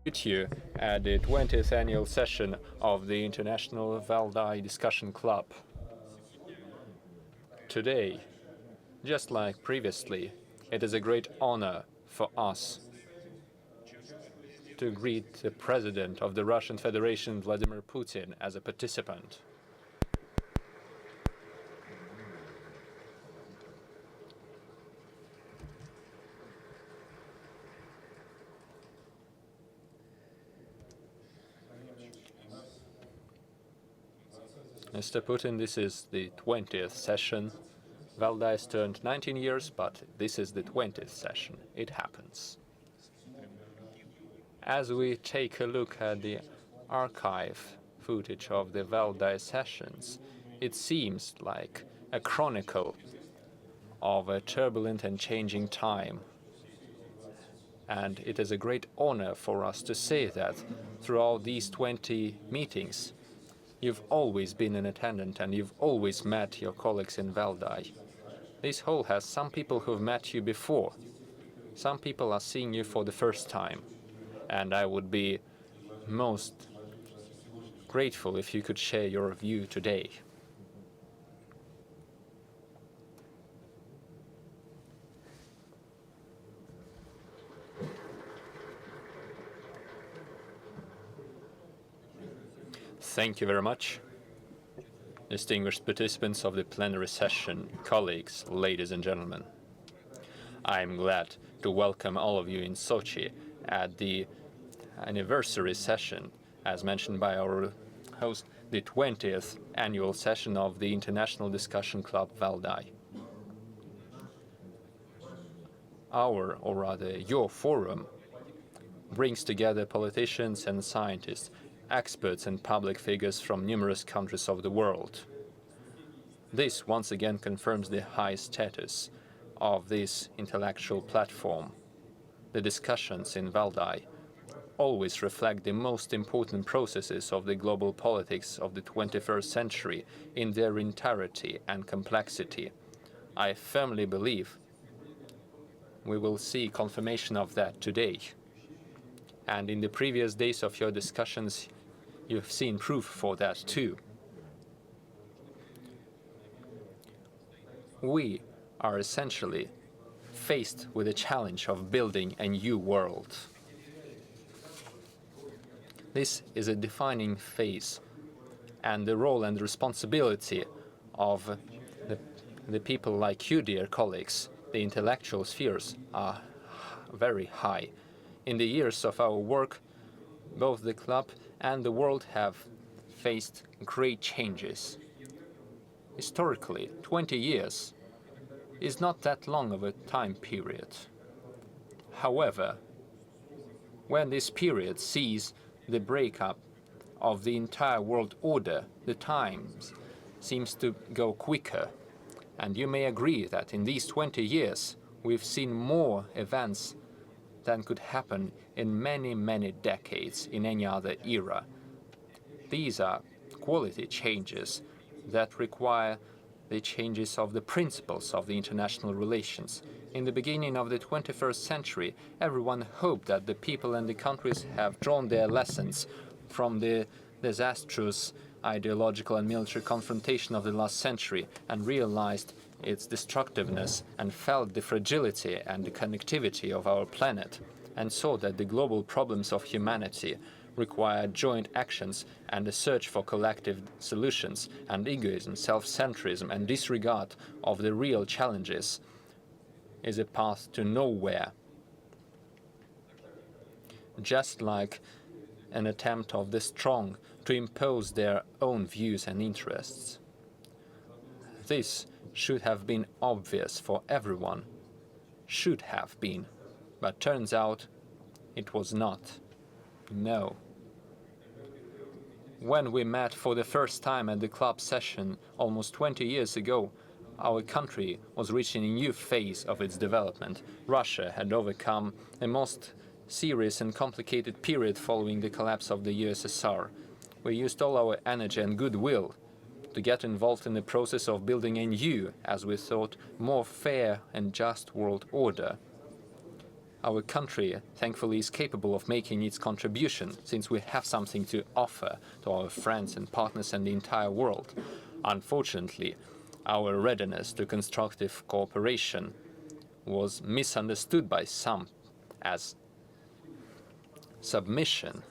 Meet you at the 20th annual session of the International Valdai Discussion Club. Today, just like previously, it is a great honor for us to greet the President of the Russian Federation, Vladimir Putin, as a participant. Mr. Putin, this is the 20th session. Valdai's turned 19 years, but this is the 20th session. It happens. As we take a look at the archive footage of the Valdai sessions, it seems like a chronicle of a turbulent and changing time. And it is a great honor for us to say that throughout these 20 meetings, you've always been in attendance and you've always met your colleagues in Valdai. This hall has some people who've met you before. Some people are seeing you for the first time. And I would be most grateful if you could share your view today. Thank you very much. Distinguished participants of the plenary session, colleagues, ladies and gentlemen. I am glad to welcome all of you in Sochi at the anniversary session, as mentioned by our host, the 20th annual session of the International Discussion Club Valdai. Our, or rather your forum, brings together politicians and scientists, experts and public figures from numerous countries of the world. This once again confirms the high status of this intellectual platform. The discussions in Valdai always reflect the most important processes of the global politics of the 21st century in their entirety and complexity. I firmly believe we will see confirmation of that today. And in the previous days of your discussions, you've seen proof for that too. We are essentially faced with the challenge of building a new world. This is a defining phase, and the role and responsibility of the people like you, dear colleagues, the intellectual spheres, are very high. In the years of our work, both the club and the world have faced great changes. Historically, 20 years is not that long of a time period. However, when this period sees the breakup of the entire world order, the time seems to go quicker. And you may agree that in these 20 years, we've seen more events than could happen in many, many decades in any other era. These are quality changes that require the changes of the principles of the international relations. In the beginning of the 21st century, everyone hoped that the people and the countries have drawn their lessons from the disastrous ideological and military confrontation of the last century and realized its destructiveness and felt the fragility and the connectivity of our planet, and saw that the global problems of humanity require joint actions and a search for collective solutions, and egoism, self-centrism and disregard of the real challenges is a path to nowhere. Just like an attempt of the strong to impose their own views and interests. This should have been obvious for everyone, should have been, but turns out it was not. No. When we met for the first time at the club session almost 20 years ago, our country was reaching a new phase of its development. Russia had overcome a most serious and complicated period following the collapse of the USSR. We used all our energy and goodwill to get involved in the process of building a new, as we thought, more fair and just world order. Our country, thankfully, is capable of making its contribution, since we have something to offer to our friends and partners and the entire world. Unfortunately, our readiness to constructive cooperation was misunderstood by some as submission,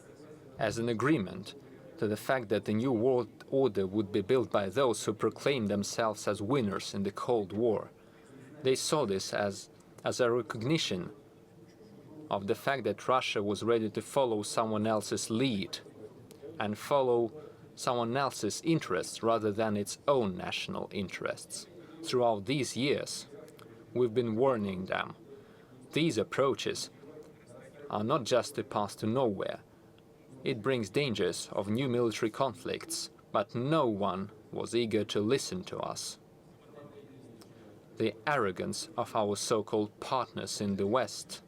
as an agreement to the fact that the new world order would be built by those who proclaimed themselves as winners in the Cold War. They saw this as a recognition of the fact that Russia was ready to follow someone else's lead and follow someone else's interests rather than its own national interests. Throughout these years, we've been warning them. These approaches are not just a path to nowhere. It brings dangers of new military conflicts, but no one was eager to listen to us. The arrogance of our so-called partners in the West,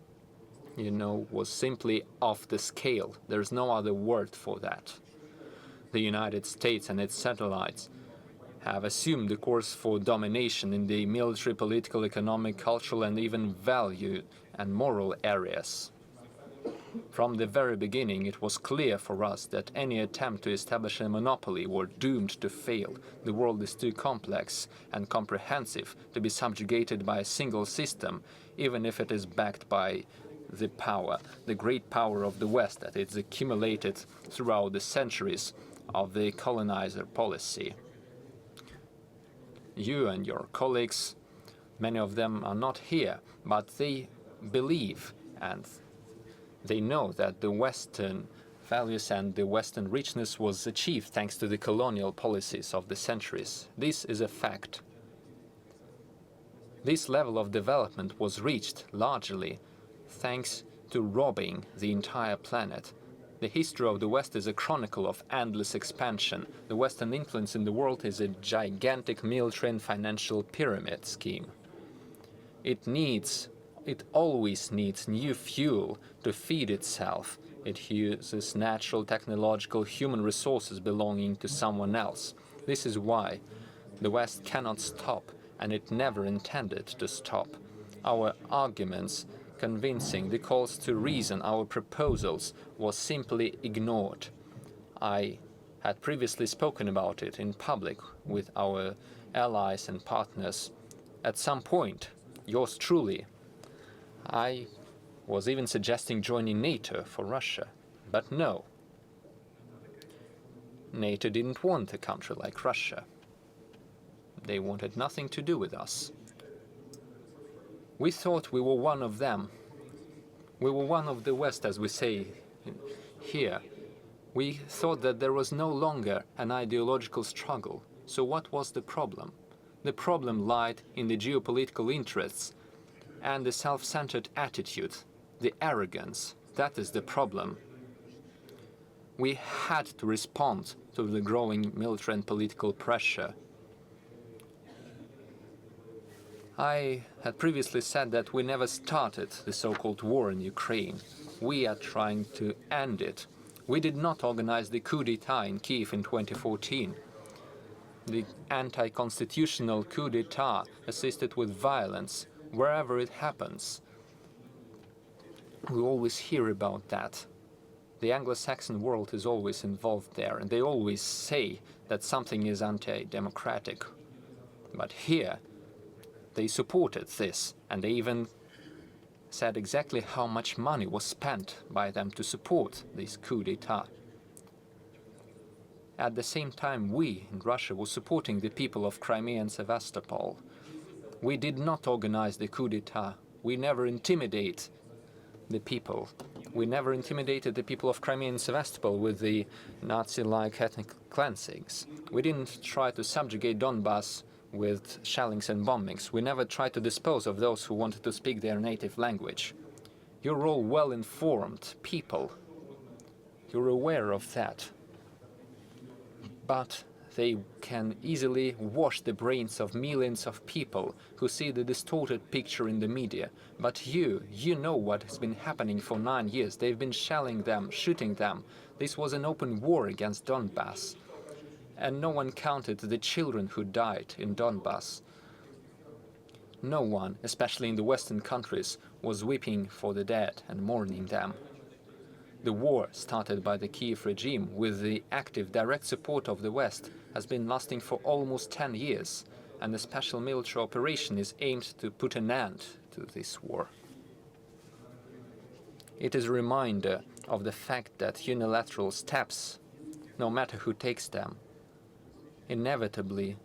was simply off the scale. There's no other word for that. The United States and its satellites have assumed the course for domination in the military, political, economic, cultural, and even value and moral areas. From the very beginning, it was clear for us that any attempt to establish a monopoly were doomed to fail. The world is too complex and comprehensive to be subjugated by a single system, even if it is backed by the power, the great power of the West that it's accumulated throughout the centuries of the colonizer policy. You and your colleagues, many of them are not here, but they believe and they know that the Western values and the Western richness was achieved thanks to the colonial policies of the centuries. This is a fact. This level of development was reached largely thanks to robbing the entire planet. The history of the West is a chronicle of endless expansion. The Western influence in the world is a gigantic military and financial pyramid scheme. It always needs new fuel to feed itself. It uses natural, technological, human resources belonging to someone else. This is why the West cannot stop, and it never intended to stop. Our arguments, convincing, the calls to reason, our proposals, was simply ignored. I had previously spoken about it in public with our allies and partners. At some point, yours truly, I was even suggesting joining NATO for Russia, but no. NATO didn't want a country like Russia. They wanted nothing to do with us. We thought we were one of them. We were one of the West, as we say here. We thought that there was no longer an ideological struggle. So what was the problem? The problem lied in the geopolitical interests and the self-centered attitude, the arrogance. That is the problem. We had to respond to the growing military and political pressure. I had previously said that we never started the so-called war in Ukraine. We are trying to end it. We did not organize the coup d'etat in Kiev in 2014. The anti-constitutional coup d'etat assisted with violence wherever it happens. We always hear about that. The Anglo-Saxon world is always involved there, and they always say that something is anti-democratic. But here, they supported this, and they even said exactly how much money was spent by them to support this coup d'etat. At the same time, we in Russia were supporting the people of Crimea and Sevastopol. We did not organize the coup d'etat. We never intimidate the people. We never intimidated the people of Crimea and Sevastopol with the Nazi-like ethnic cleansings. We didn't try to subjugate Donbass with shellings and bombings. We never tried to dispose of those who wanted to speak their native language. You're all well-informed people. You're aware of that. But they can easily wash the brains of millions of people who see the distorted picture in the media. But you know what has been happening for 9 years. They've been shelling them, shooting them. This was an open war against Donbass. And no one counted the children who died in Donbass. No one, especially in the Western countries, was weeping for the dead and mourning them. The war started by the Kiev regime with the active direct support of the West has been lasting for almost 10 years, and the special military operation is aimed to put an end to this war. It is a reminder of the fact that unilateral steps, no matter who takes them, inevitably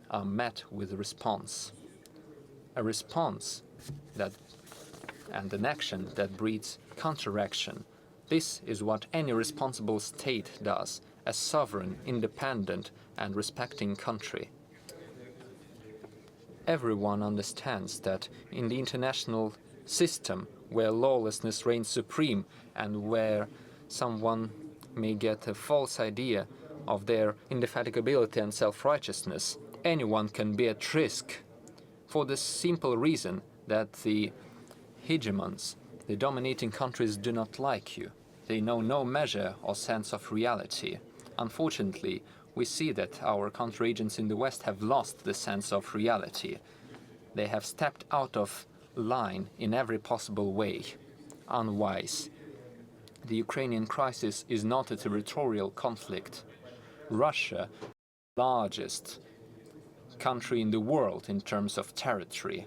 are met with a response. A response and an action that breeds counteraction. This is what any responsible state does, a sovereign, independent, and respecting country. Everyone understands that in the international system, where lawlessness reigns supreme and where someone may get a false idea of their indefatigability and self-righteousness, anyone can be at risk, for the simple reason that the hegemons, the dominating countries, do not like you. They know no measure or sense of reality. Unfortunately, we see that our counteragents in the West have lost the sense of reality. They have stepped out of line in every possible way. Unwise. The Ukrainian crisis is not a territorial conflict. Russia, the largest country in the world in terms of territory.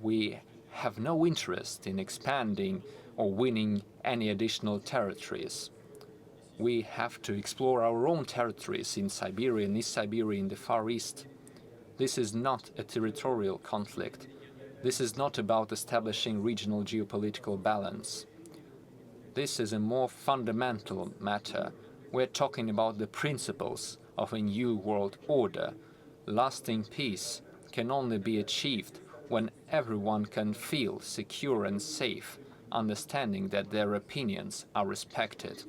We have no interest in expanding or winning any additional territories. We have to explore our own territories in Siberia and East Siberia in the Far East. This is not a territorial conflict. This is not about establishing regional geopolitical balance. This is a more fundamental matter. We're talking about the principles of a new world order. Lasting peace can only be achieved when everyone can feel secure and safe, understanding that their opinions are respected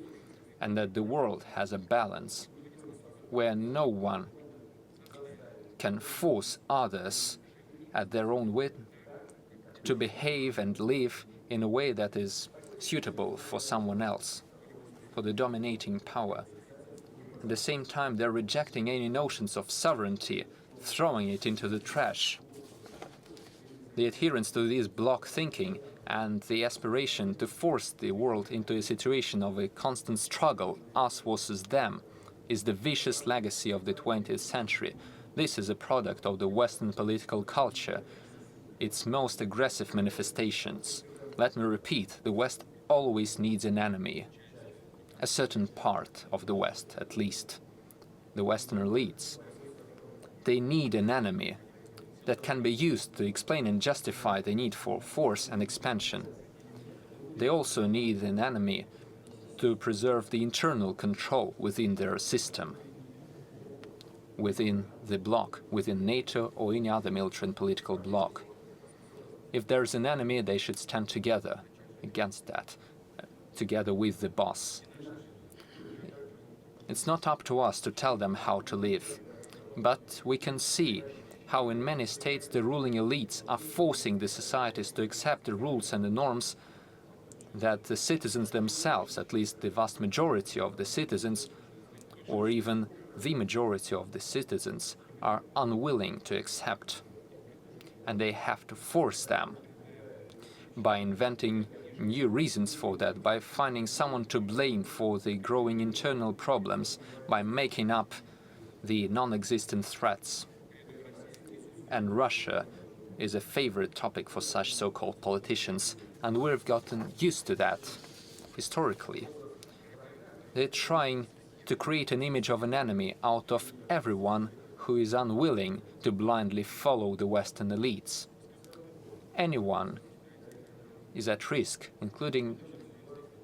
and that the world has a balance where no one can force others at their own wit to behave and live in a way that is suitable for someone else, for the dominating power. At the same time, they're rejecting any notions of sovereignty, throwing it into the trash. The adherence to this bloc thinking and the aspiration to force the world into a situation of a constant struggle, us versus them, is the vicious legacy of the 20th century. This is a product of the Western political culture, its most aggressive manifestations. Let me repeat, the West always needs an enemy. A certain part of the West, at least, the Western elites. They need an enemy that can be used to explain and justify the need for force and expansion. They also need an enemy to preserve the internal control within their system, within the bloc, within NATO or any other military and political bloc. If there's an enemy, they should stand together against that, together with the boss. It's not up to us to tell them how to live, but we can see how in many states the ruling elites are forcing the societies to accept the rules and the norms that the citizens themselves, at least the vast majority of the citizens, or even the majority of the citizens, are unwilling to accept. And they have to force them by inventing new reasons for that, by finding someone to blame for the growing internal problems, by making up the non-existent threats. And Russia is a favorite topic for such so-called politicians, and we've gotten used to that historically. They're trying to create an image of an enemy out of everyone who is unwilling to blindly follow the Western elites. Anyone is at risk, including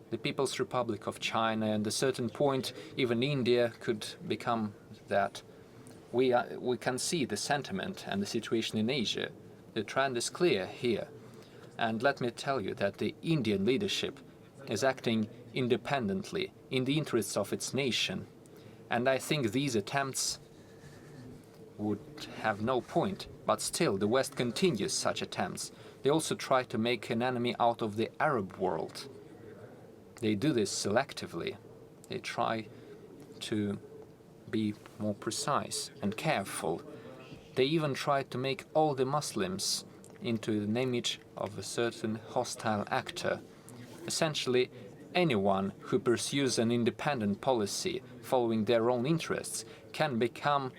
the People's Republic of China, and at a certain point even India could become that. We can see the sentiment and the situation in Asia. The trend is clear here. And let me tell you that the Indian leadership is acting independently in the interests of its nation. And I think these attempts would have no point, but still the West continues such attempts. They also try to make an enemy out of the Arab world. They do this selectively. They try to be more precise and careful. They even try to make all the Muslims into an image of a certain hostile actor. Essentially, anyone who pursues an independent policy following their own interests can become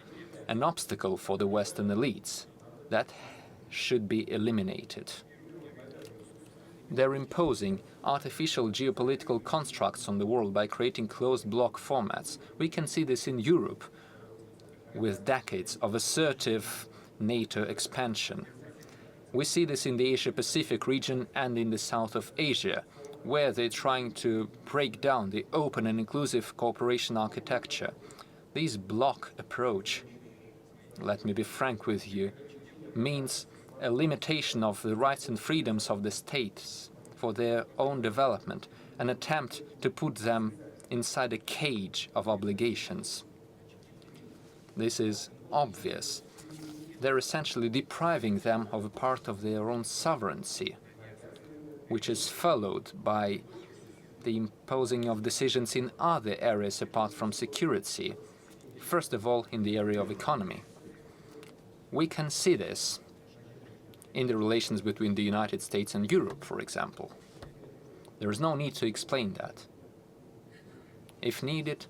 an obstacle for the Western elites. That should be eliminated. They're imposing artificial geopolitical constructs on the world by creating closed bloc formats. We can see this in Europe with decades of assertive NATO expansion. We see this in the Asia-Pacific region and in the south of Asia, where they're trying to break down the open and inclusive cooperation architecture. This bloc approach, let me be frank with you, means a limitation of the rights and freedoms of the states for their own development, an attempt to put them inside a cage of obligations. This is obvious. They're essentially depriving them of a part of their own sovereignty, which is followed by the imposing of decisions in other areas apart from security, first of all in the area of economy. We can see this in the relations between the United States and Europe, for example. There is no need to explain that. If needed,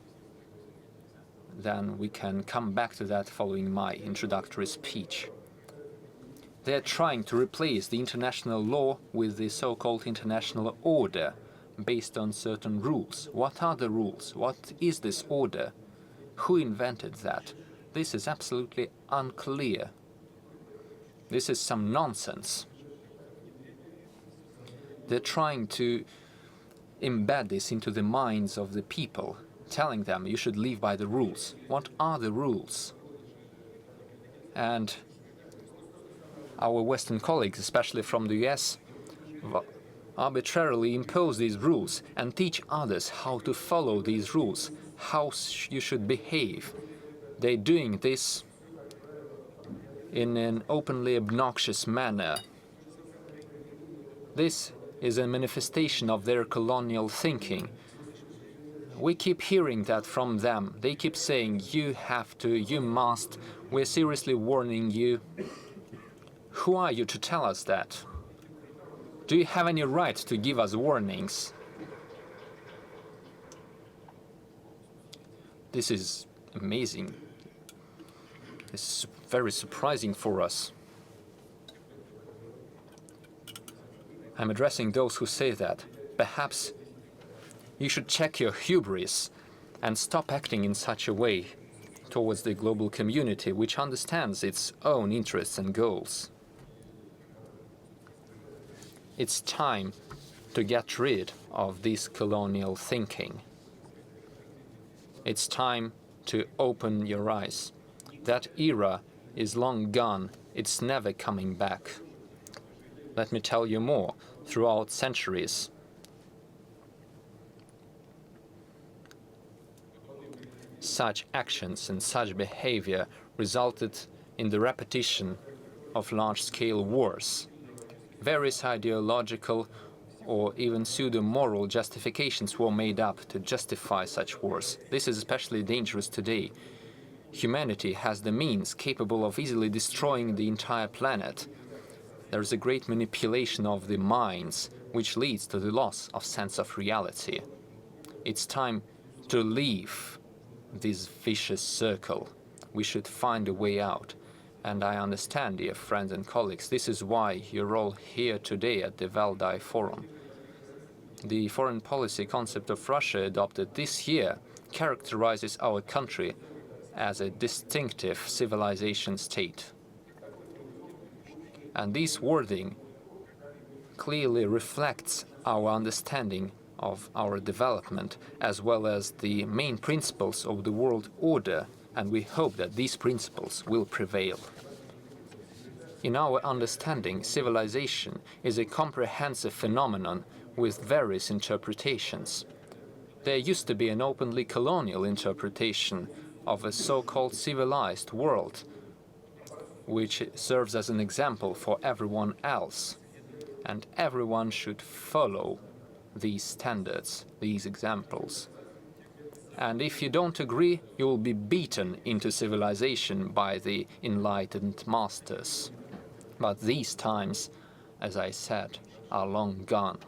then we can come back to that following my introductory speech. They're trying to replace the international law with the so-called international order based on certain rules. What are the rules? What is this order? Who invented that? This is absolutely unclear. This is some nonsense. They're trying to embed this into the minds of the people, telling them you should live by the rules. What are the rules? And our Western colleagues, especially from the US, arbitrarily impose these rules and teach others how to follow these rules, how you should behave. They're doing this in an openly obnoxious manner. This is a manifestation of their colonial thinking. We keep hearing that from them. They keep saying, you have to, you must, we're seriously warning you. Who are you to tell us that? Do you have any right to give us warnings? This is amazing. This is very surprising for us. I'm addressing those who say that. Perhaps you should check your hubris and stop acting in such a way towards the global community, which understands its own interests and goals. It's time to get rid of this colonial thinking. It's time to open your eyes. That era is long gone. It's never coming back. Let me tell you more. Throughout centuries, such actions and such behavior resulted in the repetition of large-scale wars. Various ideological or even pseudo-moral justifications were made up to justify such wars. This is especially dangerous today. Humanity has the means capable of easily destroying the entire planet. There is a great manipulation of the minds, which leads to the loss of sense of reality. It's time to leave this vicious circle. We should find a way out. And I understand, dear friends and colleagues, this is why you're all here today at the Valdai Forum. The foreign policy concept of Russia adopted this year characterizes our country as a distinctive civilization state. And this wording clearly reflects our understanding of our development, as well as the main principles of the world order, and we hope that these principles will prevail. In our understanding, civilization is a comprehensive phenomenon with various interpretations. There used to be an openly colonial interpretation of a so-called civilized world, which serves as an example for everyone else. And everyone should follow these standards, these examples. And if you don't agree, you will be beaten into civilization by the enlightened masters. But these times, as I said, are long gone.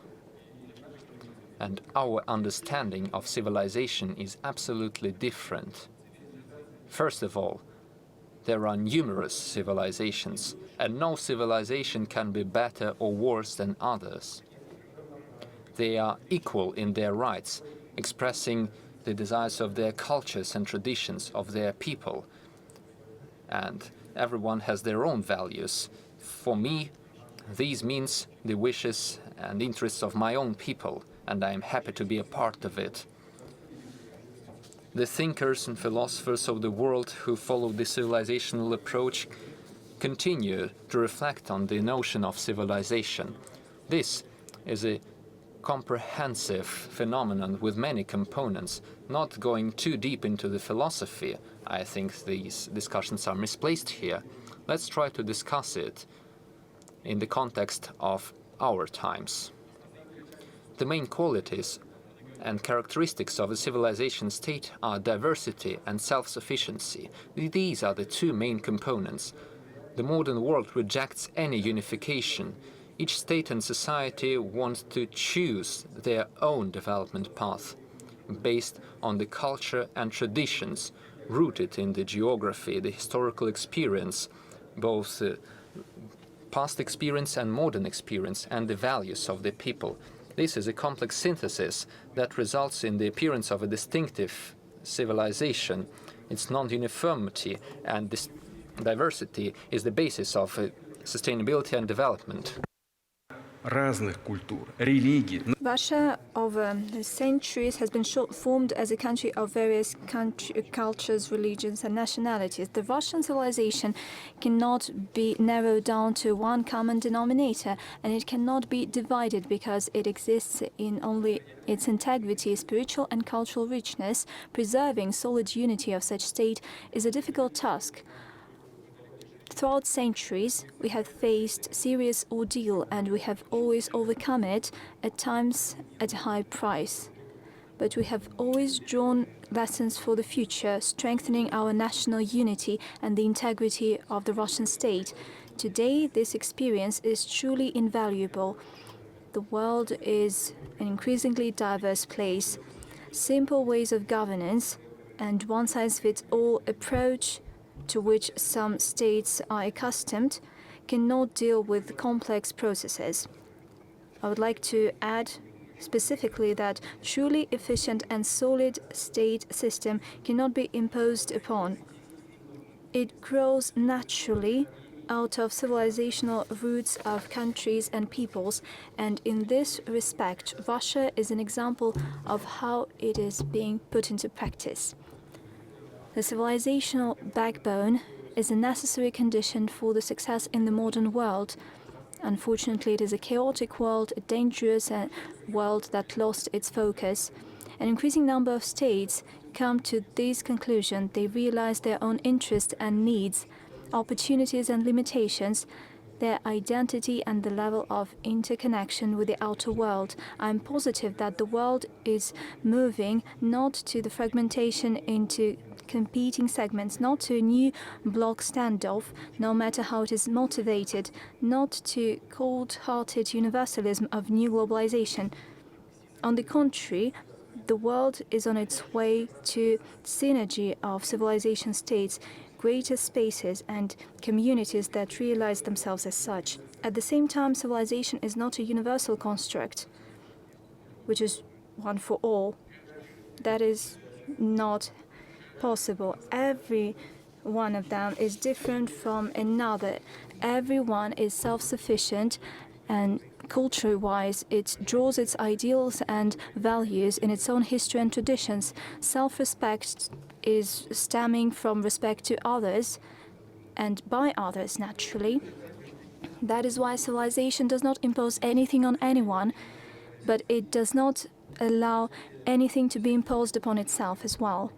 And our understanding of civilization is absolutely different. First of all, there are numerous civilizations, and no civilization can be better or worse than others. They are equal in their rights, expressing the desires of their cultures and traditions of their people. And everyone has their own values. For me, these means the wishes and interests of my own people, and I am happy to be a part of it. The thinkers and philosophers of the world who follow the civilizational approach continue to reflect on the notion of civilization. This is a comprehensive phenomenon with many components. Not going too deep into the philosophy, I think these discussions are misplaced here. Let's try to discuss it in the context of our times. The main qualities and characteristics of a civilization state are diversity and self-sufficiency. These are the two main components. The modern world rejects any unification. Each state and society wants to choose their own development path based on the culture and traditions rooted in the geography, the historical experience, both past experience and modern experience, and the values of the people. This is a complex synthesis that results in the appearance of a distinctive civilization. Its non-uniformity and this diversity is the basis of sustainability and development. Разных культур, религий. Russia over the centuries has been formed as a country of various cultures, religions and nationalities. The Russian civilization cannot be narrowed down to one common denominator, and it cannot be divided because it exists in only its integrity, spiritual and cultural richness. Preserving solid unity of such state is a difficult task. Throughout centuries, we have faced serious ordeal, and we have always overcome it, at times at a high price. But we have always drawn lessons for the future, strengthening our national unity and the integrity of the Russian state. Today, this experience is truly invaluable. The world is an increasingly diverse place. Simple ways of governance and one-size-fits-all approach to which some states are accustomed cannot deal with complex processes. I would like to add specifically that truly efficient and solid state system cannot be imposed upon. It grows naturally out of civilizational roots of countries and peoples, and in this respect, Russia is an example of how it is being put into practice. The civilizational backbone is a necessary condition for the success in the modern world. Unfortunately, it is a chaotic world, a dangerous world that lost its focus. An increasing number of states come to this conclusion. They realize their own interests and needs, opportunities and limitations, their identity and the level of interconnection with the outer world. I'm positive that the world is moving not to the fragmentation into competing segments, not to a new bloc standoff, no matter how it is motivated, not to cold-hearted universalism of new globalization. On the contrary, the world is on its way to synergy of civilization states, greater spaces and communities that realize themselves as such. At the same time, civilization is not a universal construct, which is one for all. That is not possible. Every one of them is different from another. Everyone is self-sufficient, and culture-wise, it draws its ideals and values in its own history and traditions. Self-respect is stemming from respect to others and by others, naturally. That is why civilization does not impose anything on anyone, but it does not allow anything to be imposed upon itself as well.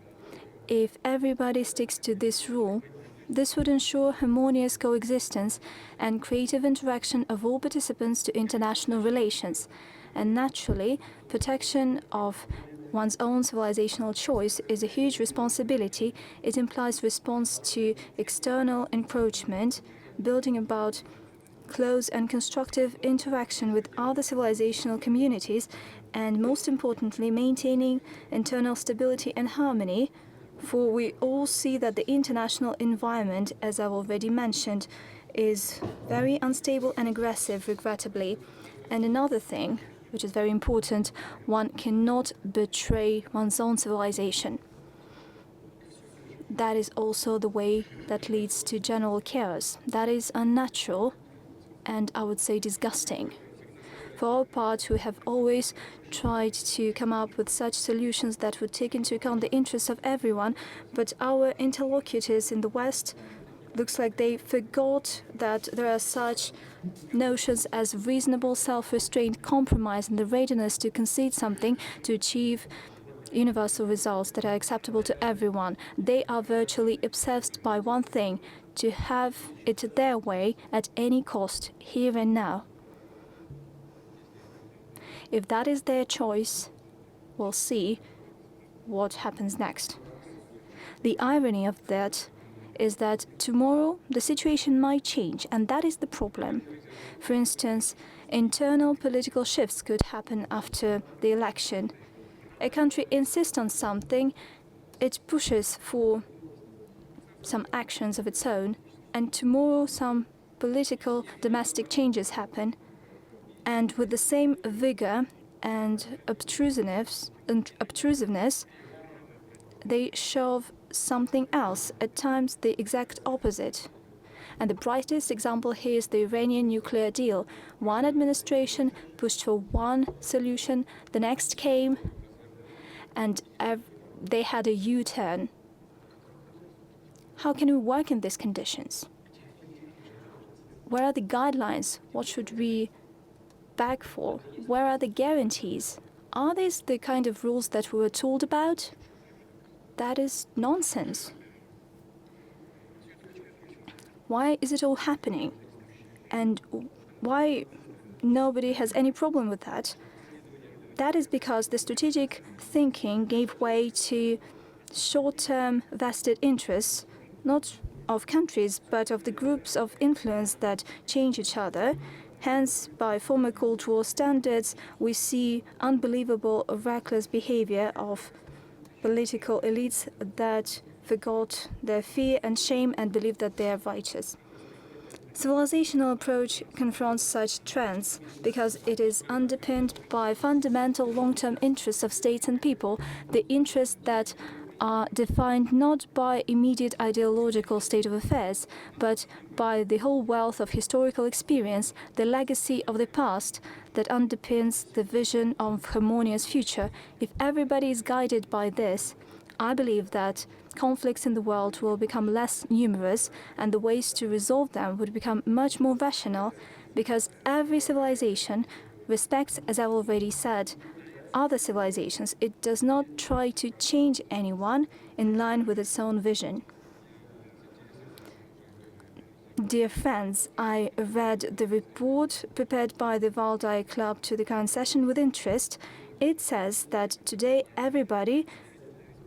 If everybody sticks to this rule, this would ensure harmonious coexistence and creative interaction of all participants to international relations. And naturally, protection of one's own civilizational choice is a huge responsibility. It implies response to external encroachment, building about close and constructive interaction with other civilizational communities, and most importantly, maintaining internal stability and harmony, for we all see that the international environment, as I've already mentioned, is very unstable and aggressive, regrettably. And another thing, which is very important, one cannot betray one's own civilization. That is also the way that leads to general chaos. That is unnatural and, I would say, disgusting. For our part, we have always tried to come up with such solutions that would take into account the interests of everyone, but our interlocutors in the West looks like they forgot that there are such notions as reasonable self-restraint, compromise, and the readiness to concede something to achieve universal results that are acceptable to everyone. They are virtually obsessed by one thing: to have it their way at any cost, here and now. If that is their choice, we'll see what happens next. The irony of that is that tomorrow the situation might change, and that is the problem. For instance, internal political shifts could happen after the election. A country insists on something, it pushes for some actions of its own, and tomorrow some political domestic changes happen, and with the same vigor and obtrusiveness, they shove something else, at times the exact opposite. And the brightest example here is the Iranian nuclear deal. One administration pushed for one solution, the next came, and they had a U-turn. How can we work in these conditions? Where are the guidelines? What should we beg for? Where are the guarantees? Are these the kind of rules that we were told about? That is nonsense. Why is it all happening? And why nobody has any problem with that? That is because the strategic thinking gave way to short-term vested interests, not of countries, but of the groups of influence that change each other. Hence, by former Cold War standards, we see unbelievable, reckless behavior of political elites that forgot their fear and shame and believed that they are righteous. Civilizational approach confronts such trends because it is underpinned by fundamental long-term interests of states and people, the interests that are defined not by immediate ideological state of affairs, but by the whole wealth of historical experience, the legacy of the past that underpins the vision of harmonious future. If everybody is guided by this, I believe that conflicts in the world will become less numerous and the ways to resolve them would become much more rational, because every civilization respects, as I've already said, other civilizations. It does not try to change anyone in line with its own vision. Dear friends, I read the report prepared by the Valdai Club to the current session with interest. It says that today everybody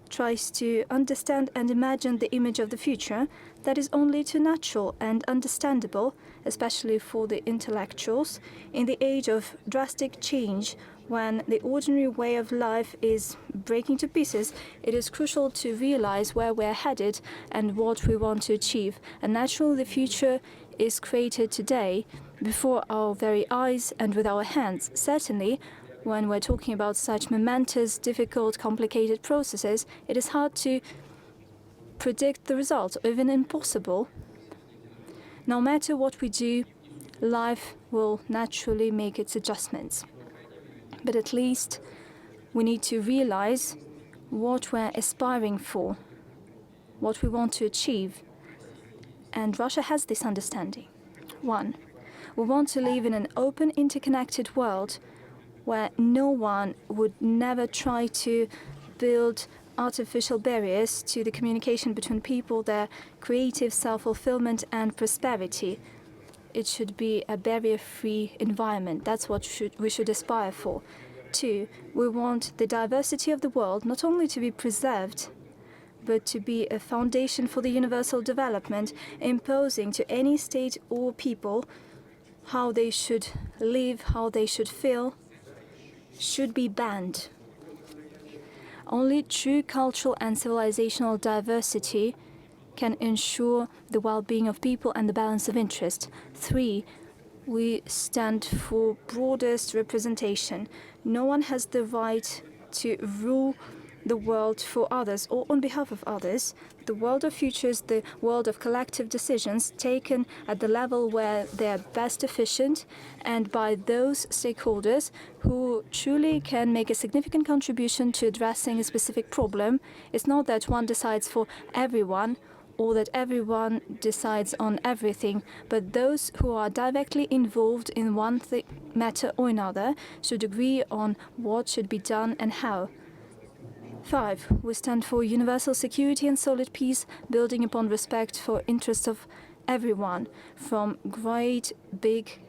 tries to understand and imagine the image of the future. That is only too natural and understandable, especially for the intellectuals, in the age of drastic change, when the ordinary way of life is breaking to pieces. It is crucial to realize where we're headed and what we want to achieve. And naturally, the future is created today, before our very eyes and with our hands. Certainly, when we're talking about such momentous, difficult, complicated processes, it is hard to predict the results, or even impossible. No matter what we do, life will naturally make its adjustments. But at least we need to realize what we're aspiring for, what we want to achieve. And Russia has this understanding. 1. We want to live in an open, interconnected world where no one would never try to build artificial barriers to the communication between people, their creative self-fulfillment and prosperity. It should be a barrier-free environment. That's what we should aspire for. 2, we want the diversity of the world not only to be preserved, but to be a foundation for the universal development, imposing to any state or people how they should live, how they should feel, should be banned. Only true cultural and civilizational diversity can ensure the well-being of people and the balance of interest. 3, we stand for broadest representation. No one has the right to rule the world for others or on behalf of others. The world of future is the world of collective decisions taken at the level where they are best efficient and by those stakeholders who truly can make a significant contribution to addressing a specific problem. It's not that one decides for everyone or that everyone decides on everything, but those who are directly involved in one matter or another should agree on what should be done and how. 5, we stand for universal security and solid peace, building upon respect for interests of everyone, from great big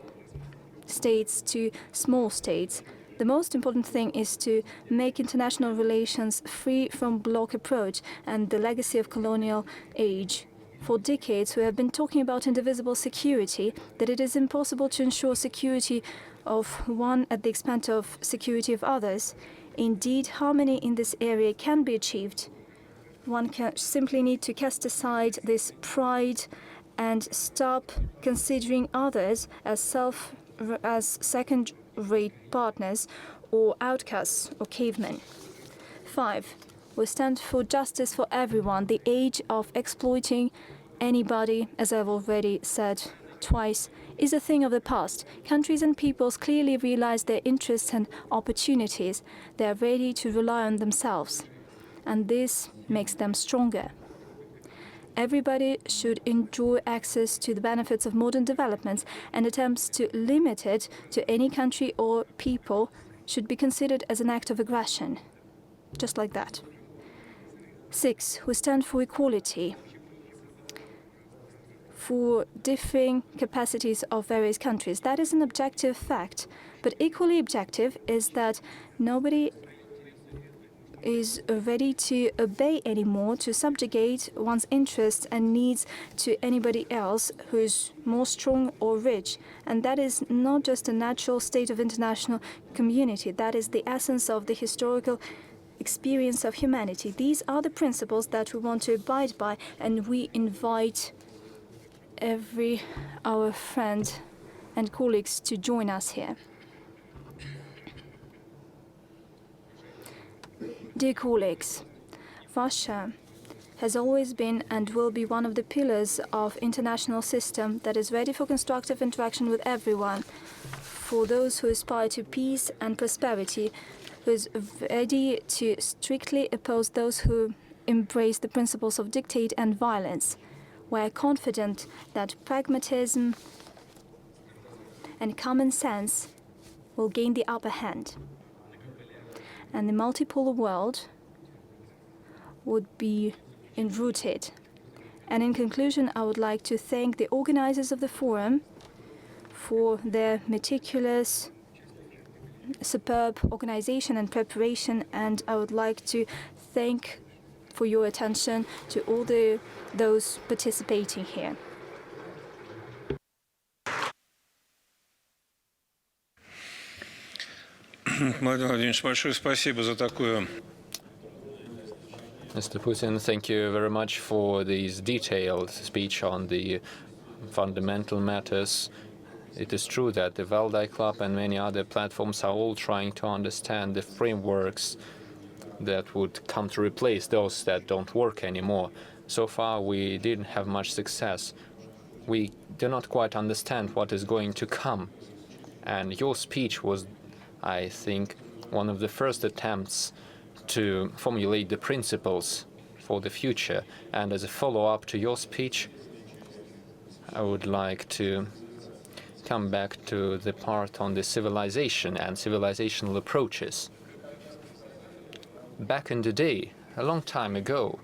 states to small states. The most important thing is to make international relations free from bloc approach and the legacy of colonial age. For decades, we have been talking about indivisible security, that it is impossible to ensure security of one at the expense of security of others. Indeed, harmony in this area can be achieved. One can simply need to cast aside this pride and stop considering others as second-rate partners or outcasts or cavemen. 5, we stand for justice for everyone. The age of exploiting anybody, as I've already said twice, is a thing of the past. Countries and peoples clearly realize their interests and opportunities. They are ready to rely on themselves, and this makes them stronger. Everybody should enjoy access to the benefits of modern developments, and attempts to limit it to any country or people should be considered as an act of aggression. Just like that. 6, we stand for equality. For differing capacities of various countries. That is an objective fact, but equally objective is that nobody is ready to obey anymore, to subjugate one's interests and needs to anybody else who's more strong or rich. And that is not just a natural state of international community, that is the essence of the historical experience of humanity. These are the principles that we want to abide by, and we invite our friend and colleagues to join us here. Dear colleagues, Russia has always been and will be one of the pillars of international system that is ready for constructive interaction with everyone, for those who aspire to peace and prosperity, who is ready to strictly oppose those who embrace the principles of dictate and violence. We are confident that pragmatism and common sense will gain the upper hand, and the multipolar world would be enrooted. And in conclusion, I would like to thank the organizers of the forum for their meticulous, superb organization and preparation, and I would like to thank for your attention to all those participating here. Владимир Владимирович, большое спасибо за такую. Mr. Putin, thank you very much for this detailed speech on the fundamental matters. It is true that the Valdai Club and many other platforms are all trying to understand the frameworks that would come to replace those that don't work anymore. So far, we didn't have much success. We do not quite understand what is going to come. And your speech was, I think, one of the first attempts to formulate the principles for the future. And as a follow-up to your speech, I would like to come back to the part on the civilization and civilizational approaches. Back in the day, a long time ago,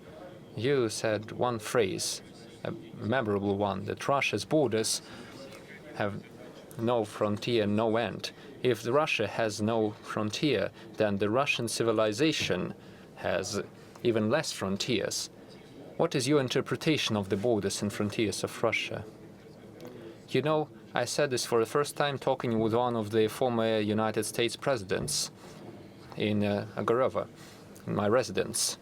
you said one phrase, a memorable one, that Russia's borders have no frontier, no end. If Russia has no frontier, then the Russian civilization has even less frontiers. What is your interpretation of the borders and frontiers of Russia? You know, I said this for the first time talking with one of the former United States presidents in Agorova, in my residence.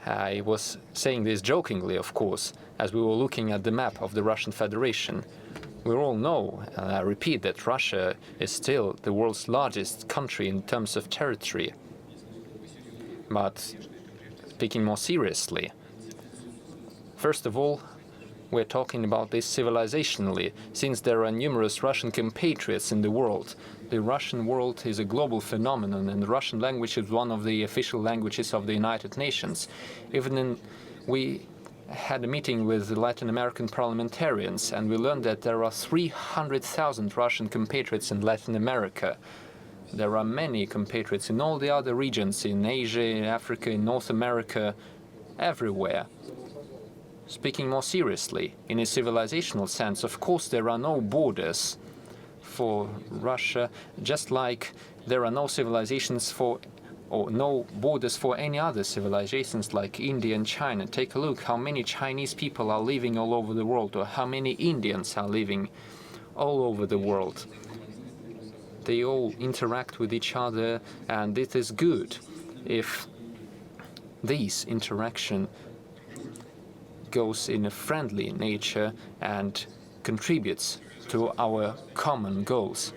I was saying this jokingly, of course, as we were looking at the map of the Russian Federation. We all know, and I repeat, that Russia is still the world's largest country in terms of territory. But speaking more seriously, first of all, we're talking about this civilizationally, since there are numerous Russian compatriots in the world. The Russian world is a global phenomenon, and the Russian language is one of the official languages of the United Nations. We had a meeting with the Latin American parliamentarians, and we learned that there are 300,000 Russian compatriots in Latin America. There are many compatriots in all the other regions, in Asia, in Africa, in North America, everywhere. Speaking more seriously, in a civilizational sense, of course there are no borders for Russia, just like there are no civilizations for, or no borders for any other civilizations like India and China. Take a look how many Chinese people are living all over the world, or how many Indians are living all over the world. They all interact with each other, and it is good if this interaction goes in a friendly nature and contributes to our common goals.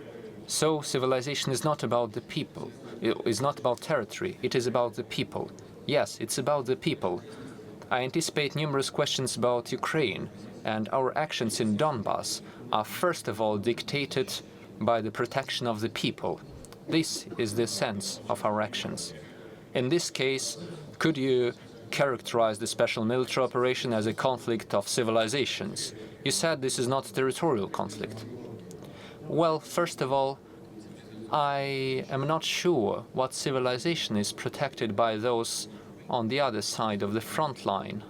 So civilization is not about the people, it is not about territory, it is about the people. Yes, it's about the people. I anticipate numerous questions about Ukraine, and our actions in Donbass are first of all dictated by the protection of the people. This is the sense of our actions. In this case, could you characterize the special military operation as a conflict of civilizations? You said this is not a territorial conflict. Well, first of all, I am not sure what civilization is protected by those on the other side of the front line.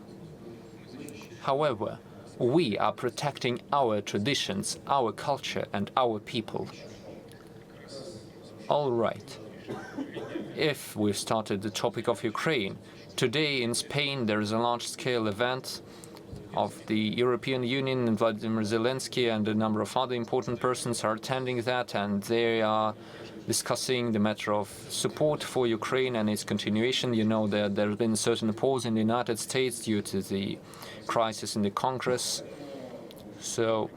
However, we are protecting our traditions, our culture, and our people. All right. If we've started the topic of Ukraine, today in Spain there is a large-scale event of the European Union, and Vladimir Zelensky and a number of other important persons are attending that, and they are discussing the matter of support for Ukraine and its continuation. You know that there has been a certain pause in the United States due to the crisis in the Congress. So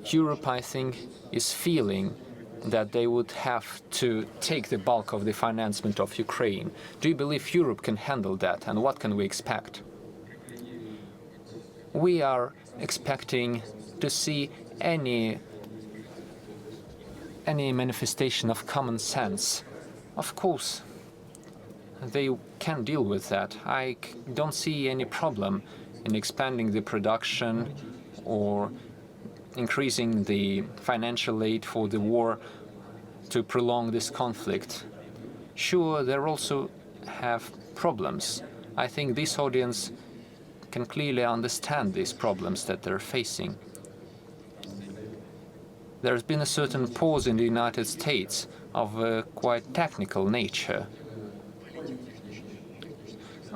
Europe, I think, is feeling that they would have to take the bulk of the financement of Ukraine. Do you believe Europe can handle that, and what can we expect? We are expecting to see any manifestation of common sense. Of course, they can deal with that. I don't see any problem in expanding the production or increasing the financial aid for the war to prolong this conflict. Sure, they also have problems. I think this audience can clearly understand these problems that they're facing. There's been a certain pause in the United States of a quite technical nature,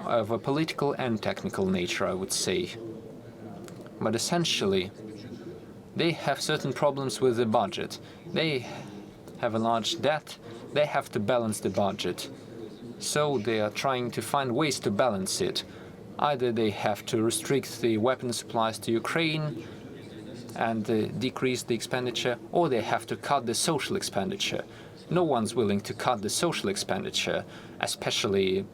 of a political and technical nature, I would say. But essentially, they have certain problems with the budget. They have a large debt, they have to balance the budget. So they are trying to find ways to balance it. Either they have to restrict the weapon supplies to Ukraine and decrease the expenditure, or they have to cut the social expenditure. No one's willing to cut the social expenditure, especially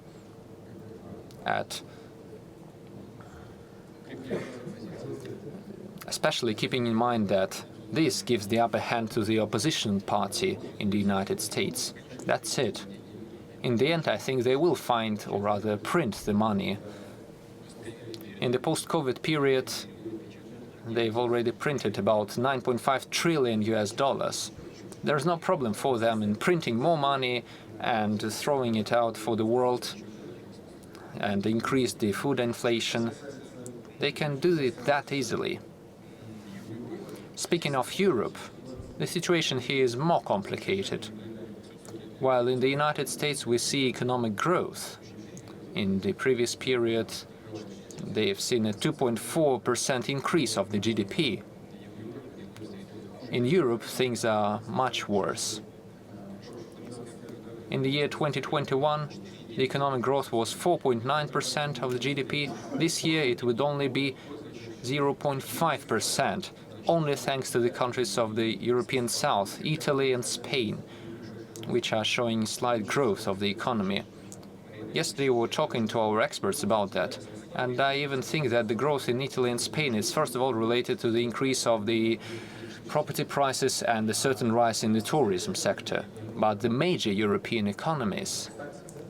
keeping in mind that this gives the upper hand to the opposition party in the United States. That's it. In the end, I think they will find, or rather print, the money. In the post-COVID period, they've already printed about $9.5 trillion. There's no problem for them in printing more money and throwing it out for the world and increase the food inflation. They can do it that easily. Speaking of Europe, the situation here is more complicated. While in the United States we see economic growth, in the previous period they've seen a 2.4% increase of the GDP. In Europe, things are much worse. In the year 2021, the economic growth was 4.9% of the GDP. This year it would only be 0.5%, only thanks to the countries of the European South, Italy and Spain, which are showing slight growth of the economy. Yesterday we were talking to our experts about that, and I even think that the growth in Italy and Spain is first of all related to the increase of the property prices and a certain rise in the tourism sector. But the major European economies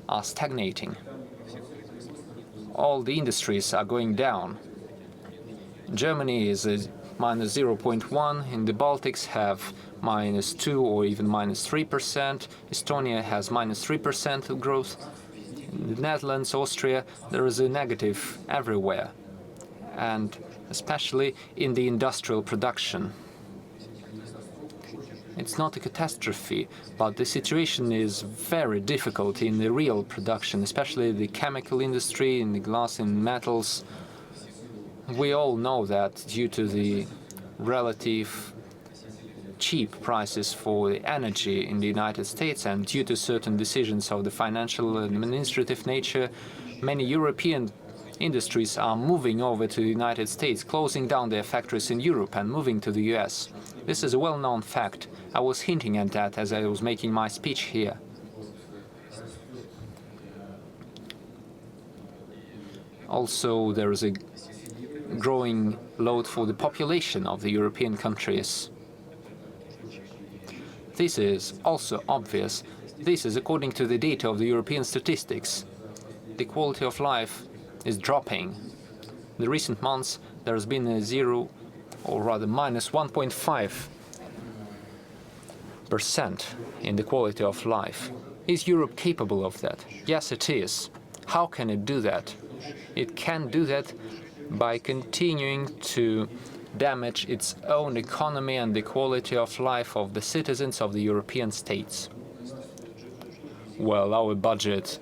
are stagnating. All the industries are going down. Germany is minus 0.1, in the Baltics have -2 or even -3%. Estonia has -3% of growth. In the Netherlands, Austria, there is a negative everywhere, and especially in the industrial production. It's not a catastrophe, but the situation is very difficult in the real production, especially the chemical industry, in the glass and metals. We all know that due to the relative cheap prices for the energy in the United States and due to certain decisions of the financial and administrative nature, many European industries are moving over to the United States, closing down their factories in Europe and moving to the US. This is a well-known fact. I was hinting at that as I was making my speech here. Also, there is a growing load for the population of the European countries. This is also obvious. This is according to the data of the European statistics. The quality of life is dropping. In the recent months, there has been a zero, or rather minus 1.5% in the quality of life. Is Europe capable of that? Yes, it is. How can it do that? It can do that by continuing to damage its own economy and the quality of life of the citizens of the European states. Well, our budget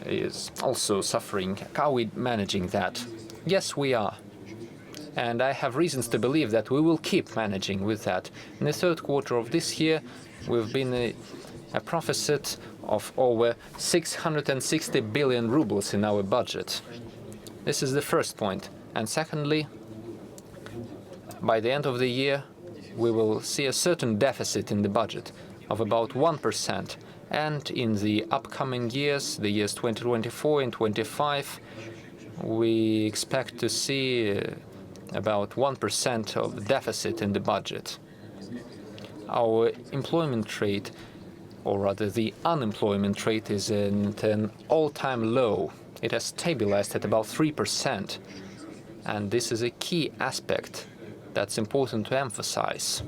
is also suffering. Are we managing that? Yes, we are. And I have reasons to believe that we will keep managing with that. In the third quarter of this year, we've been a deficit of over 660 billion rubles in our budget. This is the first point. And secondly, by the end of the year, we will see a certain deficit in the budget of about 1%. And in the upcoming years, the years 2024 and 2025, we expect to see about 1% of deficit in the budget. Our employment rate, or rather the unemployment rate, is at an all-time low. It has stabilized at about 3%. And this is a key aspect that's important to emphasize.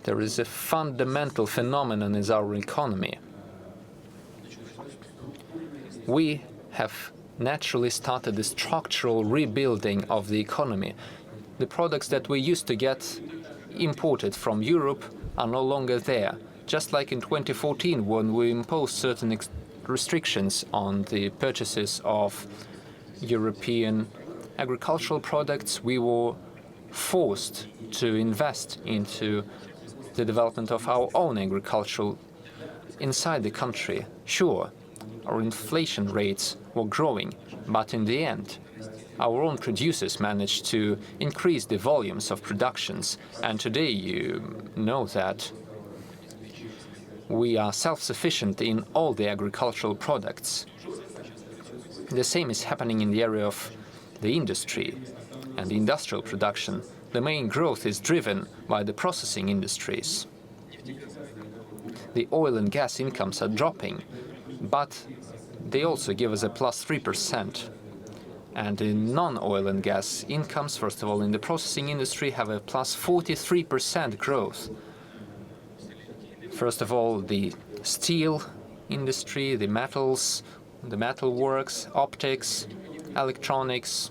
There is a fundamental phenomenon in our economy. We have naturally started the structural rebuilding of the economy. The products that we used to get imported from Europe are no longer there. Just like in 2014, when we imposed certain restrictions on the purchases of European agricultural products, we were forced to invest into the development of our own agricultural inside the country. Sure, our inflation rates were growing, but in the end, our own producers managed to increase the volumes of productions. And today, you know that we are self-sufficient in all the agricultural products. The same is happening in the area of the industry and the industrial production. The main growth is driven by the processing industries. The oil and gas incomes are dropping, but they also give us a plus 3%. And the non-oil and gas incomes, first of all, in the processing industry, have a plus 43% growth. First of all, the steel industry, the metals, the metalworks, optics, electronics.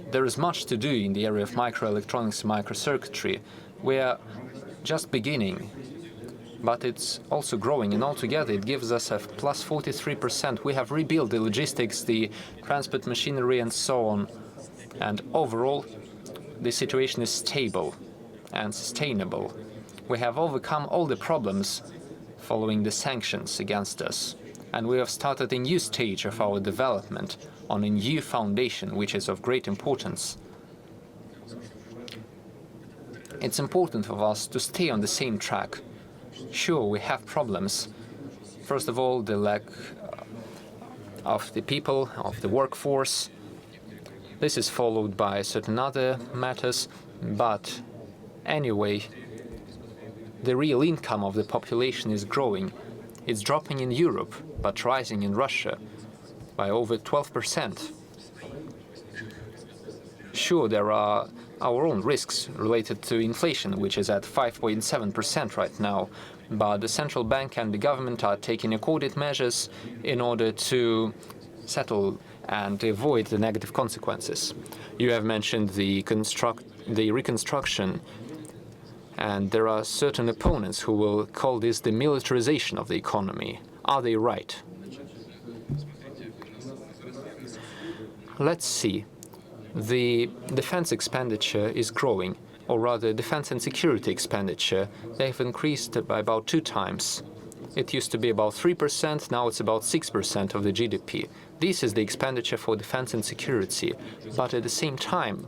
There is much to do in the area of microelectronics and microcircuitry. We are just beginning, but it's also growing, and altogether it gives us a plus 43%. We have rebuilt the logistics, the transport machinery, and so on. And overall, the situation is stable and sustainable. We have overcome all the problems following the sanctions against us, and we have started a new stage of our development on a new foundation, which is of great importance. It's important for us to stay on the same track. Sure, we have problems. First of all, the lack of the people, of the workforce. This is followed by certain other matters, but anyway, the real income of the population is growing. It's dropping in Europe, but rising in Russia by over 12%. Sure, there are our own risks related to inflation, which is at 5.7% right now, but the central bank and the government are taking accorded measures in order to settle and avoid the negative consequences. You have mentioned the reconstruction, and there are certain opponents who will call this the militarization of the economy. Are they right? Let's see. The defense expenditure is growing, or rather defense and security expenditure. They've increased by about 2 times. It used to be about 3%, now it's about 6% of the GDP. This is the expenditure for defense and security. But at the same time,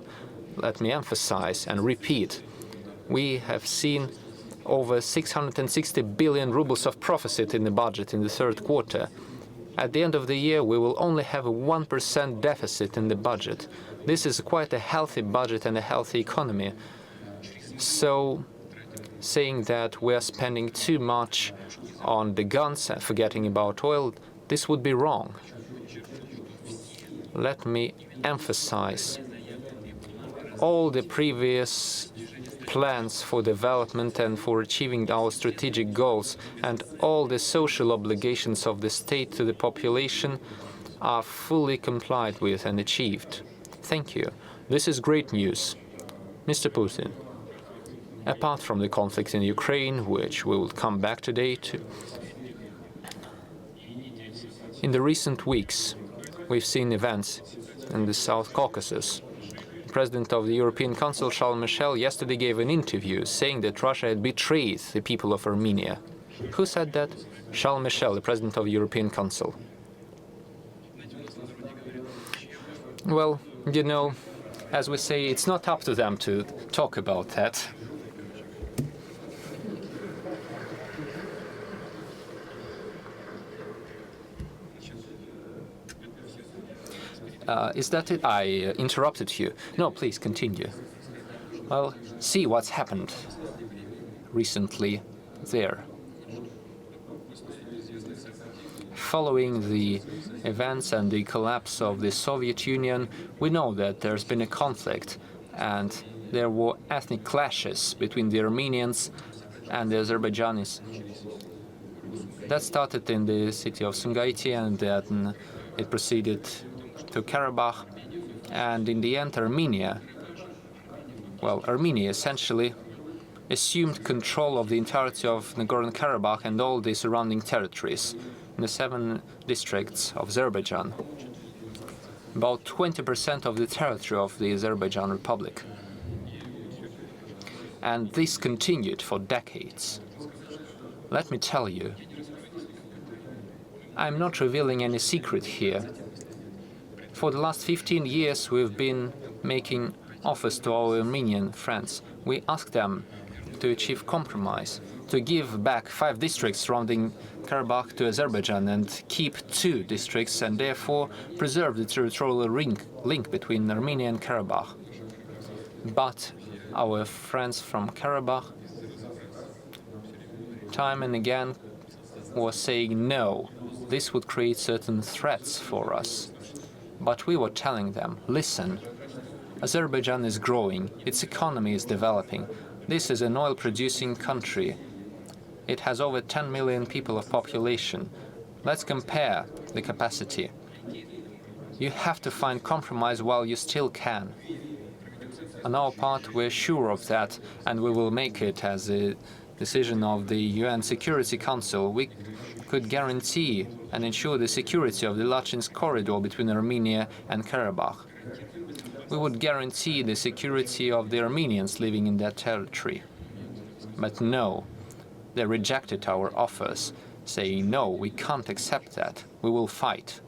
let me emphasize and repeat, we have seen over 660 billion rubles of profit in the budget in the 3rd quarter. At the end of the year, we will only have a 1% deficit in the budget. This is quite a healthy budget and a healthy economy. So, saying that we are spending too much on the guns and forgetting about oil, this would be wrong. Let me emphasize, all the previous plans for development and for achieving our strategic goals and all the social obligations of the state to the population are fully complied with and achieved. Thank you. This is great news. Mr. Putin, apart from the conflict in Ukraine, which we will come back today to, in the recent weeks, we've seen events in the South Caucasus. The President of the European Council, Charles Michel, yesterday gave an interview saying that Russia had betrayed the people of Armenia. Who said that? Charles Michel, the President of the European Council. Well, you know, as we say, it's not up to them to talk about that. Is that it? I interrupted you. No, please continue. Well, see what's happened recently there. Following the events and the collapse of the Soviet Union, we know that there's been a conflict and there were ethnic clashes between the Armenians and the Azerbaijanis. That started in the city of Sumgaiti, and then it proceeded to Karabakh, and in the end Armenia essentially assumed control of the entirety of Nagorno-Karabakh and all the surrounding territories in the 7 districts of Azerbaijan, about 20% of the territory of the Azerbaijan Republic. And this continued for decades. Let me tell you, I'm not revealing any secret here. For the last 15 years, we've been making offers to our Armenian friends. We asked them to achieve compromise, to give back 5 districts surrounding Karabakh to Azerbaijan and keep 2 districts, and therefore preserve the territorial link between Armenia and Karabakh. But our friends from Karabakh, time and again, were saying no, this would create certain threats for us. But we were telling them, listen, Azerbaijan is growing, its economy is developing. This is an oil-producing country. It has over 10 million people of population. Let's compare the capacity. You have to find compromise while you still can. On our part, we're sure of that, and we will make it as a decision of the UN Security Council. We could guarantee and ensure the security of the Lachinsk corridor between Armenia and Karabakh. we would guarantee the security of the Armenians living in that territory. But no, they rejected our offers, saying, no, we can't accept that, we will fight.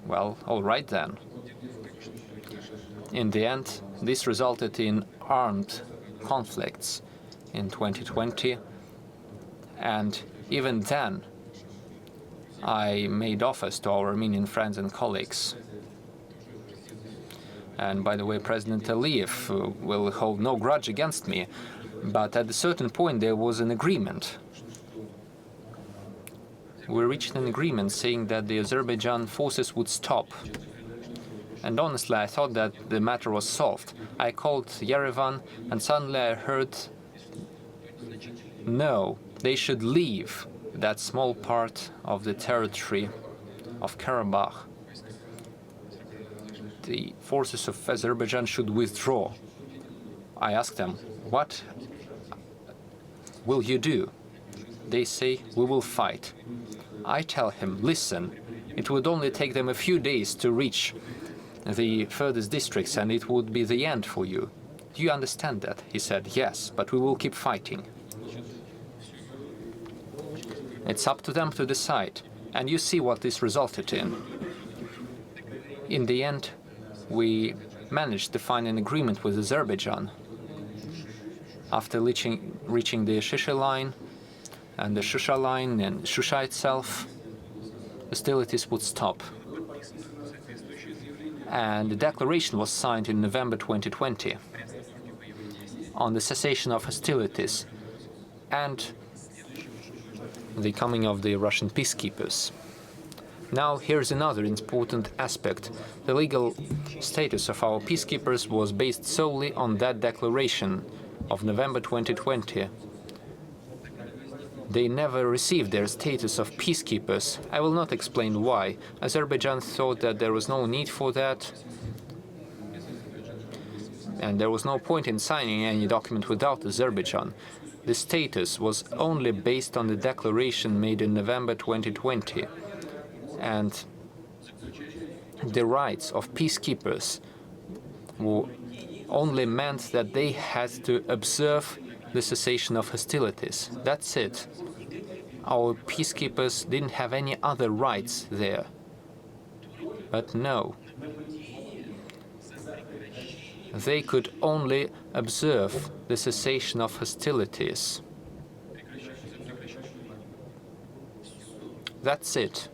Well, all right then. In the end, this resulted in armed conflicts in 2020, and even then, I made offers to our Armenian friends and colleagues. And by the way, President Aliyev will hold no grudge against me, but at a certain point there was an agreement. We reached an agreement saying that the Azerbaijan forces would stop. And honestly, I thought that the matter was solved. I called Yerevan, and suddenly I heard, no, they should leave that small part of the territory of Karabakh. The forces of Azerbaijan should withdraw. I asked them, what will you do? They say, we will fight. I tell him, listen, it would only take them a few days to reach the furthest districts and it would be the end for you. Do you understand that? He said, yes, but we will keep fighting. It's up to them to decide, and you see what this resulted in. In the end, we managed to find an agreement with Azerbaijan. After reaching the Shisha line and the Shusha line and Shusha itself, hostilities would stop. And the declaration was signed in November 2020 on the cessation of hostilities and the coming of the Russian peacekeepers. Now, here's another important aspect. The legal status of our peacekeepers was based solely on that declaration of November 2020. They never received their status of peacekeepers. I will not explain why. Azerbaijan thought that there was no need for that, and there was no point in signing any document without Azerbaijan. The status was only based on the declaration made in November 2020, and the rights of peacekeepers only meant that they had to observe the cessation of hostilities. That's it. Our peacekeepers didn't have any other rights there. But no. They could only observe the cessation of hostilities. That's it.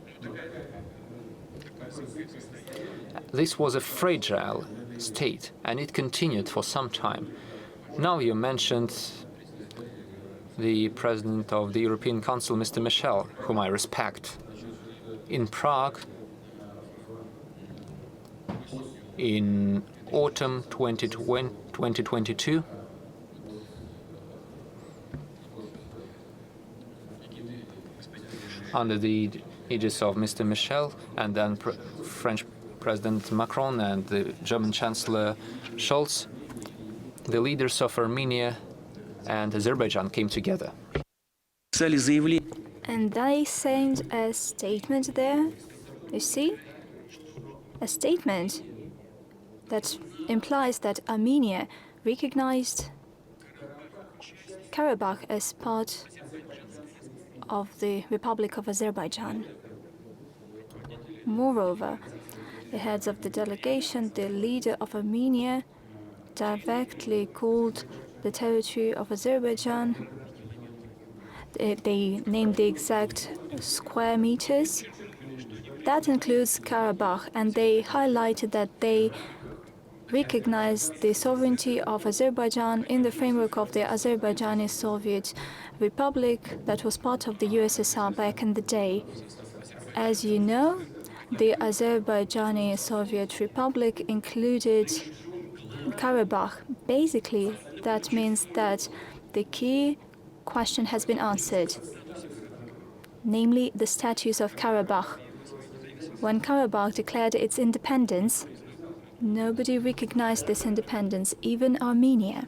This was a fragile state, and it continued for some time. Now you mentioned the President of the European Council, Mr. Michel, whom I respect. In Prague, in autumn 2022, under the aegis of Mr. Michel, and then French President Macron and the German Chancellor Scholz, the leaders of Armenia and Azerbaijan came together. And they sent a statement there, you see? A statement that implies that Armenia recognized Karabakh as part of the Republic of Azerbaijan. Moreover, the heads of the delegation, the leader of Armenia, directly called the territory of Azerbaijan. They named the exact square meters. That includes Karabakh, and they highlighted that they recognized the sovereignty of Azerbaijan in the framework of the Azerbaijani Soviet Republic that was part of the USSR back in the day. As you know, the Azerbaijani Soviet Republic included Karabakh. Basically, that means that the key question has been answered, namely the status of Karabakh. When Karabakh declared its independence, nobody recognized this independence, even Armenia.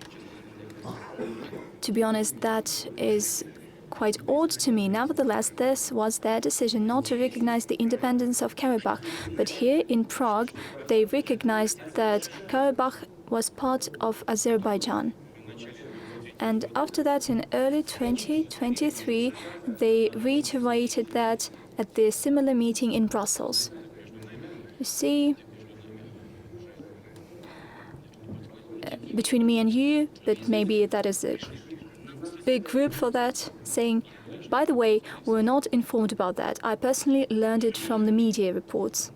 To be honest, that is quite odd to me. Nevertheless, this was their decision not to recognize the independence of Karabakh. But here in Prague, they recognized that Karabakh was part of Azerbaijan. And after that, in early 2023, they reiterated that at the similar meeting in Brussels. You see, between me and you, but maybe that is a big group for that, saying, by the way, we were not informed about that. I personally learned it from the media reports.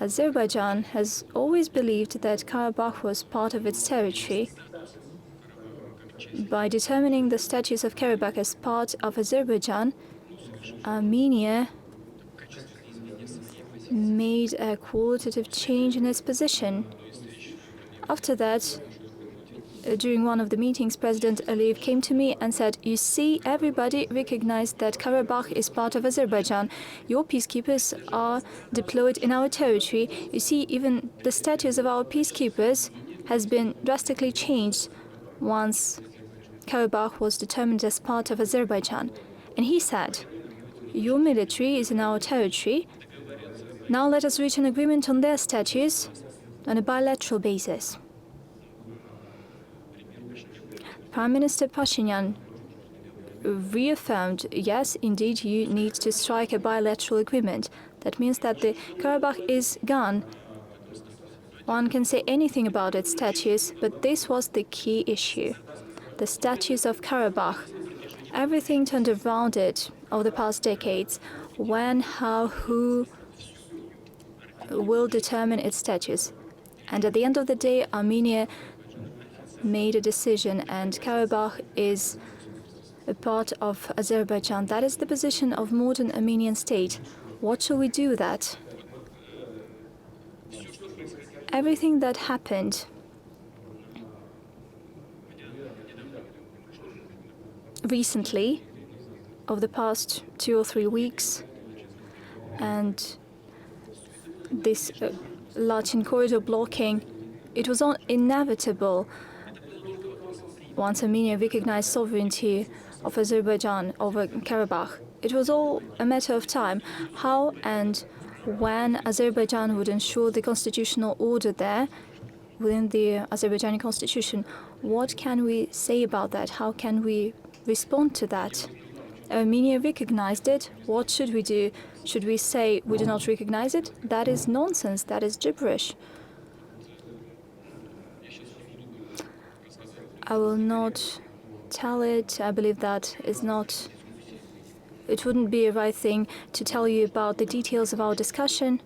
Azerbaijan has always believed that Karabakh was part of its territory. By determining the status of Karabakh as part of Azerbaijan, Armenia made a qualitative change in its position. After that, during one of the meetings, President Aliyev came to me and said, you see, everybody recognized that Karabakh is part of Azerbaijan. Your peacekeepers are deployed in our territory. You see, even the status of our peacekeepers has been drastically changed once Karabakh was determined as part of Azerbaijan. And he said, your military is in our territory. Now let us reach an agreement on their status on a bilateral basis. Prime Minister Pashinyan reaffirmed, yes, indeed, you need to strike a bilateral agreement. That means that the Karabakh is gone. One can say anything about its status, but this was the key issue. The status of Karabakh. Everything turned around it over the past decades. When, how, who will determine its status. And at the end of the day, Armenia made a decision, and Karabakh is a part of Azerbaijan. That is the position of modern Armenian state. What shall we do with that? Everything that happened recently, over the past 2 or 3 weeks, and this Lachin corridor blocking, it was inevitable once Armenia recognized sovereignty of Azerbaijan over Karabakh. It was all a matter of time, how and when Azerbaijan would ensure the constitutional order there within the Azerbaijani constitution. What can we say about that? How can we respond to that? Armenia recognized it. What should we do? Should we say we do not recognize it? That is nonsense. That is gibberish. I will not tell it. I believe that is not. It wouldn't be a right thing to tell you about the details of our discussion.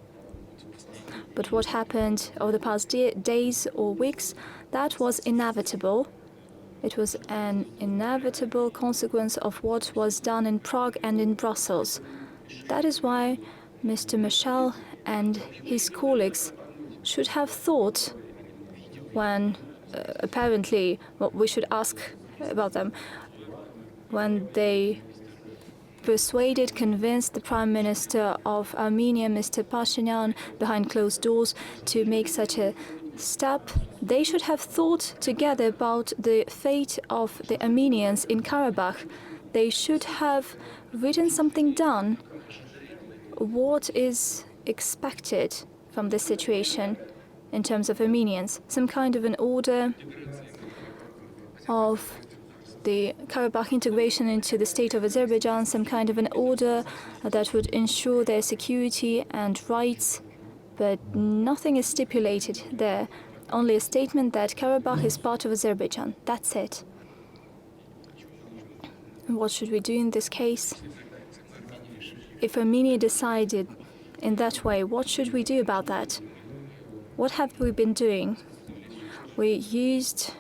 But what happened over the past days or weeks, that was inevitable. It was an inevitable consequence of what was done in Prague and in Brussels. That is why Mr. Michel and his colleagues should have thought when, apparently, what we should ask about them, when they persuaded, convinced the Prime Minister of Armenia, Mr. Pashinyan, behind closed doors to make such a step, they should have thought together about the fate of the Armenians in Karabakh. They should have written something down. What is expected from this situation in terms of Armenians? Some kind of an order of the Karabakh integration into the state of Azerbaijan, some kind of an order that would ensure their security and rights. But nothing is stipulated there. Only a statement that Karabakh is part of Azerbaijan. That's it. What should we do in this case? If Armenia decided in that way, what should we do about that? What have we been doing? We used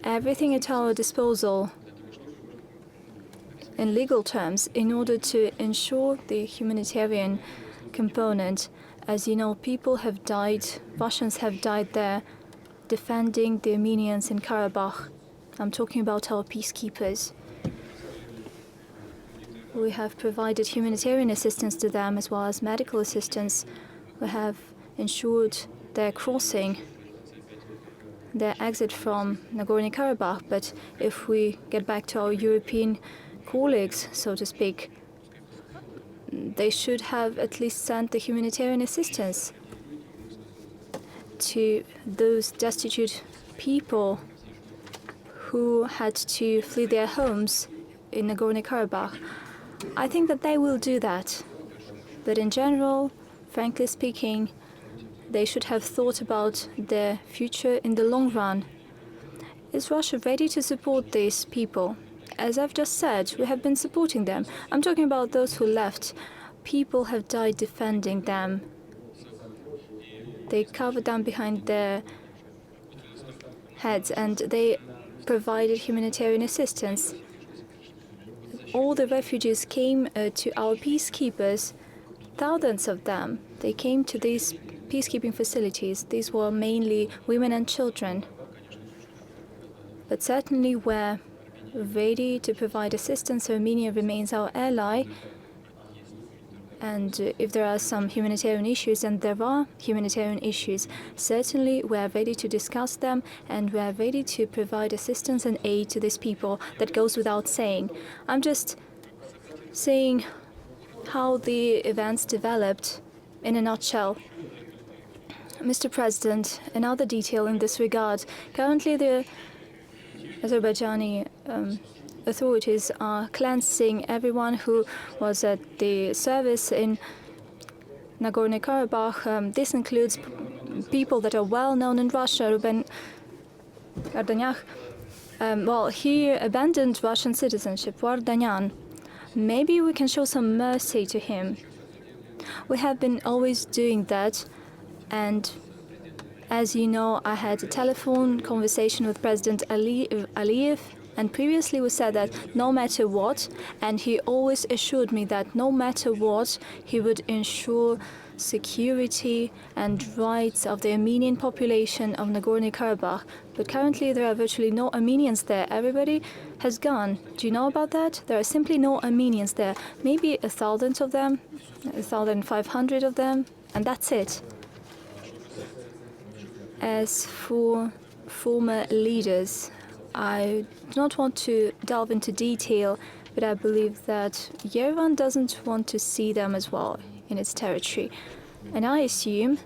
everything at our disposal in legal terms in order to ensure the humanitarian component. As you know, people have died, Russians have died there, defending the Armenians in Karabakh. I'm talking about our peacekeepers. We have provided humanitarian assistance to them as well as medical assistance. We have ensured their crossing. their exit from Nagorno-Karabakh. But if we get back to our European colleagues, so to speak, they should have at least sent the humanitarian assistance to those destitute people who had to flee their homes in Nagorno-Karabakh. I think that they will do that. But in general, frankly speaking, they should have thought about their future in the long run. Is Russia ready to support these people? As I've just said, we have been supporting them. I'm talking about those who left. People have died defending them. They covered them behind their heads and they provided humanitarian assistance. All the refugees came to our peacekeepers, thousands of them. They came to these peacekeeping facilities. These were mainly women and children. But certainly we're ready to provide assistance. Armenia remains our ally. And if there are some humanitarian issues, and there are humanitarian issues, certainly we are ready to discuss them and we are ready to provide assistance and aid to these people. That goes without saying. I'm just saying how the events developed in a nutshell. Mr. President, another detail in this regard. Currently the Azerbaijani authorities are cleansing everyone who was at the service in Nagorno-Karabakh. This includes people that are well known in Russia. Ruben Vardanyan, well, he abandoned Russian citizenship. Vardanyan. Maybe we can show some mercy to him. We have been always doing that, and as you know, I had a telephone conversation with President Aliyev. And previously we said that no matter what, and he always assured me that no matter what, he would ensure security and rights of the Armenian population of Nagorno-Karabakh. But currently there are virtually no Armenians there. Everybody has gone. Do you know about that? There are simply no Armenians there. Maybe 1,000 of them, 1,500 of them, and that's it. As for former leaders, I do not want to delve into detail, but I believe that Yerevan doesn't want to see them as well in its territory. And I assume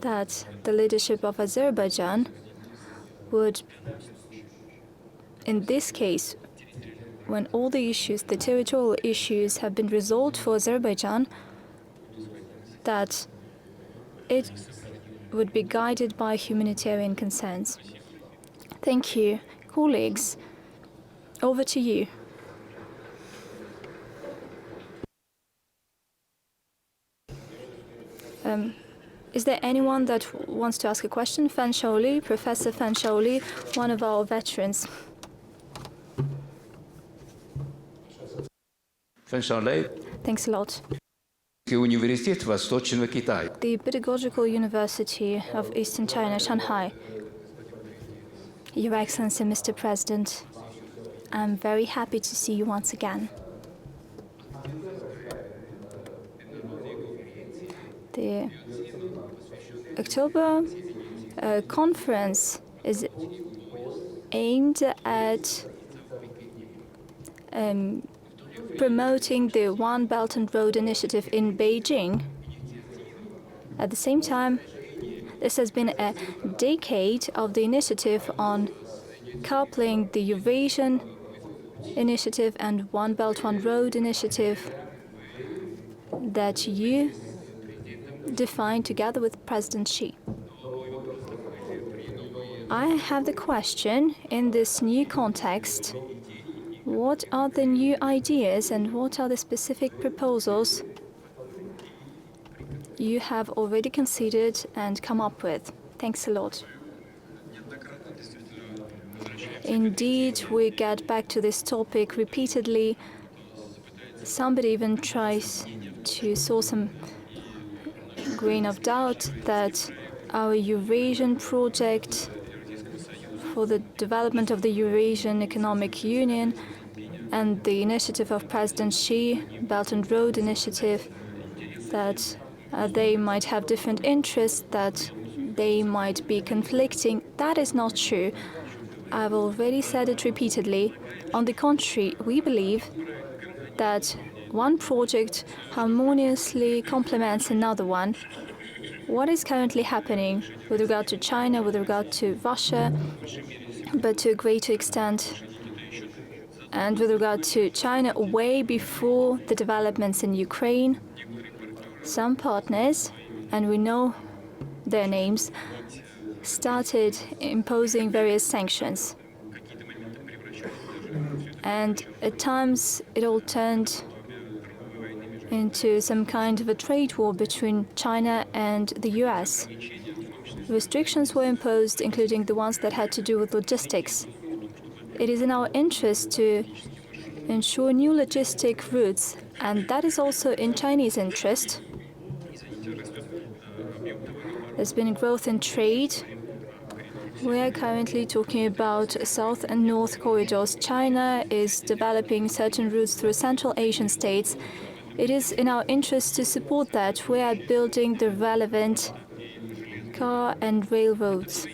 that the leadership of Azerbaijan would, in this case, when all the issues, the territorial issues, have been resolved for Azerbaijan, that it would be guided by humanitarian concerns. Thank you. Colleagues, over to you. Is there anyone that wants to ask a question? Fan Shaoli, Professor Fan Shaoli, one of our veterans. Thanks Thanks a lot. The The Pedagogical University of Eastern China, Shanghai. Your Excellency, Mr. President, I'm very happy to see you once again. The October conference is aimed at promoting the One Belt and Road Initiative in Beijing. At the same time, this has been a decade of the initiative on coupling the Eurasian Initiative and One Belt, One Road Initiative that you defined together with President Xi. I have the question, in this new context, what are the new ideas and what are the specific proposals you have already considered and come up with? Thanks a lot. Indeed, we get back to this topic repeatedly. Somebody even tries to sow some grain of doubt that our Eurasian project for the development of the Eurasian Economic Union and the initiative of President Xi, Belt and Road Initiative, that they might have different interests, that they might be conflicting. That is not true. I've already said it repeatedly. On the contrary, we believe that one project harmoniously complements another one. What is currently happening with regard to China, with regard to Russia, but to a greater extent, and with regard to China, way before the developments in Ukraine, some partners, and we know their names, started imposing various sanctions. And at times it all turned into some kind of a trade war between China and the US. Restrictions were imposed, including the ones that had to do with logistics. It is in our interest to ensure new logistic routes, and that is also in Chinese interest. There's been a growth in trade. We are currently talking about south and north corridors. China is developing certain routes through Central Asian states. It is in our interest to support that. We are building the relevant car and railroads.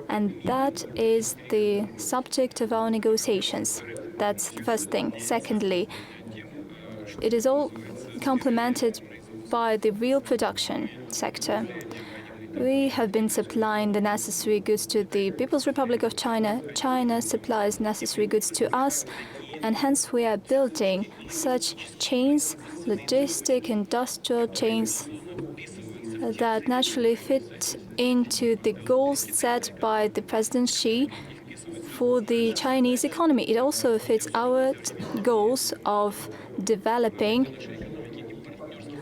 And that is the subject of our negotiations. That's the first thing. Secondly, it is all complemented by the real production sector. We have been supplying the necessary goods to the People's Republic of China. China supplies necessary goods to us, and hence we are building such chains, logistic, industrial chains, that naturally fit into the goals set by the President Xi for the Chinese economy. It also fits our goals of developing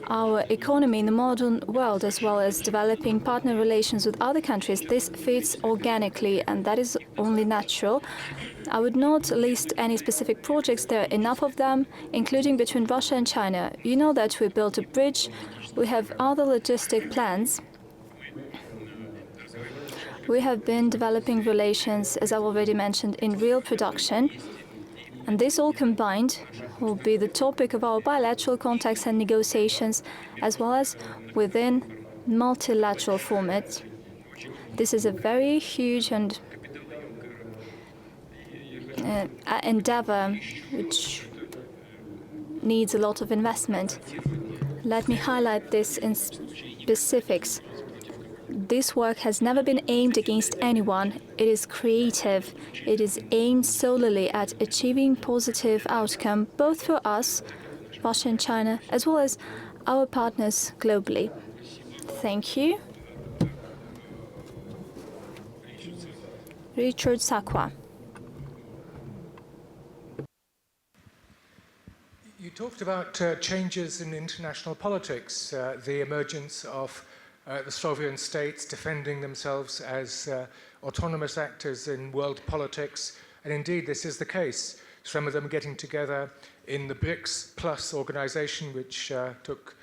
our economy in the modern world, as well as developing partner relations with other countries. This fits organically, and that is only natural. I would not list any specific projects. There are enough of them, including between Russia and China. You know that we built a bridge. We have other logistic plans. We have been developing relations, as I've already mentioned, in real production. And this all combined will be the topic of our bilateral contacts and negotiations, as well as within multilateral format. This is a very huge and endeavor which needs a lot of investment. Let me highlight this in specifics. This work has never been aimed against anyone. It is creative. It is aimed solely at achieving positive outcome, both for us, Russia and China, as well as our partners globally. Thank you. Richard Sakwa. You talked about changes in international politics, the emergence of the Soviet states defending themselves as autonomous actors in world politics. And indeed, this is the case. Some of them getting together in the BRICS Plus organization, which took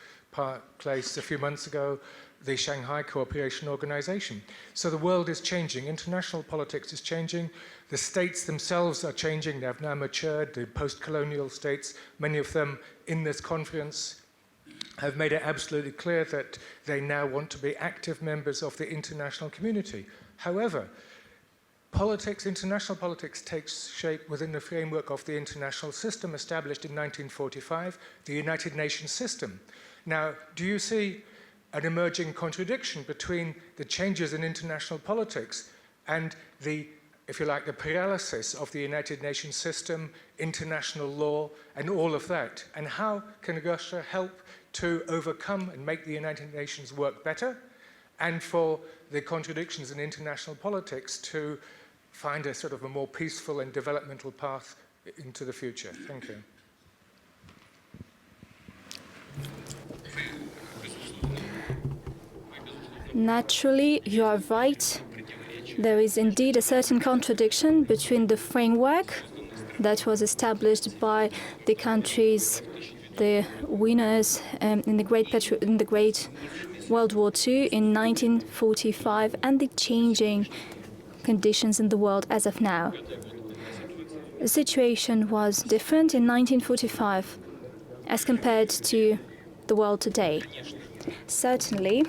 place a few months ago, the Shanghai Cooperation Organization. So the world is changing. International politics is changing. The states themselves are changing. They have now matured, the post-colonial states, many of them in this conference have made it absolutely clear that they now want to be active members of the international community. However, politics, international politics, takes shape within the framework of the international system established in 1945, the United Nations system. Now, do you see an emerging contradiction between the changes in international politics and the, if you like, the paralysis of the United Nations system, international law, and all of that? And how can Russia help to overcome and make the United Nations work better, and for the contradictions in international politics to find a sort of a more peaceful and developmental path into the future? Thank you. Naturally, you are right. There is indeed a certain contradiction between the framework that was established by the countries, the winners in the Great World War II in 1945, and the changing conditions in the world as of now. The situation was different in 1945 as compared to the world today. Certainly,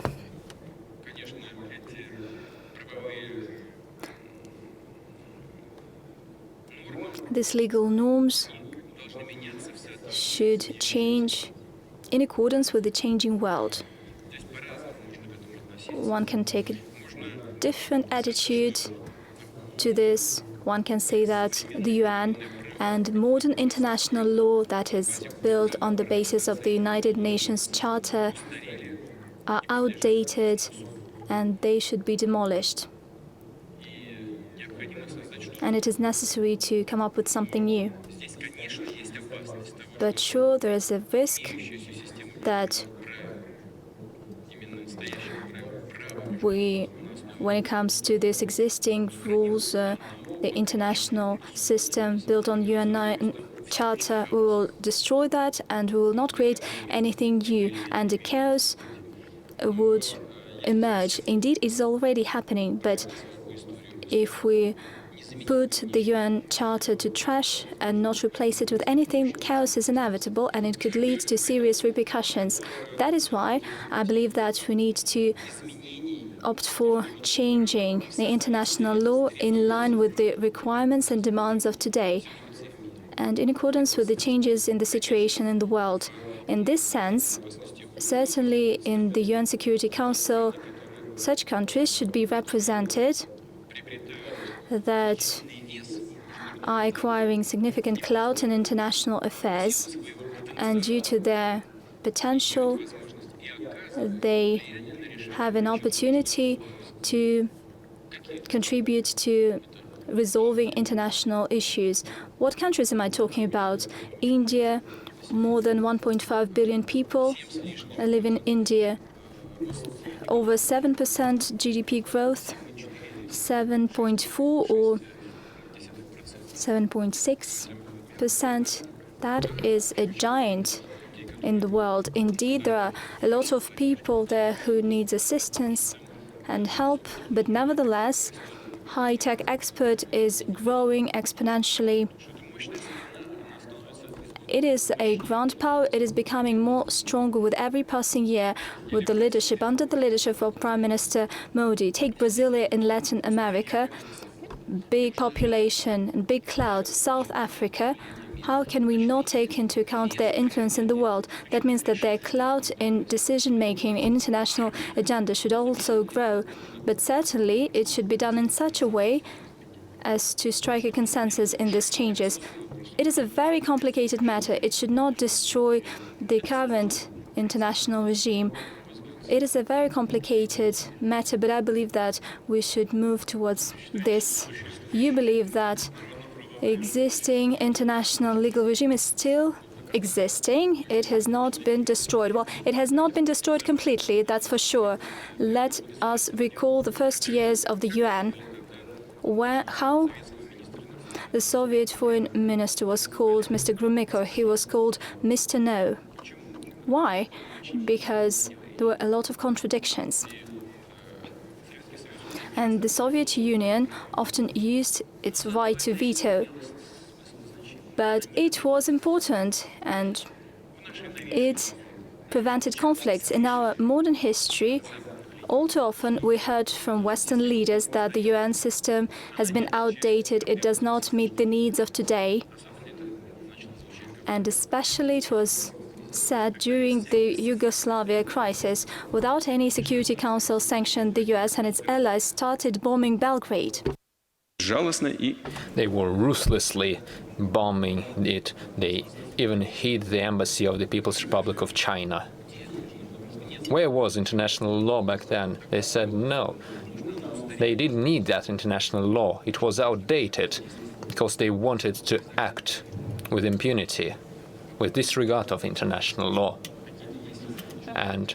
these legal norms should change in accordance with the changing world. One can take a different attitude to this. One can say that the UN and modern international law that is built on the basis of the United Nations Charter are outdated and they should be demolished. And it is necessary to come up with something new. But sure, there is a risk that when it comes to these existing rules, the international system built on UN Charter, we will destroy that and we will not create anything new, and the chaos would emerge. Indeed, it is already happening, but if we put the UN Charter to trash and not replace it with anything, chaos is inevitable and it could lead to serious repercussions. That is why I believe that we need to opt for changing the international law in line with the requirements and demands of today and in accordance with the changes in the situation in the world. In this sense, certainly in the UN Security Council, such countries should be represented that are acquiring significant clout in international affairs, and due to their potential, they have an opportunity to contribute to resolving international issues. What countries am I talking about? India, more than 1.5 billion people live in India, over 7% GDP growth, 7.4 or 7.6%. That is a giant in the world. Indeed, there are a lot of people there who need assistance and help, but nevertheless, high-tech export is growing exponentially. It is a grand power. It is becoming more stronger with every passing year with the leadership, under the leadership of Prime Minister Modi. Take Brazil in Latin America, big population and big cloud. South Africa, how can we not take into account their influence in the world? That means that their clout in decision-making in international agenda should also grow. But certainly it should be done in such a way as to strike a consensus in these changes. It is a very complicated matter. It should not destroy the current international regime. It is a very complicated matter, but I believe that we should move towards this. You believe that existing international legal regime is still existing. It has not been destroyed. Well, it has not been destroyed completely, that's for sure. Let us recall the first years of the UN, how the Soviet foreign minister was called Mr. Gromyko. He was called Mr. No. Why? Because there were a lot of contradictions. And the Soviet Union often used its right to veto. But it was important and it prevented conflicts. In our modern history, all too often we heard from Western leaders that the UN system has been outdated, it does not meet the needs of today. And especially it was said during the Yugoslavia crisis, without any Security Council sanction, the US and its allies started bombing Belgrade. They were ruthlessly bombing it. They even hit the embassy of the People's Republic of China. Where was international law back then? They said no. They didn't need that international law. It was outdated because they wanted to act with impunity, with disregard of international law. And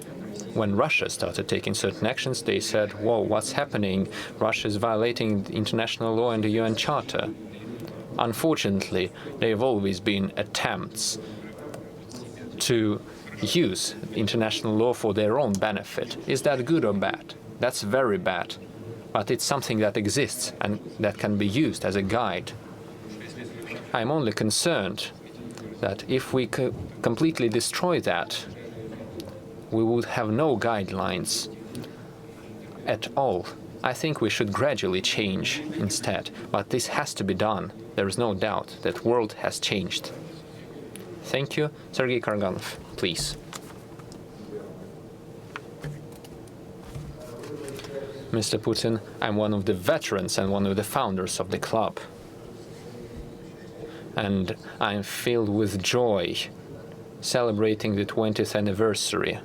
when Russia started taking certain actions, they said, whoa, what's happening? Russia is violating international law and the UN Charter. Unfortunately, there have always been attempts to use international law for their own benefit. Is that good or bad? That's very bad. But it's something that exists and that can be used as a guide. I'm only concerned that if we completely destroy that, we would have no guidelines at all. I think we should gradually change instead, but this has to be done. There is no doubt that world has changed. Thank you. Sergei Karganov, please. Mr. Putin, I'm one of the veterans and one of the founders of the club. And I'm filled with joy celebrating the 20th anniversary.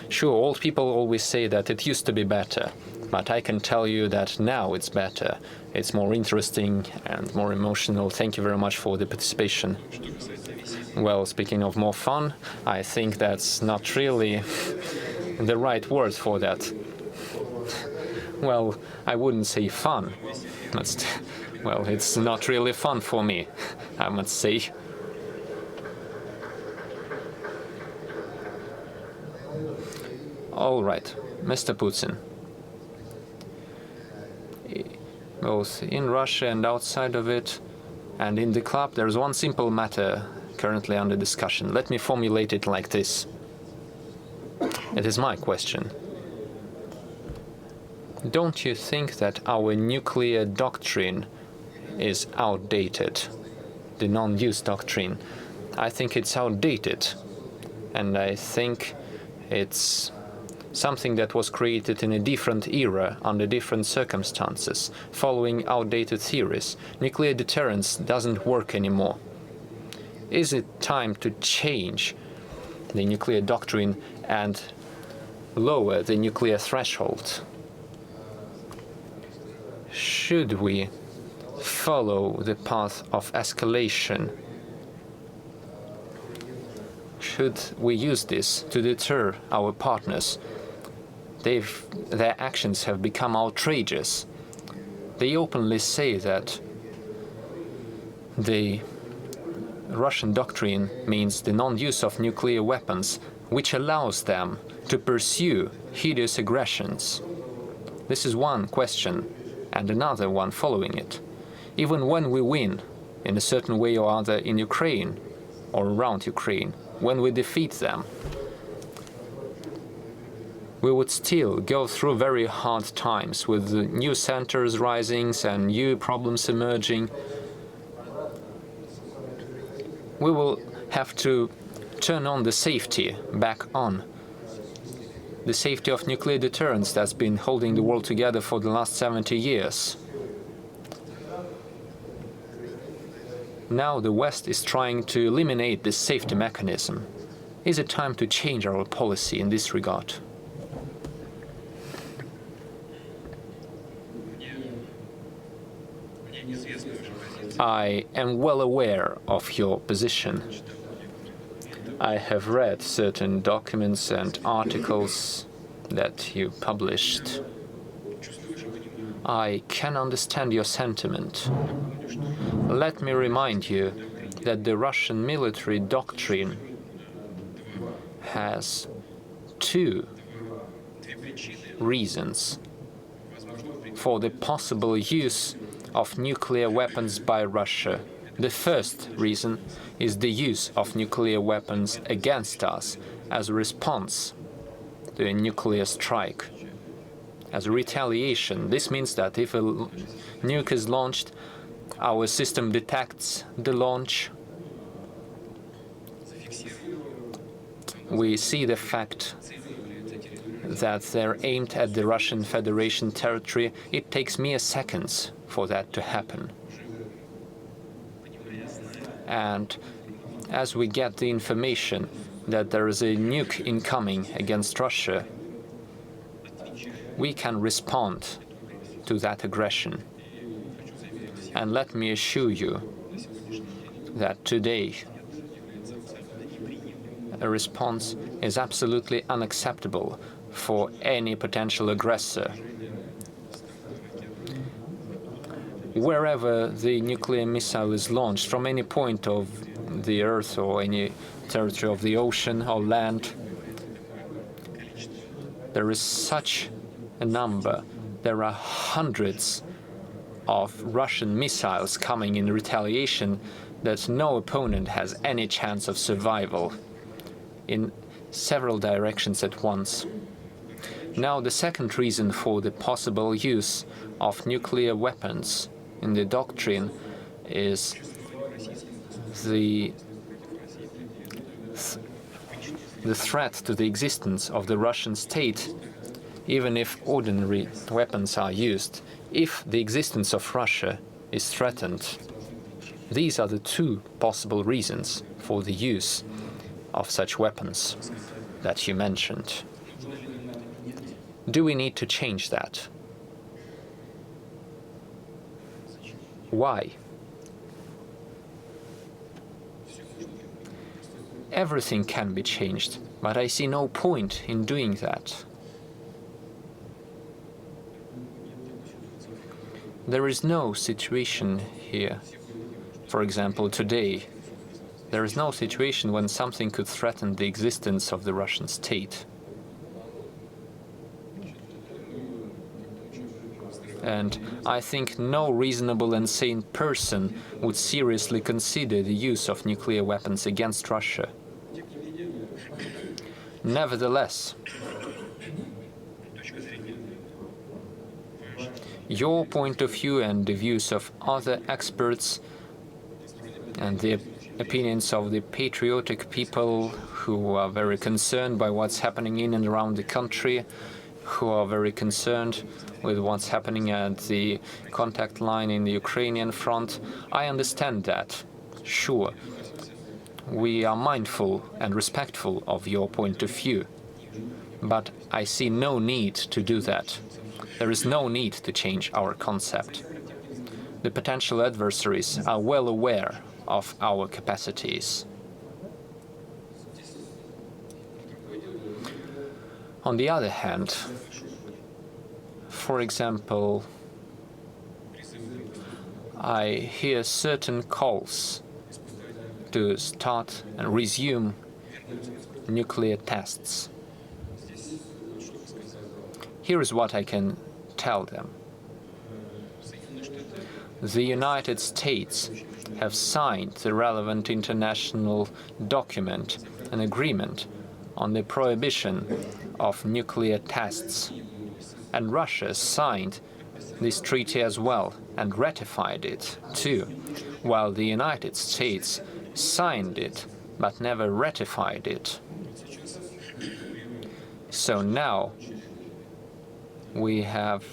Sure, old people always say that it used to be better, but I can tell you that now it's better. It's more interesting and more emotional. Thank you very much for the participation. Well, speaking of more fun, I think that's not really the right word for that. Well, I wouldn't say fun. Well, it's not really fun for me, I must say. All right, Mr. Putin. Both in Russia and outside of it, and in the club, there's one simple matter currently under discussion. Let me formulate it like this. It is my question. Don't you think that our nuclear doctrine is outdated? The non-use doctrine. I think it's outdated. And I think it's something that was created in a different era, under different circumstances, following outdated theories. Nuclear deterrence doesn't work anymore. Is it time to change the nuclear doctrine and lower the nuclear threshold? Should we follow the path of escalation? Should we use this to deter our partners? Their actions have become outrageous. They openly say that the Russian doctrine means the non-use of nuclear weapons, which allows them to pursue hideous aggressions. This is one question, and another one following it. Even when we win, in a certain way or other, in Ukraine or around Ukraine, when we defeat them, we would still go through very hard times with new centers rising and new problems emerging. We will have to turn on the safety back on. The safety of nuclear deterrence that's been holding the world together for the last 70 years. Now the West is trying to eliminate this safety mechanism. Is it time to change our policy in this regard? I am well aware of your position. I have read certain documents and articles that you published. I can understand your sentiment. Let me remind you that the Russian military doctrine has two reasons for the possible use of nuclear weapons by Russia. The first reason is the use of nuclear weapons against us as a response to a nuclear strike. As a retaliation, this means that if a nuke is launched, our system detects the launch. We see the fact that they're aimed at the Russian Federation territory. It takes mere seconds for that to happen. And as we get the information that there is a nuke incoming against Russia, we can respond to that aggression. And let me assure you that today a response is absolutely unacceptable for any potential aggressor. Wherever the nuclear missile is launched from any point of the Earth or any territory of the ocean or land, there is such a number. There are hundreds of Russian missiles coming in retaliation that no opponent has any chance of survival. In several directions at once. Now, the second reason for the possible use of nuclear weapons in the doctrine is the threat to the existence of the Russian state, even if ordinary weapons are used, if the existence of Russia is threatened. These are the two possible reasons for the use of such weapons that you mentioned. Do we need to change that? Why? Everything can be changed, but I see no point in doing that. There is no situation here. For example, today, there is no situation when something could threaten the existence of the Russian state. And I think no reasonable and sane person would seriously consider the use of nuclear weapons against Russia. Nevertheless, your point of view and the views of other experts and the opinions of the patriotic people who are very concerned by what's happening in and around the country, who are very concerned with what's happening at the contact line in the Ukrainian front. I understand that, sure. We are mindful and respectful of your point of view, but I see no need to do that. There is no need to change our concept. The potential adversaries are well aware of our capacities. On the other hand, for example, I hear certain calls to start and resume nuclear tests. Here is what I can tell them. The United States have signed the relevant international document, an agreement on the prohibition of nuclear tests. And Russia signed this treaty as well and ratified it too, while the United States signed it but never ratified it. So now we have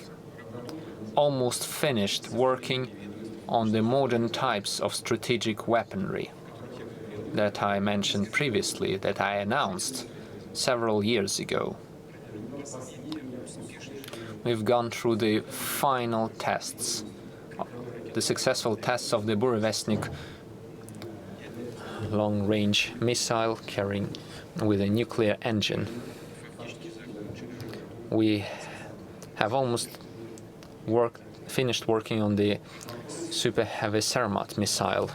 almost finished working on the modern types of strategic weaponry that I mentioned previously, that I announced several years ago. We've gone through the final tests, the successful tests of the Burevestnik long-range missile carrying with a nuclear engine. We have almost finished working on the super heavy Sarmat missile.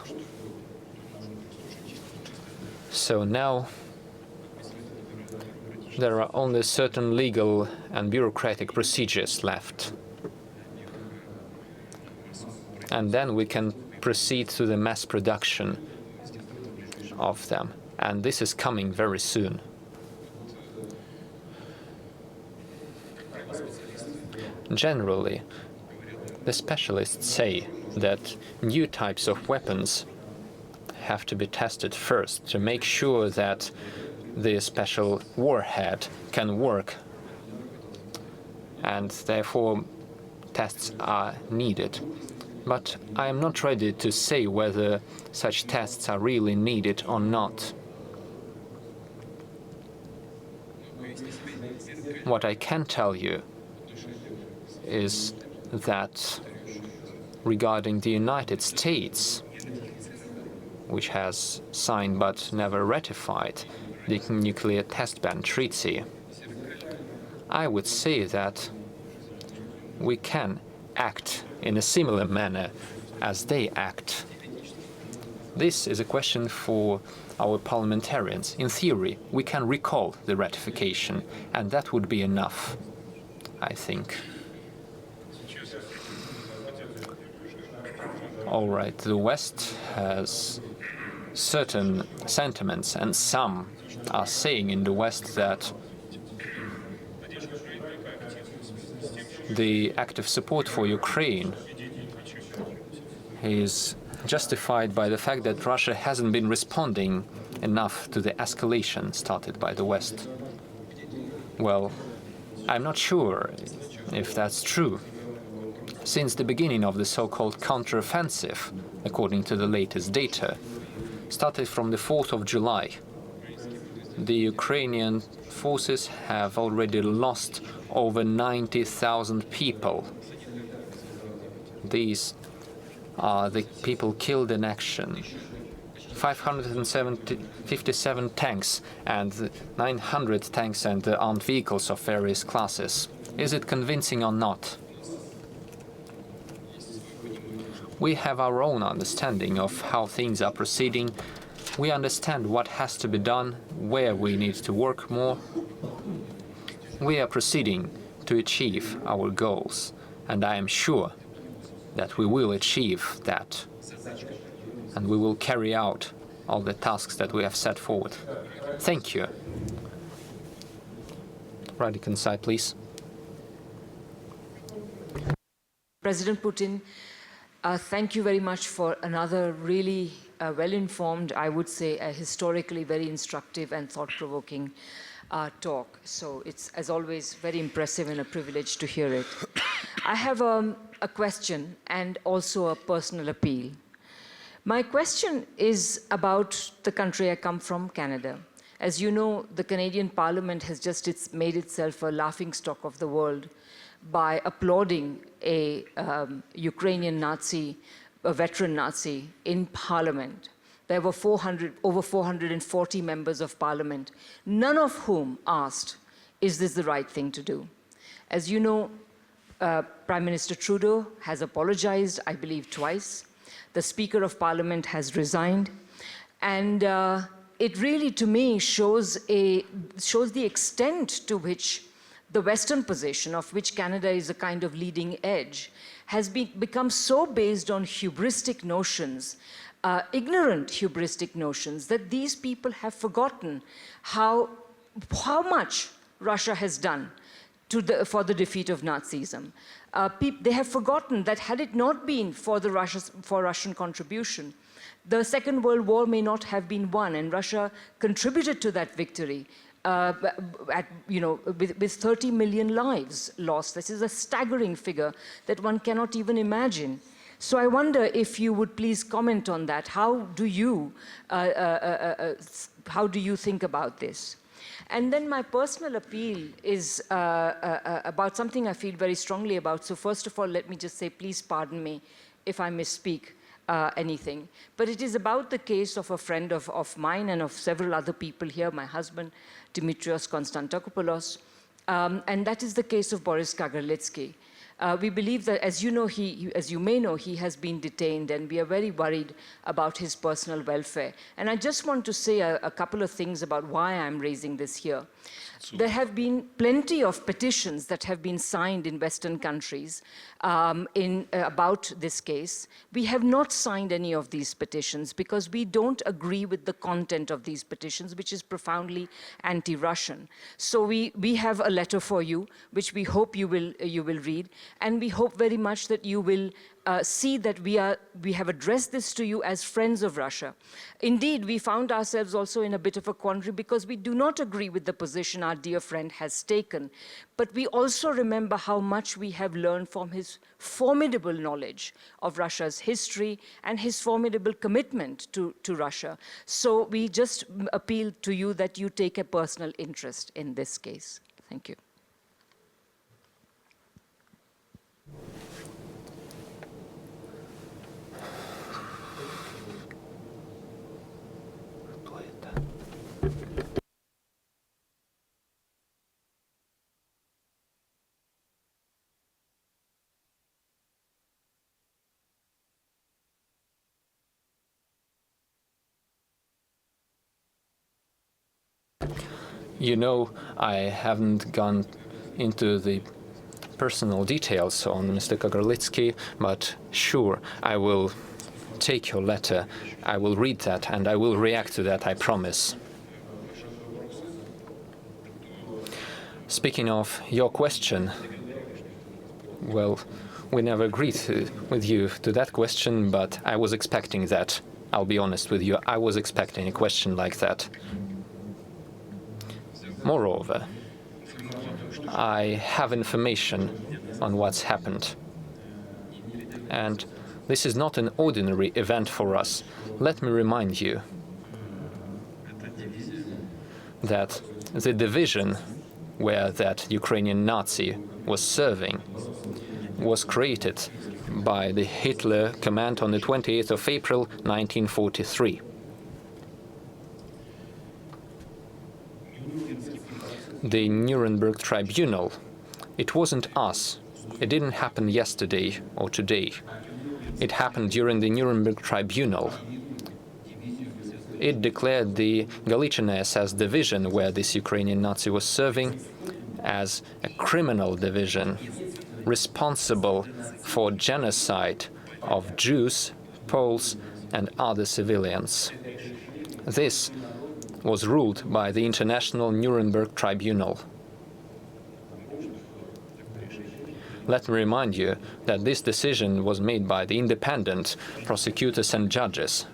So now there are only certain legal and bureaucratic procedures left. And then we can proceed to the mass production of them. And this is coming very soon. Generally, the specialists say that new types of weapons have to be tested first to make sure that the special warhead can work, and therefore tests are needed. But I am not ready to say whether such tests are really needed or not. What I can tell you is that regarding the United States, which has signed but never ratified the nuclear test ban treaty, I would say that we can act in a similar manner as they act. This is a question for our parliamentarians. In theory, we can recall the ratification, and that would be enough, I think. All right, the West has certain sentiments, and some are saying in the West that the active support for Ukraine is justified by the fact that Russia hasn't been responding enough to the escalation started by the West. Well, I'm not sure if that's true. Since the beginning of the so-called counteroffensive, according to the latest data, started from the 4th of July, the Ukrainian forces have already lost over 90,000 people. These are the people killed in action. 557 tanks and 900 tanks and armed vehicles of various classes. Is it convincing or not? We have our own understanding of how things are proceeding. We understand what has to be done, where we need to work more. We are proceeding to achieve our goals, and I am sure that we will achieve that, and we will carry out all the tasks that we have set forward. Thank you. Radican side, please. President Putin, thank you very much for another really well-informed, I would say, historically very instructive and thought-provoking talk. So it's, as always, very impressive and a privilege to hear it. I have a question and also a personal appeal. My question is about the country I come from, Canada. As you know, the Canadian Parliament has just made itself a laughingstock of the world by applauding a Ukrainian Nazi, a veteran Nazi, in Parliament. There were over 440 members of Parliament, none of whom asked, is this the right thing to do? As you know, Prime Minister Trudeau has apologized, I believe, twice. The Speaker of Parliament has resigned. And it really, to me, shows the extent to which the Western position, of which Canada is a kind of leading edge, has become so based on hubristic notions, ignorant hubristic notions, that these people have forgotten how much Russia has done for the defeat of Nazism. They have forgotten that had it not been for Russian contribution, the Second World War may not have been won, and Russia contributed to that victory with 30 million lives lost. This is a staggering figure that one cannot even imagine. So I wonder if you would please comment on that. How do you think about this? And then my personal appeal is about something I feel very strongly about. So first of all, let me just say, please pardon me if I misspeak anything. But it is about the case of a friend of mine and of several other people here, my husband, Dimitrios Konstantokopoulos, and that is the case of Boris Kagarlitsky. We believe that, as you know, as you may know, he has been detained, and we are very worried about his personal welfare. And I just want to say a couple of things about why I'm raising this here. There have been plenty of petitions that have been signed in Western countries about this case. We have not signed any of these petitions because we don't agree with the content of these petitions, which is profoundly anti-Russian. So we have a letter for you, which we hope you will read, and we hope very much that you will see that we have addressed this to you as friends of Russia. Indeed, we found ourselves also in a bit of a quandary because we do not agree with the position our dear friend has taken. But we also remember how much we have learned from his formidable knowledge of Russia's history and his formidable commitment to Russia. So we just appeal to you that you take a personal interest in this case. Thank you. You know, I haven't gone into the personal details on Mr. Kagarlitsky, but sure, I will take your letter. I will read that and I will react to that, I promise. Speaking of your question, well, we never agreed with you to that question, but I was expecting that. I'll be honest with you, I was expecting a question like that. Moreover, I have information on what's happened. And this is not an ordinary event for us. Let me remind you that the division where that Ukrainian Nazi was serving was created by the Hitler command on the 28th of April 1943. The Nuremberg Tribunal, it wasn't us. It didn't happen yesterday or today. It happened during the Nuremberg Tribunal. It declared the Galician SS division where this Ukrainian Nazi was serving as a criminal division responsible for genocide of Jews, Poles, and other civilians. This was ruled by the International Nuremberg Tribunal. Let me remind you that this decision was made by the independent prosecutors and judges,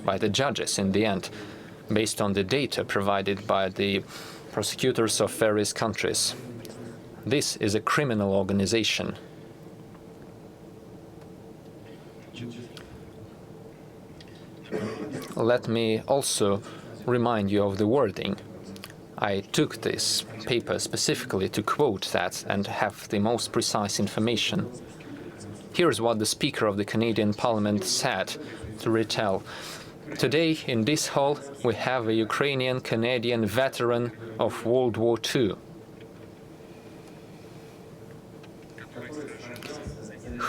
by the judges in the end, based on the data provided by the prosecutors of various countries. This is a criminal organization. Let me also remind you of the wording. I took this paper specifically to quote that and have the most precise information. Here's what the Speaker of the Canadian Parliament said to retell. Today, in this hall, we have a Ukrainian-Canadian veteran of World War II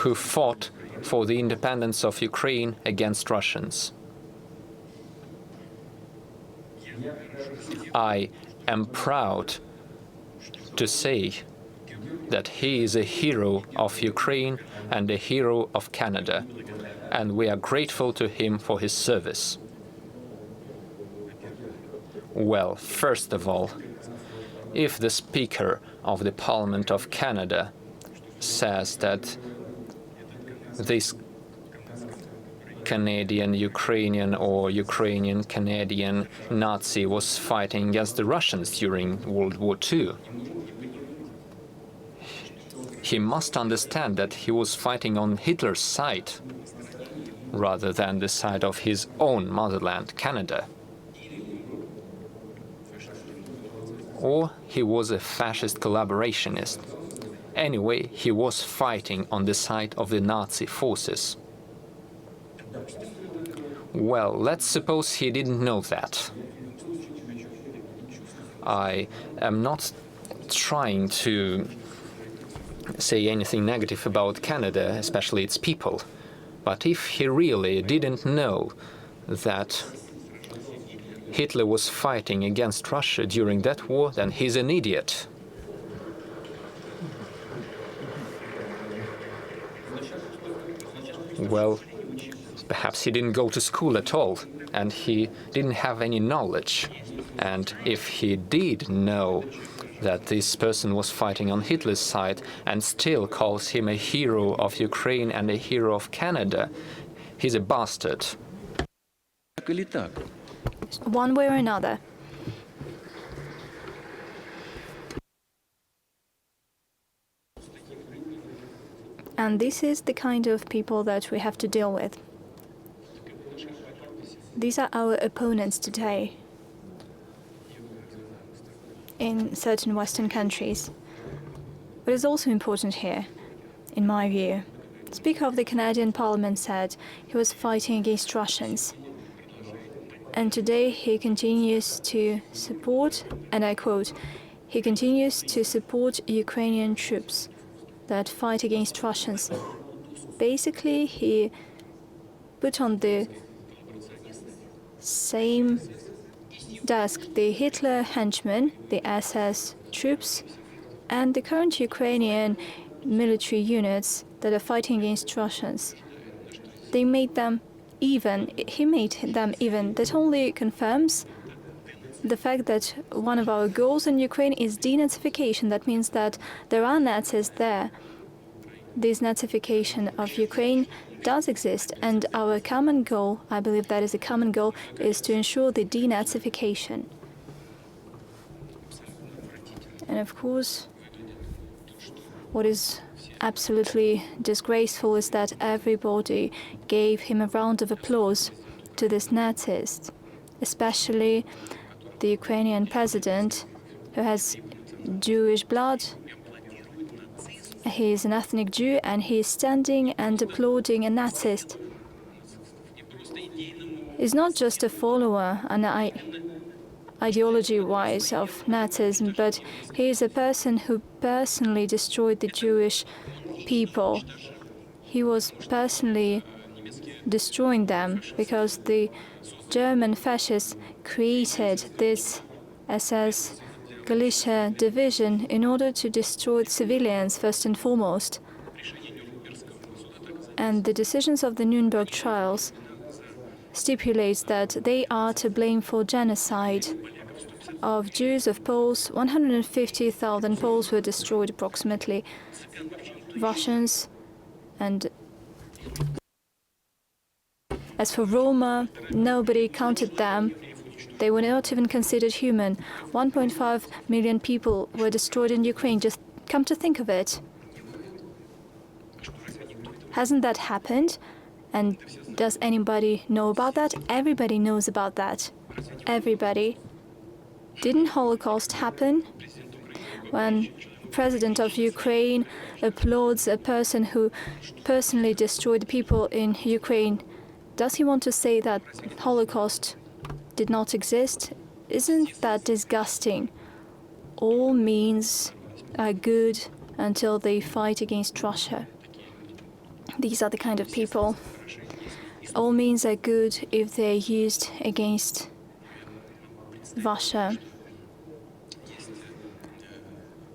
who fought for the independence of Ukraine against Russians. I am proud to say that he is a hero of Ukraine and a hero of Canada, and we are grateful to him for his service. Well, first of all, if the Speaker of the Parliament of Canada says that this Canadian, Ukrainian or Ukrainian, Canadian Nazi was fighting against the Russians during World War II, he must understand that he was fighting on Hitler's side rather than the side of his own motherland, Canada. Or he was a fascist collaborationist. Anyway, he was fighting on the side of the Nazi forces. Well, let's suppose he didn't know that. I am not trying to say anything negative about Canada, especially its people. But if he really didn't know that Hitler was fighting against Russia during that war, then he's an idiot. Well, perhaps he didn't go to school at all, and he didn't have any knowledge. And if he did know that this person was fighting on Hitler's side and still calls him a hero of Ukraine and a hero of Canada, he's a bastard. One way or another. And this is the kind of people that we have to deal with. These are our opponents today in certain Western countries. What is also important here, in my view, the Speaker of the Canadian Parliament said he was fighting against Russians. And today he continues to support, and I quote, he continues to support Ukrainian troops that fight against Russians. Basically, he put on the same desk the Hitler henchmen, the SS troops, and the current Ukrainian military units that are fighting against Russians. They made them even. He made them even. That only confirms the fact that one of our goals in Ukraine is denazification. That means that there are Nazis there. This Nazification of Ukraine does exist, and our common goal, I believe that is a common goal, is to ensure the denazification. And of course, what is absolutely disgraceful is that everybody gave him a round of applause to this Nazist, especially the Ukrainian president, who has Jewish blood. He is an ethnic Jew, and he is standing and applauding a Nazist. He's not just a follower, ideology-wise, of Nazism, but he is a person who personally destroyed the Jewish people. He was personally destroying them because the German fascists created this SS Galicia division in order to destroy civilians first and foremost. And the decisions of the Nuremberg trials stipulates that they are to blame for genocide of Jews, of Poles. 150,000 Poles were destroyed approximately. Russians, and as for Roma, nobody counted them. They were not even considered human. 1.5 million people were destroyed in Ukraine. Just come to think of it. Hasn't that happened? And does anybody know about that? Everybody knows about that. Everybody. Didn't Holocaust happen? When President of Ukraine applauds a person who personally destroyed people in Ukraine, does he want to say that Holocaust did not exist? Isn't that disgusting? All means are good until they fight against Russia. These are the kind of people. All means are good if they're used against Russia.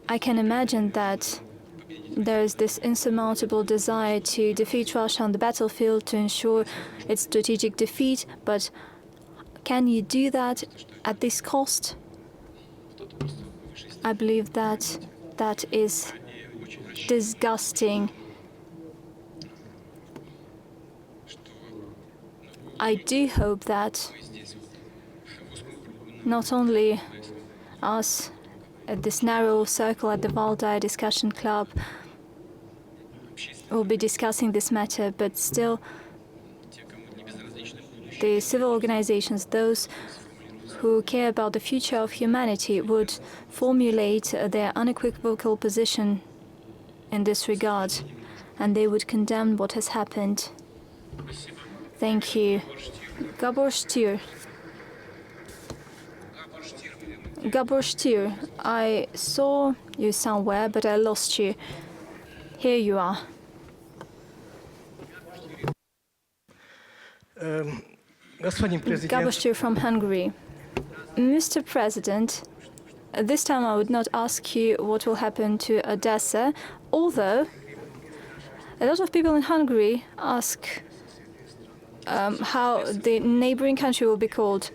I can imagine that there is this insurmountable desire to defeat Russia on the battlefield to ensure its strategic defeat, but can you do that at this cost? I believe that that is disgusting. I do hope that not only us at this narrow circle at the Valdai Discussion Club will be discussing this matter, but still the civil organizations, those who care about the future of humanity, would formulate their unequivocal position in this regard, and they would condemn what has happened. Thank you. Gabor Stier. Gabor Stier, I saw you somewhere, but I lost you. Here you are. Gabor Stier from Hungary. Mr. President, this time I would not ask you what will happen to Odessa, although a lot of people in Hungary ask how the neighboring country will be called.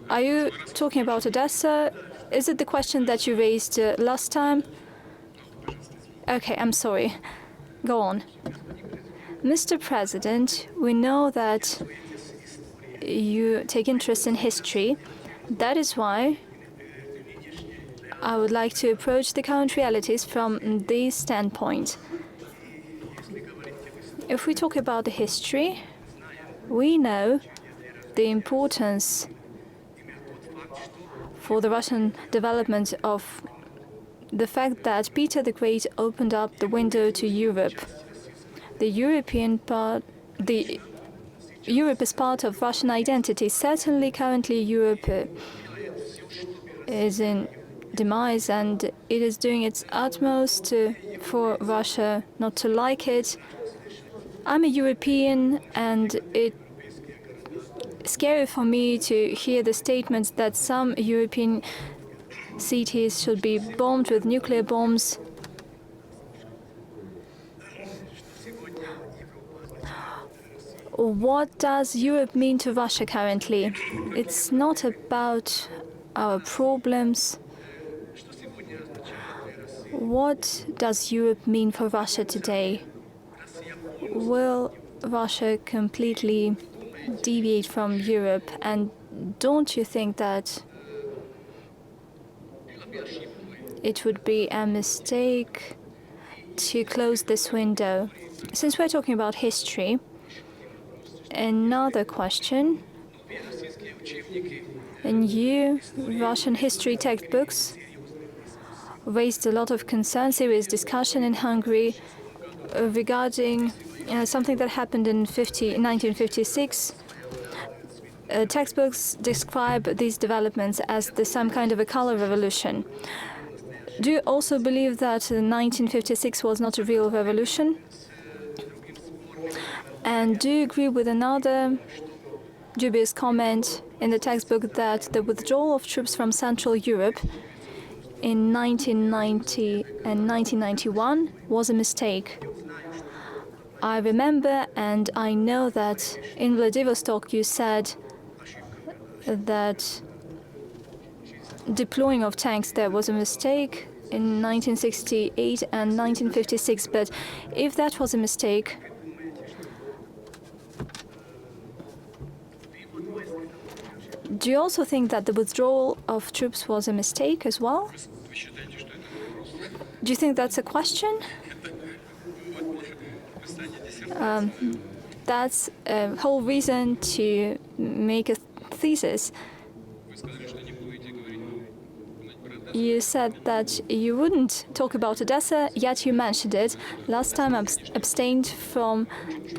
Are you talking about Odessa? Is it the question that you raised last time? Okay, I'm sorry. Go on. Mr. President, we know that you take interest in history. That is why I would like to approach the current realities from this standpoint. If we talk about the history, we know the importance for the Russian development of the fact that Peter the Great opened up the window to Europe. Europe is part of Russian identity. Certainly, currently, Europe is in demise, and it is doing its utmost for Russia not to like it. I'm a European, and it's scary for me to hear the statements that some European cities should be bombed with nuclear bombs. what does Europe mean to Russia currently? It's not about our problems. What does Europe mean for Russia today? Will Russia completely deviate from Europe? And don't you think that it would be a mistake to close this window? Since we're talking about history, another question. New Russian history textbooks raised a lot of concern, serious discussion in Hungary regarding something that happened in 1956. Textbooks describe these developments as some kind of a color revolution. Do you also believe that 1956 was not a real revolution? And do you agree with another dubious comment in the textbook that the withdrawal of troops from Central Europe in 1990 and 1991 was a mistake? I remember and I know that in Vladivostok you said that deploying of tanks there was a mistake in 1968 and 1956, but if that was a mistake, do you also think that the withdrawal of troops was a mistake as well? Do you think that's a question? That's a whole reason to make a thesis. You said that you wouldn't talk about Odessa, yet you mentioned it. Last time I abstained from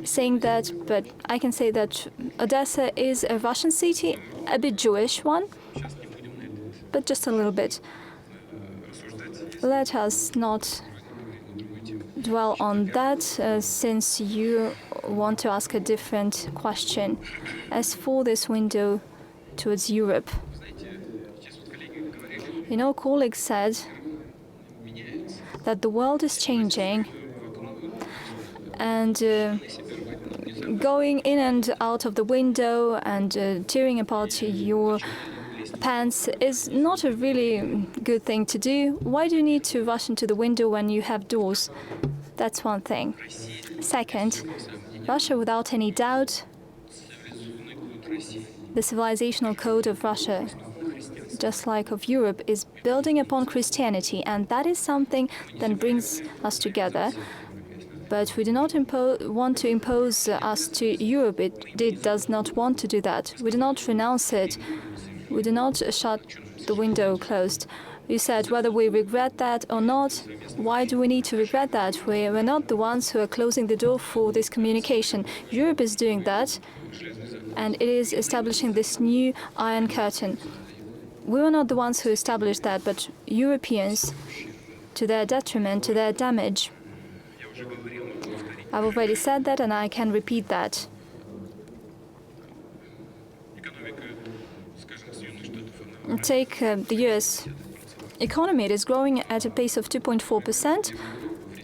saying that, but I can say that Odessa is a Russian city, a bit Jewish one, but just a little bit. Let us not dwell on that, since you want to ask a different question. As for this window towards Europe, you know, colleagues said that the world is changing and going in and out of the window and tearing apart your pants is not a really good thing to do. Why do you need to rush into the window when you have doors? That's one thing. Second, Russia, without any doubt, the civilizational code of Russia, just like of Europe, is building upon Christianity, and that is something that brings us together. But we do not want to impose us to Europe. It does not want to do that. We do not renounce it. We do not shut the window closed. You said whether we regret that or not. Why do we need to regret that? We're not the ones who are closing the door for this communication. Europe is doing that, and it is establishing this new Iron Curtain. We were not the ones who established that, but Europeans, to their detriment, to their damage. I've already said that, and I can repeat that. Take the US economy. It is growing at a pace of 2.4%.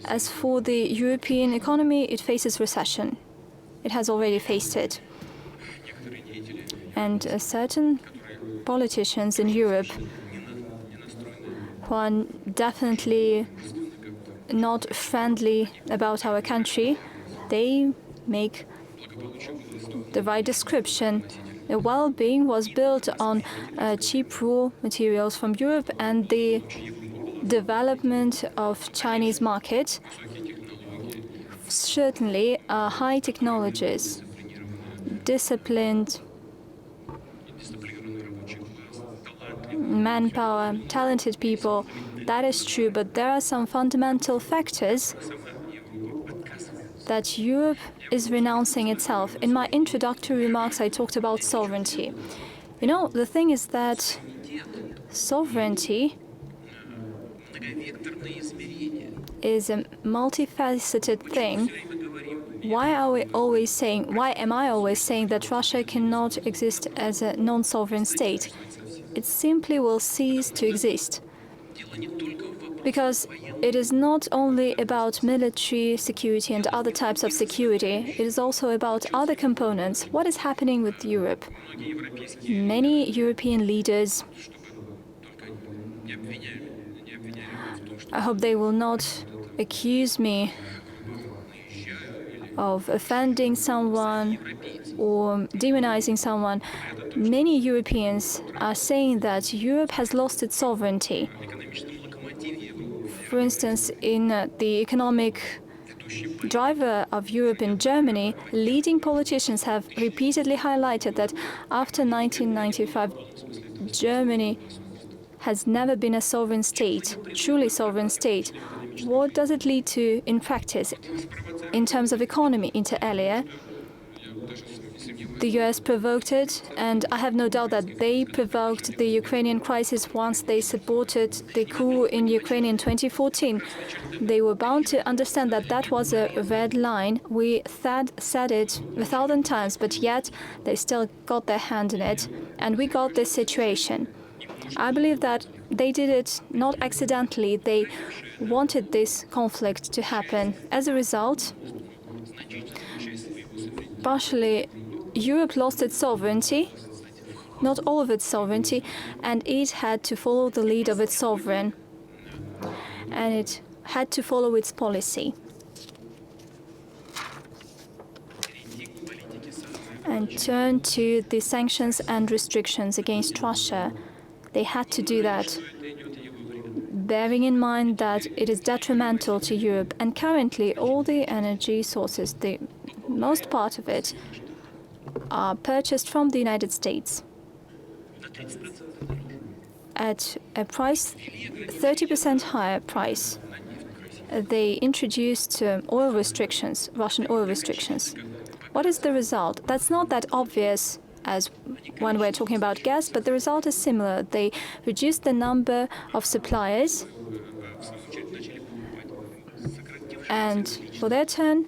As for the European economy, it faces recession. It has already faced it. And certain politicians in Europe who are definitely not friendly about our country, they make the right description. The well-being was built on cheap raw materials from Europe and the development of Chinese market. Certainly, high technologies, disciplined manpower, talented people, that is true, but there are some fundamental factors that Europe is renouncing itself. In my introductory remarks, I talked about sovereignty. You know, the thing is that sovereignty is a multifaceted thing. Why am I always saying that Russia cannot exist as a non-sovereign state? It simply will cease to exist. Because it is not only about military security and other types of security, it is also about other components. What is happening with Europe? Many European leaders, I hope they will not accuse me of offending someone or demonizing someone. Many Europeans are saying that Europe has lost its sovereignty. For instance, in the economic driver of Europe in Germany, leading politicians have repeatedly highlighted that after 1995, Germany has never been a sovereign state, truly sovereign state. What does it lead to in practice? In terms of economy, inter alia, the US provoked it, and I have no doubt that they provoked the Ukrainian crisis once they supported the coup in Ukraine in 2014. They were bound to understand that that was a red line. We said it 1,000 times, but yet they still got their hand in it, and we got this situation. I believe that they did it not accidentally. They wanted this conflict to happen. As a result, partially, Europe lost its sovereignty, not all of its sovereignty, and it had to follow the lead of its sovereign, and it had to follow its policy. And turn to the sanctions and restrictions against Russia. They had to do that, bearing in mind that it is detrimental to Europe, and currently all the energy sources, the most part of it, are purchased from the United States at a price 30% higher price. They introduced oil restrictions, Russian oil restrictions. What is the result? That's not that obvious as when we're talking about gas, but the result is similar. They reduced the number of suppliers, and for their turn,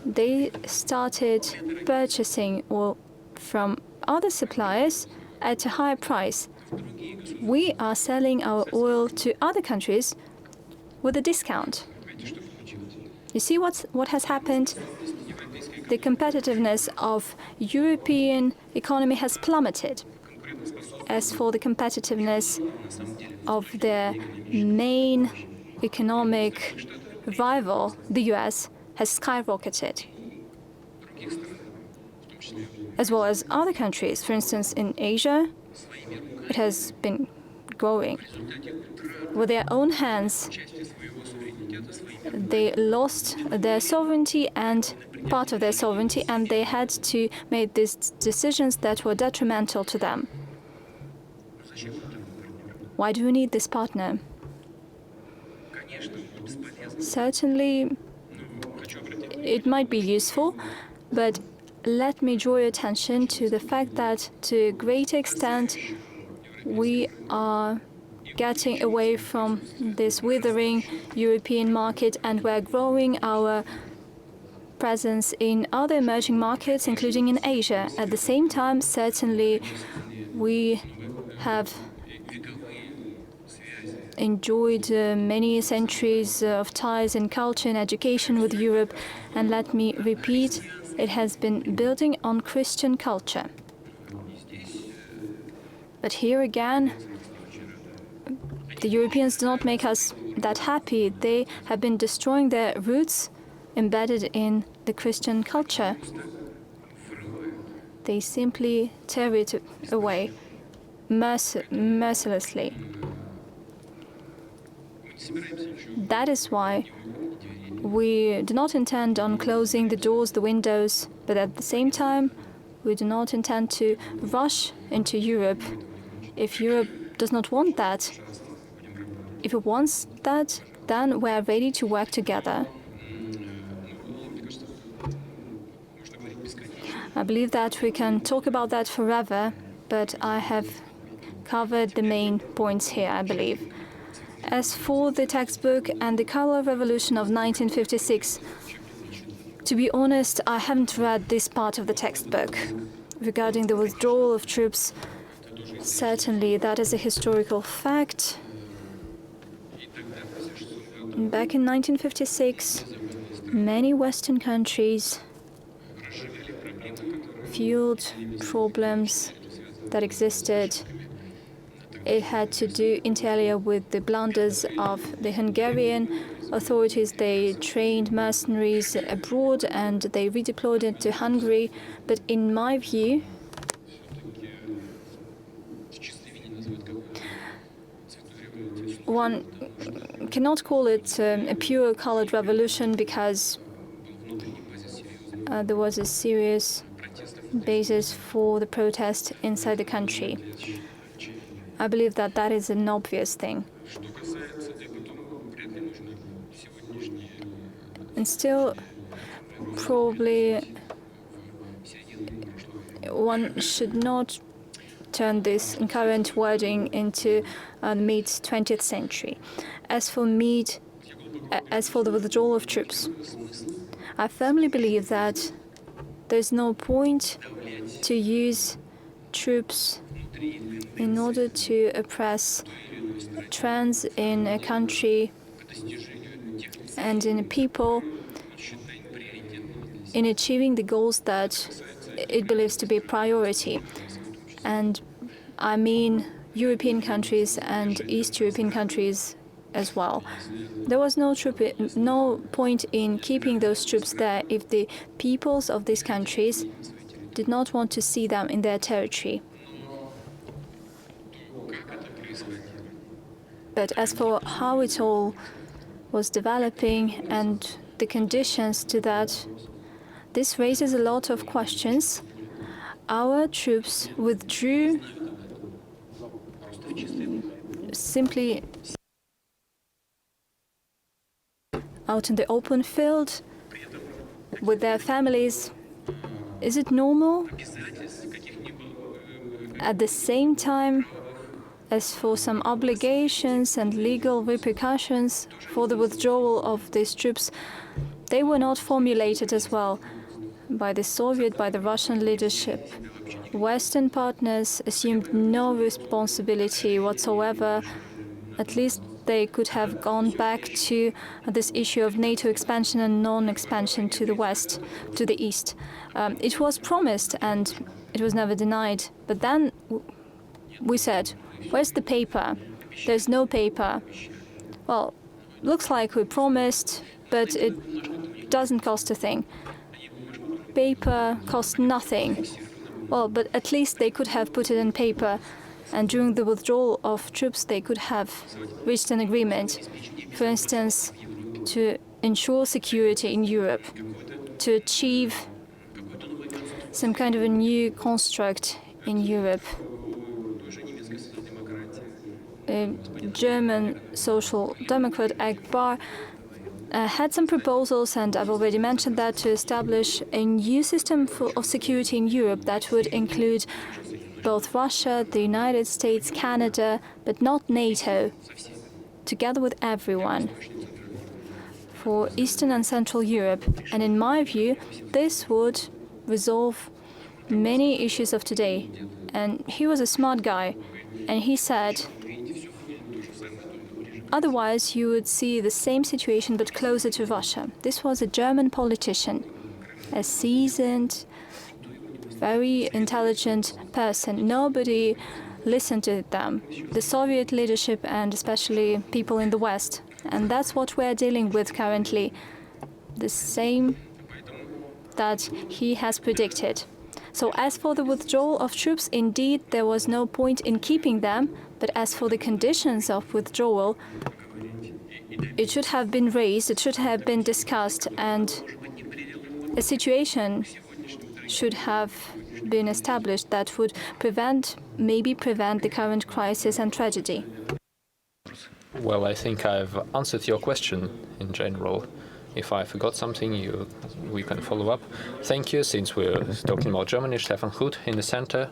they started purchasing oil from other suppliers at a higher price. We are selling our oil to other countries with a discount. You see what has happened? The competitiveness of European economy has plummeted. As for the competitiveness of their main economic rival, the US, has skyrocketed, as well as other countries. For instance, in Asia, it has been growing. With their own hands, they lost their sovereignty and part of their sovereignty, and they had to make these decisions that were detrimental to them. Why do we need this partner? Certainly, it might be useful, but let me draw your attention to the fact that to a great extent we are getting away from this withering European market, and we're growing our presence in other emerging markets, including in Asia. At the same time, certainly, we have enjoyed many centuries of ties in culture and education with Europe, and let me repeat, it has been building on Christian culture. But here again, the Europeans do not make us that happy. They have been destroying their roots embedded in the Christian culture. They simply tear it away mercilessly. That is why we do not intend on closing the doors, the windows, but at the same time, we do not intend to rush into Europe. If Europe does not want that, if it wants that, then we're ready to work together. I believe that we can talk about that forever, but I have covered the main points here, I believe. As for the textbook and the Color Revolution of 1956, to be honest, I haven't read this part of the textbook. Regarding the withdrawal of troops, certainly that is a historical fact. Back in 1956, many Western countries fueled problems that existed. It had to do entirely with the blunders of the Hungarian authorities. They trained mercenaries abroad and they redeployed it to Hungary. But in my view, one cannot call it a pure colored revolution because there was a serious basis for the protest inside the country. I believe that that is an obvious thing. And still, probably one should not turn this current wording into the mid-20th century. As for the withdrawal of troops, I firmly believe that there's no point to use troops in order to oppress trends in a country and in a people in achieving the goals that it believes to be a priority. And I mean European countries and East European countries as well. There was no point in keeping those troops there if the peoples of these countries did not want to see them in their territory. But as for how it all was developing and the conditions to that, this raises a lot of questions. Our troops withdrew simply out in the open field with their families. Is it normal? At the same time, as for some obligations and legal repercussions for the withdrawal of these troops, they were not formulated as well by the Soviet, by the Russian leadership. Western partners assumed no responsibility whatsoever. At least they could have gone back to this issue of NATO expansion and non-expansion to the west, to the east. It was promised and it was never denied. But then we said, where's the paper? There's no paper. Well, looks like we promised, but it doesn't cost a thing. Paper costs nothing. Well, but at least they could have put it in paper, and during the withdrawal of troops they could have reached an agreement, for instance, to ensure security in Europe, to achieve some kind of a new construct in Europe. A German social democrat, Akbar, had some proposals, and I've already mentioned that, to establish a new system of security in Europe that would include both Russia, the United States, Canada, but not NATO, together with everyone, for Eastern and Central Europe. And in my view, this would resolve many issues of today. And he was a smart guy, and he said, otherwise, you would see the same situation, but closer to Russia. This was a German politician, a seasoned, very intelligent person. Nobody listened to them, the Soviet leadership and especially people in the West. And that's what we're dealing with currently, the same that he has predicted. So as for the withdrawal of troops, indeed, there was no point in keeping them. But as for the conditions of withdrawal, it should have been raised, it should have been discussed, and a situation should have been established that would maybe prevent the current crisis and tragedy. Well, I think I've answered your question in general. If I forgot something, we can follow up. Thank you. Since we're talking about Germany, Stefan Huth in the center.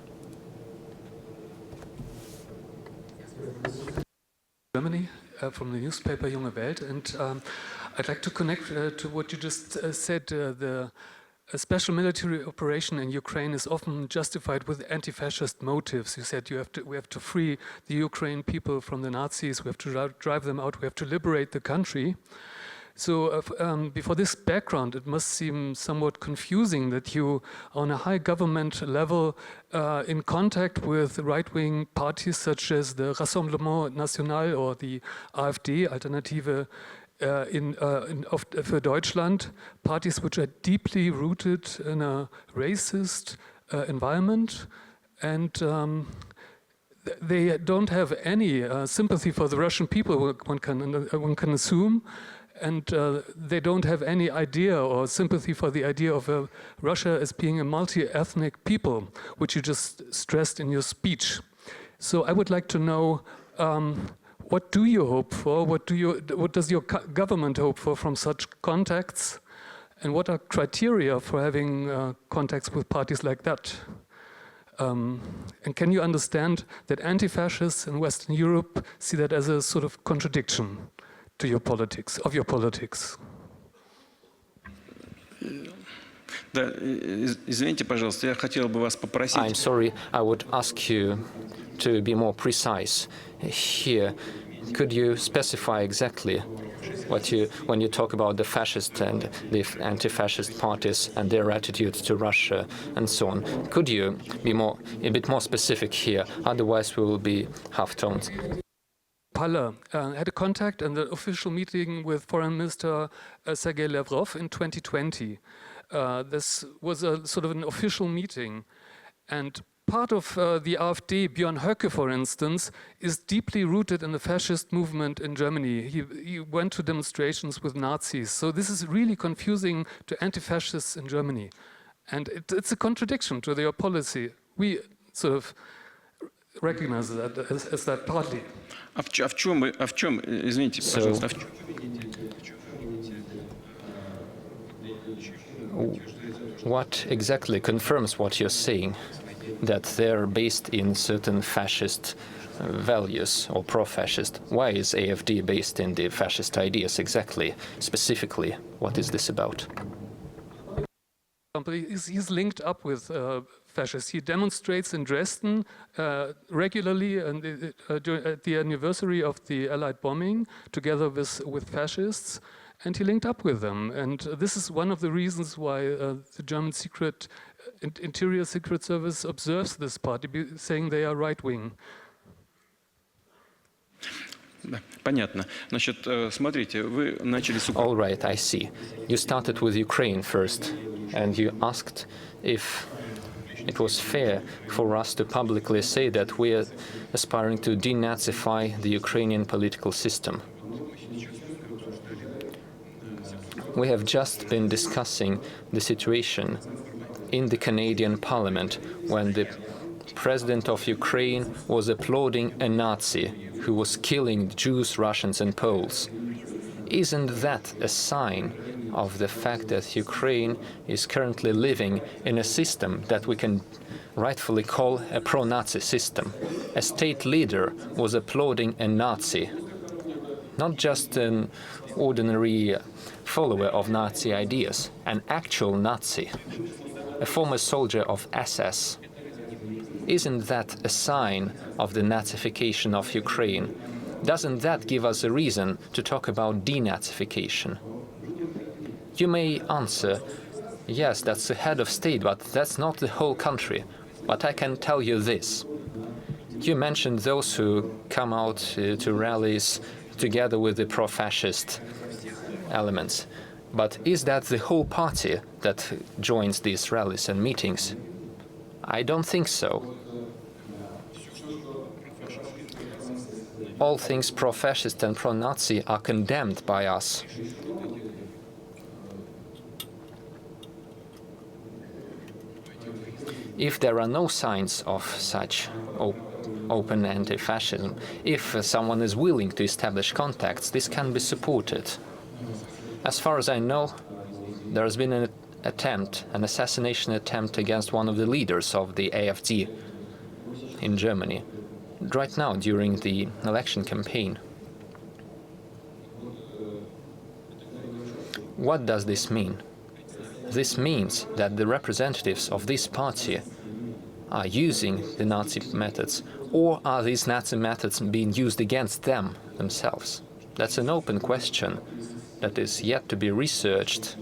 Germany, from the newspaper Junge Welt, and I'd like to connect to what you just said. The a special military operation in Ukraine is often justified with anti-fascist motives. You said we have to free the Ukrainian people from the Nazis, we have to drive them out, we have to liberate the country. So before this background, it must seem somewhat confusing that you, on a high government level, in contact with right-wing parties such as the Rassemblement National or the AfD, Alternative für Deutschland, parties which are deeply rooted in a racist environment, and they don't have any sympathy for the Russian people, one can assume, and they don't have any idea or sympathy for the idea of Russia as being a multi-ethnic people, which you just stressed in your speech. So I would like to know, what do you hope for? What does your government hope for from such contacts? And what are criteria for having contacts with parties like that? And can you understand that anti-fascists in Western Europe see that as a sort of contradiction to your politics, of your politics? Извините, пожалуйста, я хотел бы вас попросить. I'm sorry, I would ask you to be more precise here. Could you specify exactly when you talk about the fascist and the anti-fascist parties and their attitude to Russia and so on? Could you be a bit more specific here? Otherwise, we will be half-toned. Palle had a contact and an official meeting with Foreign Minister Sergei Lavrov in 2020. This was a sort of an official meeting, and part of the AfD, Björn Höcke, for instance, is deeply rooted in the fascist movement in Germany. He went to demonstrations with Nazis. So this is really confusing to anti-fascists in Germany. And it's a contradiction to their policy. We sort of recognize that as that partly. Извините, пожалуйста, What exactly confirms what you're saying? That they're based in certain fascist values or pro-fascist. Why is AfD based in the fascist ideas exactly? Specifically, what is this about? He's linked up with fascists. He demonstrates in Dresden regularly and at the anniversary of the Allied bombing together with fascists, and he linked up with them. And this is one of the reasons why the German Interior Secret Service observes this party, saying they are right-wing. Понятно. Значит, смотрите, вы начали с All right, I see. You started with Ukraine first, and you asked if it was fair for us to publicly say that we are aspiring to denazify the Ukrainian political system. We have just been discussing the situation in the Canadian Parliament when the President of Ukraine was applauding a Nazi who was killing Jews, Russians and Poles. Isn't that a sign of the fact that Ukraine is currently living in a system that we can rightfully call a pro-Nazi system? A state leader was applauding a Nazi, not just an ordinary follower of Nazi ideas, an actual Nazi, a former soldier of SS. Isn't that a sign of the Nazification of Ukraine? Doesn't that give us a reason to talk about denazification? You may answer, yes, that's the head of state, but that's not the whole country. But I can tell you this. You mentioned those who come out to rallies together with the pro-fascist elements. But is that the whole party that joins these rallies and meetings? I don't think so. All things pro-fascist and pro-Nazi are condemned by us. If there are no signs of such open anti-fascism, if someone is willing to establish contacts, this can be supported. As far as I know, there has been an assassination attempt against one of the leaders of the AfD in Germany, right now during the election campaign. What does this mean? this means that the representatives of this party are using the Nazi methods, or are these Nazi methods being used against them themselves? That's an open question that is yet to be researched,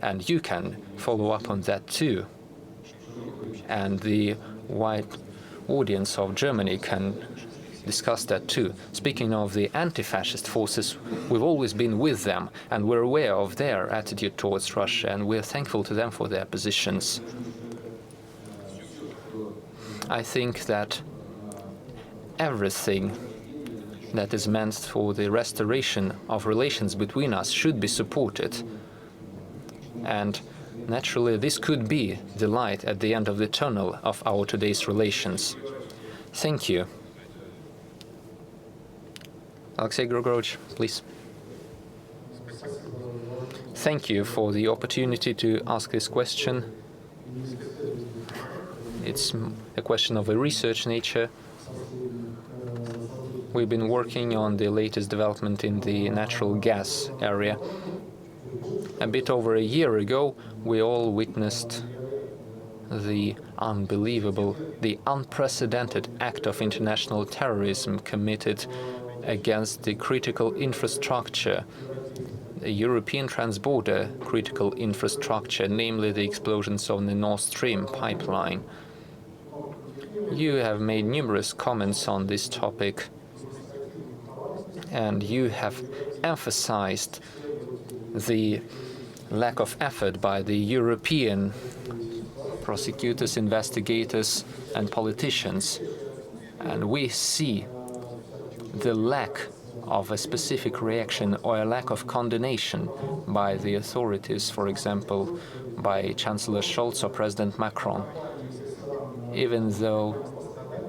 and you can follow up on that too. And the wide audience of Germany can discuss that too. Speaking of the anti-fascist forces, we've always been with them, and we're aware of their attitude towards Russia, and we're thankful to them for their positions. I think that everything that is meant for the restoration of relations between us should be supported. And naturally, this could be the light at the end of the tunnel of our today's relations. Thank you. Alexei Grigorovich, please. Thank you for the opportunity to ask this question. It's a question of a research nature. We've been working on the latest development in the natural gas area. A bit over a year ago, we all witnessed the unbelievable, the unprecedented act of international terrorism committed against the critical infrastructure, the European transborder critical infrastructure, namely the explosions on the Nord Stream pipeline. You have made numerous comments on this topic, and you have emphasized the lack of effort by the European prosecutors, investigators, and politicians. And we see the lack of a specific reaction or a lack of condemnation by the authorities, for example, by Chancellor Scholz or President Macron, even though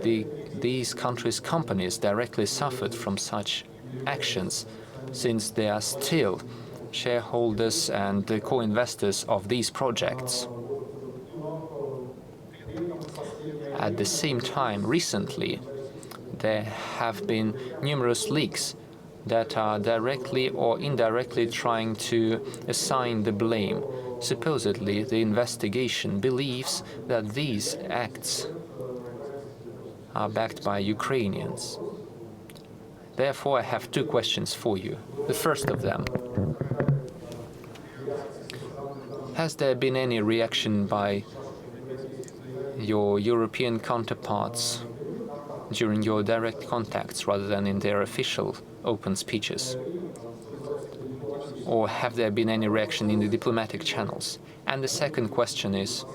these countries' companies directly suffered from such actions, since they are still shareholders and co-investors of these projects. At the same time, recently, there have been numerous leaks that are directly or indirectly trying to assign the blame. Supposedly, the investigation believes that these acts are backed by Ukrainians. Therefore, I have two questions for you. The first of them: has there been any reaction by your European counterparts during your direct contacts rather than in their official open speeches? Or have there been any reaction in the diplomatic channels? And the second question is,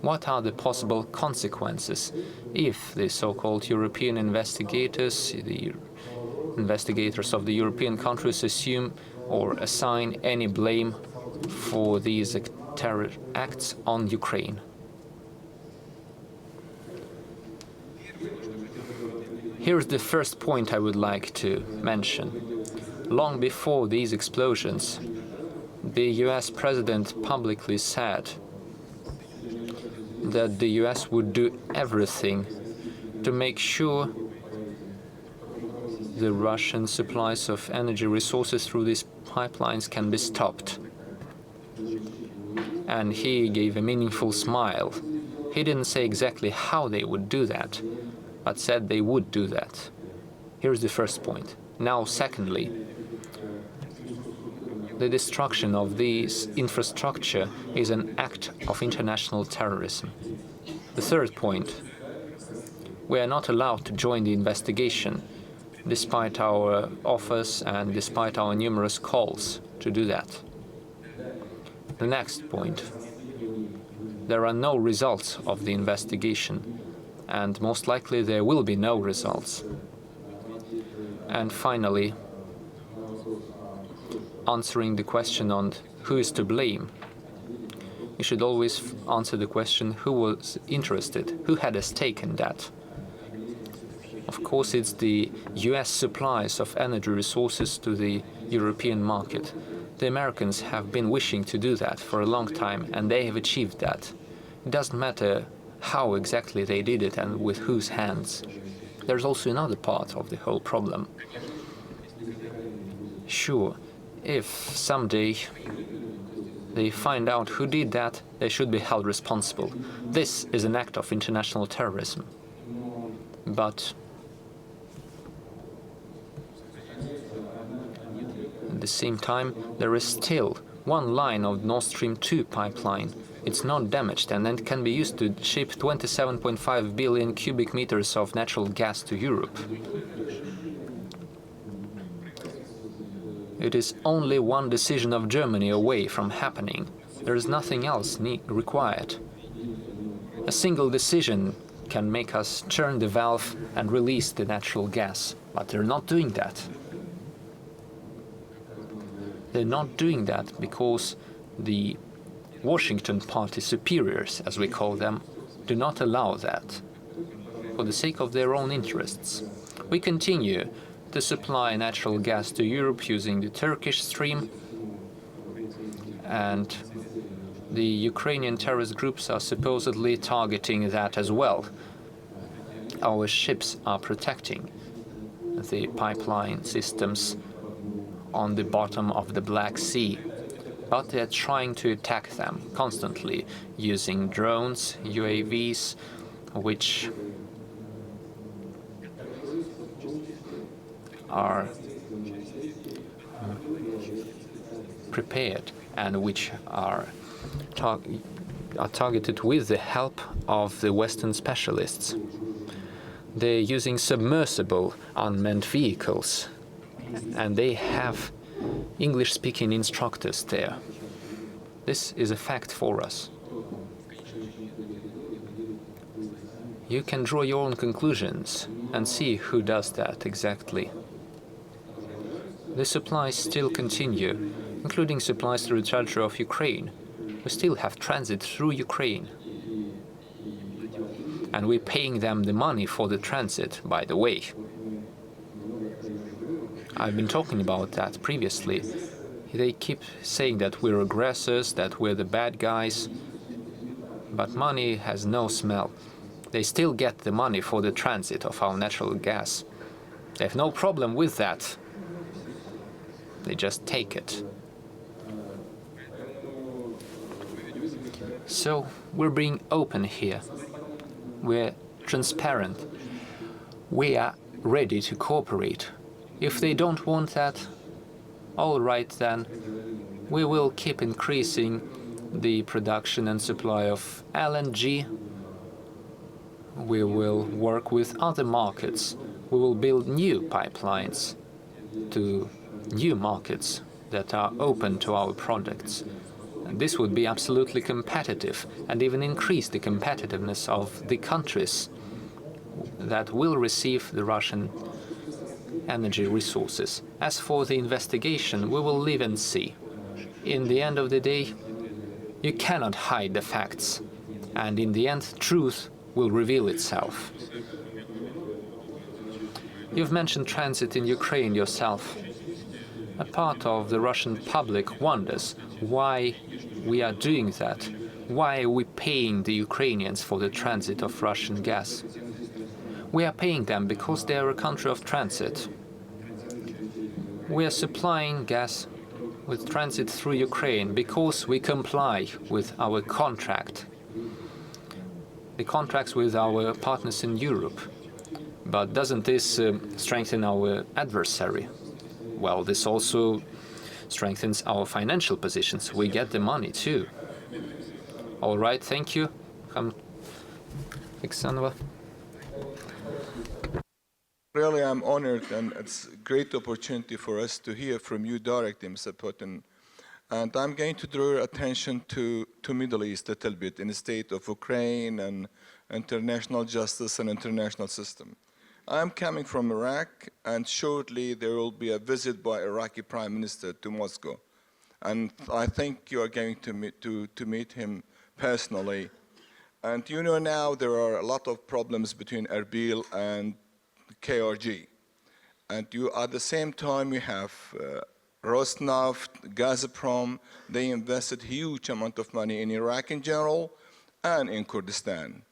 what are the possible consequences if the so-called European investigators, the investigators of the European countries, assume or assign any blame for these terror acts on Ukraine? Here's the first point I would like to mention. Long before these explosions, the US president publicly said that the US would do everything to make sure the Russian supplies of energy resources through these pipelines can be stopped. And he gave a meaningful smile. He didn't say exactly how they would do that, but said they would do that. Here's the first point. Now, secondly, the destruction of this infrastructure is an act of international terrorism. The third point: we are not allowed to join the investigation, despite our offers and despite our numerous calls to do that. The next point: there are no results of the investigation, and most likely there will be no results. And finally, answering the question on who is to blame, you should always answer the question who was interested, who had a stake in that. Of course, it's the US supplies of energy resources to the European market. The Americans have been wishing to do that for a long time, and they have achieved that. It doesn't matter how exactly they did it and with whose hands. There's also another part of the whole problem. Sure, if someday they find out who did that, they should be held responsible. This is an act of international terrorism. But at the same time, there is still one line of Nord Stream 2 pipeline. It's not damaged and it can be used to ship 27.5 billion cubic meters of natural gas to Europe. It is only one decision of Germany away from happening. There is nothing else required. A single decision can make us turn the valve and release the natural gas, but they're not doing that. They're not doing that because the Washington Party superiors, as we call them, do not allow that, for the sake of their own interests. We continue to supply natural gas to Europe using the Turkish stream, and the Ukrainian terrorist groups are supposedly targeting that as well. Our ships are protecting the pipeline systems on the bottom of the Black Sea, but they're trying to attack them constantly using drones, UAVs, which are prepared and which are targeted with the help of the Western specialists. They're using submersible unmanned vehicles, and they have English-speaking instructors there. This is a fact for us. You can draw your own conclusions and see who does that exactly. The supplies still continue, including supplies to the territory of Ukraine. We still have transit through Ukraine. And we're paying them the money for the transit, by the way. I've been talking about that previously. They keep saying that we're aggressors, that we're the bad guys, but money has no smell. They still get the money for the transit of our natural gas. They have no problem with that. They just take it. So we're being open here. We're transparent. We are ready to cooperate. If they don't want that, all right then, we will keep increasing the production and supply of LNG. We will work with other markets. We will build new pipelines to new markets that are open to our products. And this would be absolutely competitive and even increase the competitiveness of the countries that will receive the Russian energy resources. As for the investigation, we will live and see. In the end of the day, you cannot hide the facts, and in the end, truth will reveal itself. You've mentioned transit in Ukraine yourself. A part of the Russian public wonders why we are doing that. Why are we paying the Ukrainians for the transit of Russian gas? We are paying them because they are a country of transit. We are supplying gas with transit through Ukraine because we comply with our contract, the contracts with our partners in Europe. But doesn't this strengthen our adversary? Well, this also strengthens our financial positions. We get the money too. All right, thank you. Alexandra. Really, I'm honored, and it's a great opportunity for us to hear from you directly, Mr. Putin. And I'm going to draw your attention to Middle East a little bit in the state of Ukraine and international justice and international system. I'm coming from Iraq, and shortly there will be a visit by Iraqi Prime Minister to Moscow. And I think you are going to meet him personally. And you know now there are a lot of problems between Erbil and KRG. And you, at the same time, you have Rosneft, Gazprom. They invested huge amount of money in Iraq in general and in Kurdistan.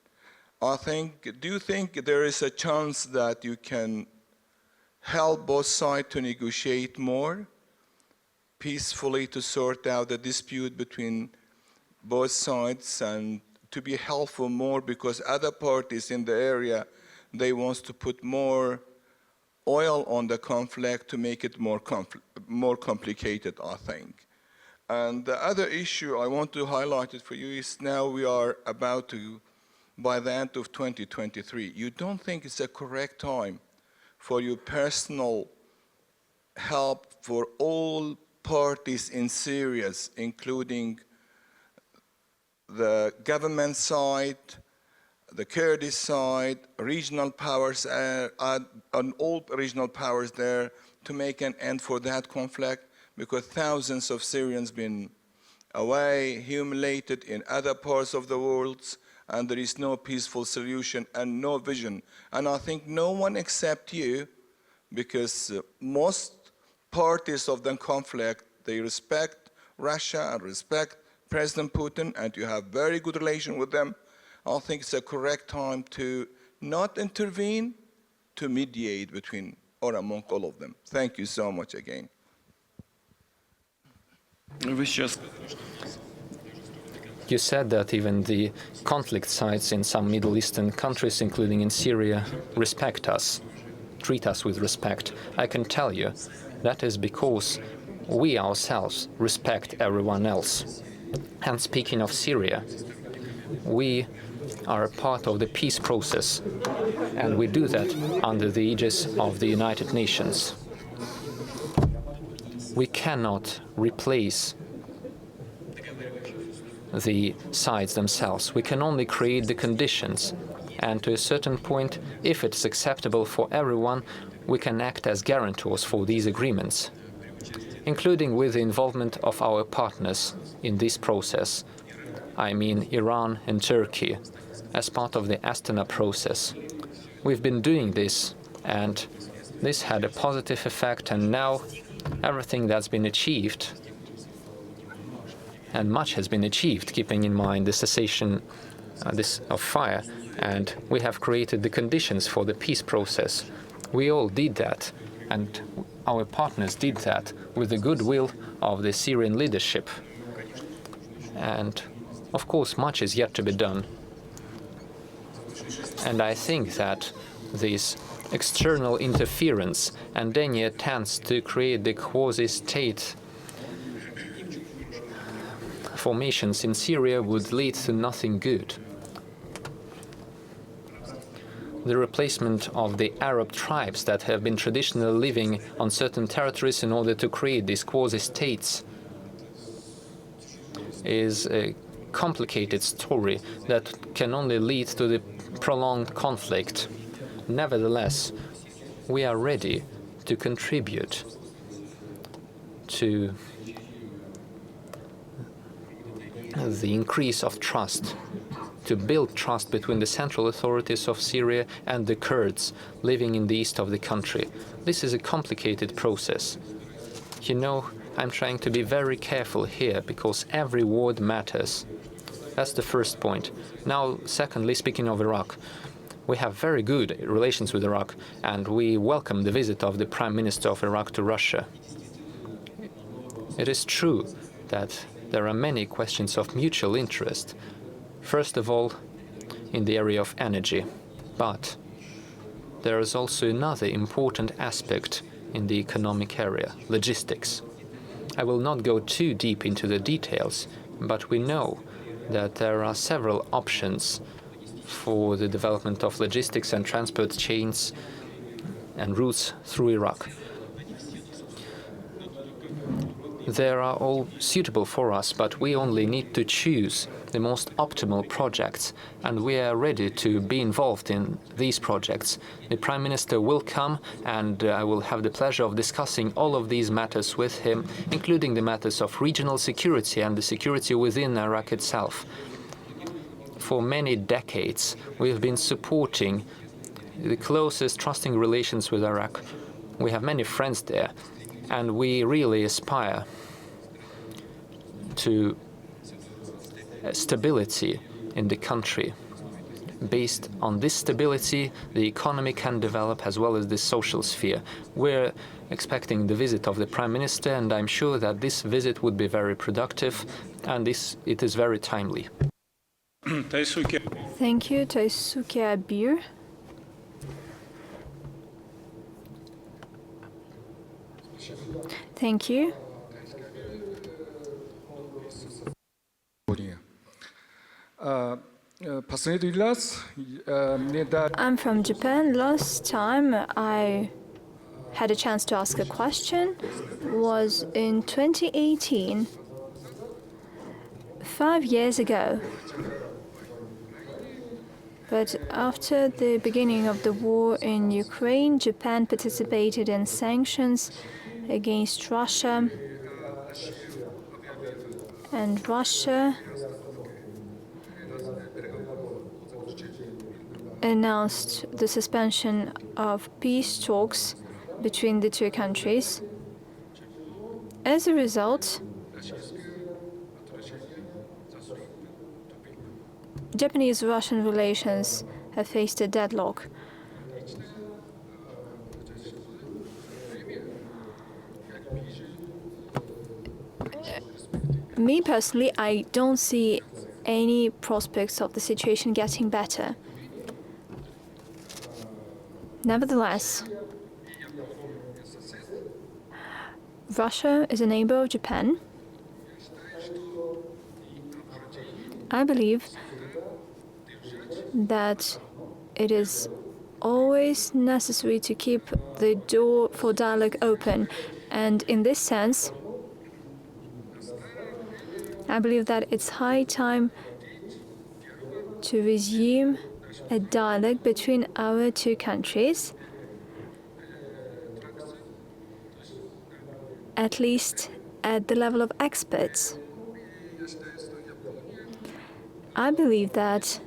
Do you think there is a chance that you can help both sides to negotiate more peacefully to sort out the dispute between both sides and to be helpful more because other parties in the area, they want to put more oil on the conflict to make it more complicated, I think. And the other issue I want to highlight it for you is now we are about to, by the end of 2023, you don't think it's a correct time for your personal help for all parties in Syria, including the government side, the Kurdish side, regional powers, and all regional powers there to make an end for that conflict, because thousands of Syrians been away, humiliated in other parts of the world, and there is no peaceful solution and no vision. And I think no one except you, because most parties of the conflict, they respect Russia and respect President Putin, and you have very good relation with them. I think it's a correct time to not intervene, to mediate between or among all of them. Thank you so much again. You said that even the conflict sides in some Middle Eastern countries, including in Syria, respect us, treat us with respect. I can tell you that is because we ourselves respect everyone else. And speaking of Syria, we are a part of the peace process, and we do that under the aegis of the United Nations. We cannot replace the sides themselves. We can only create the conditions, and to a certain point, if it's acceptable for everyone, we can act as guarantors for these agreements, including with the involvement of our partners in this process. I mean Iran and Turkey, as part of the Astana process. We've been doing this, and this had a positive effect, and now everything that's been achieved, and much has been achieved, keeping in mind the cessation of fire, and we have created the conditions for the peace process. We all did that, and our partners did that with the goodwill of the Syrian leadership. And of course, much is yet to be done. And I think that this external interference and any attempts to create the quasi-state formations in Syria would lead to nothing good. The replacement of the Arab tribes that have been traditionally living on certain territories in order to create these quasi-states is a complicated story that can only lead to the prolonged conflict. Nevertheless, we are ready to contribute to the increase of trust, to build trust between the central authorities of Syria and the Kurds living in the east of the country. This is a complicated process. You know, I'm trying to be very careful here because every word matters. That's the first point. Now, secondly, speaking of Iraq, we have very good relations with Iraq, and we welcome the visit of the Prime Minister of Iraq to Russia. It is true that there are many questions of mutual interest, first of all, in the area of energy. But there is also another important aspect in the economic area, logistics. I will not go too deep into the details, but we know that there are several options for the development of logistics and transport chains and routes through Iraq. They are all suitable for us, but we only need to choose the most optimal projects, and we are ready to be involved in these projects. The Prime Minister will come, and I will have the pleasure of discussing all of these matters with him, including the matters of regional security and the security within Iraq itself. For many decades, we have been supporting the closest trusting relations with Iraq. We have many friends there, and we really aspire to stability in the country. based on this stability, the economy can develop as well as the social sphere. We're expecting the visit of the Prime Minister, and I'm sure that this visit would be very productive, and it is very timely. Thank you, Taisuke Abir. Thank you. I'm from Japan. Last time I had a chance to ask a question was in 2018, 5 years ago. But after the beginning of the war in Ukraine, Japan participated in sanctions against Russia, and Russia announced the suspension of peace talks between the two countries. As a result, Japanese-Russian relations have faced a deadlock. Me personally, I don't see any prospects of the situation getting better. Nevertheless, Russia is a neighbor of Japan. I believe that it is always necessary to keep the door for dialogue open, and in this sense, I believe that it's high time to resume a dialogue between our two countries, at least at the level of experts. I believe that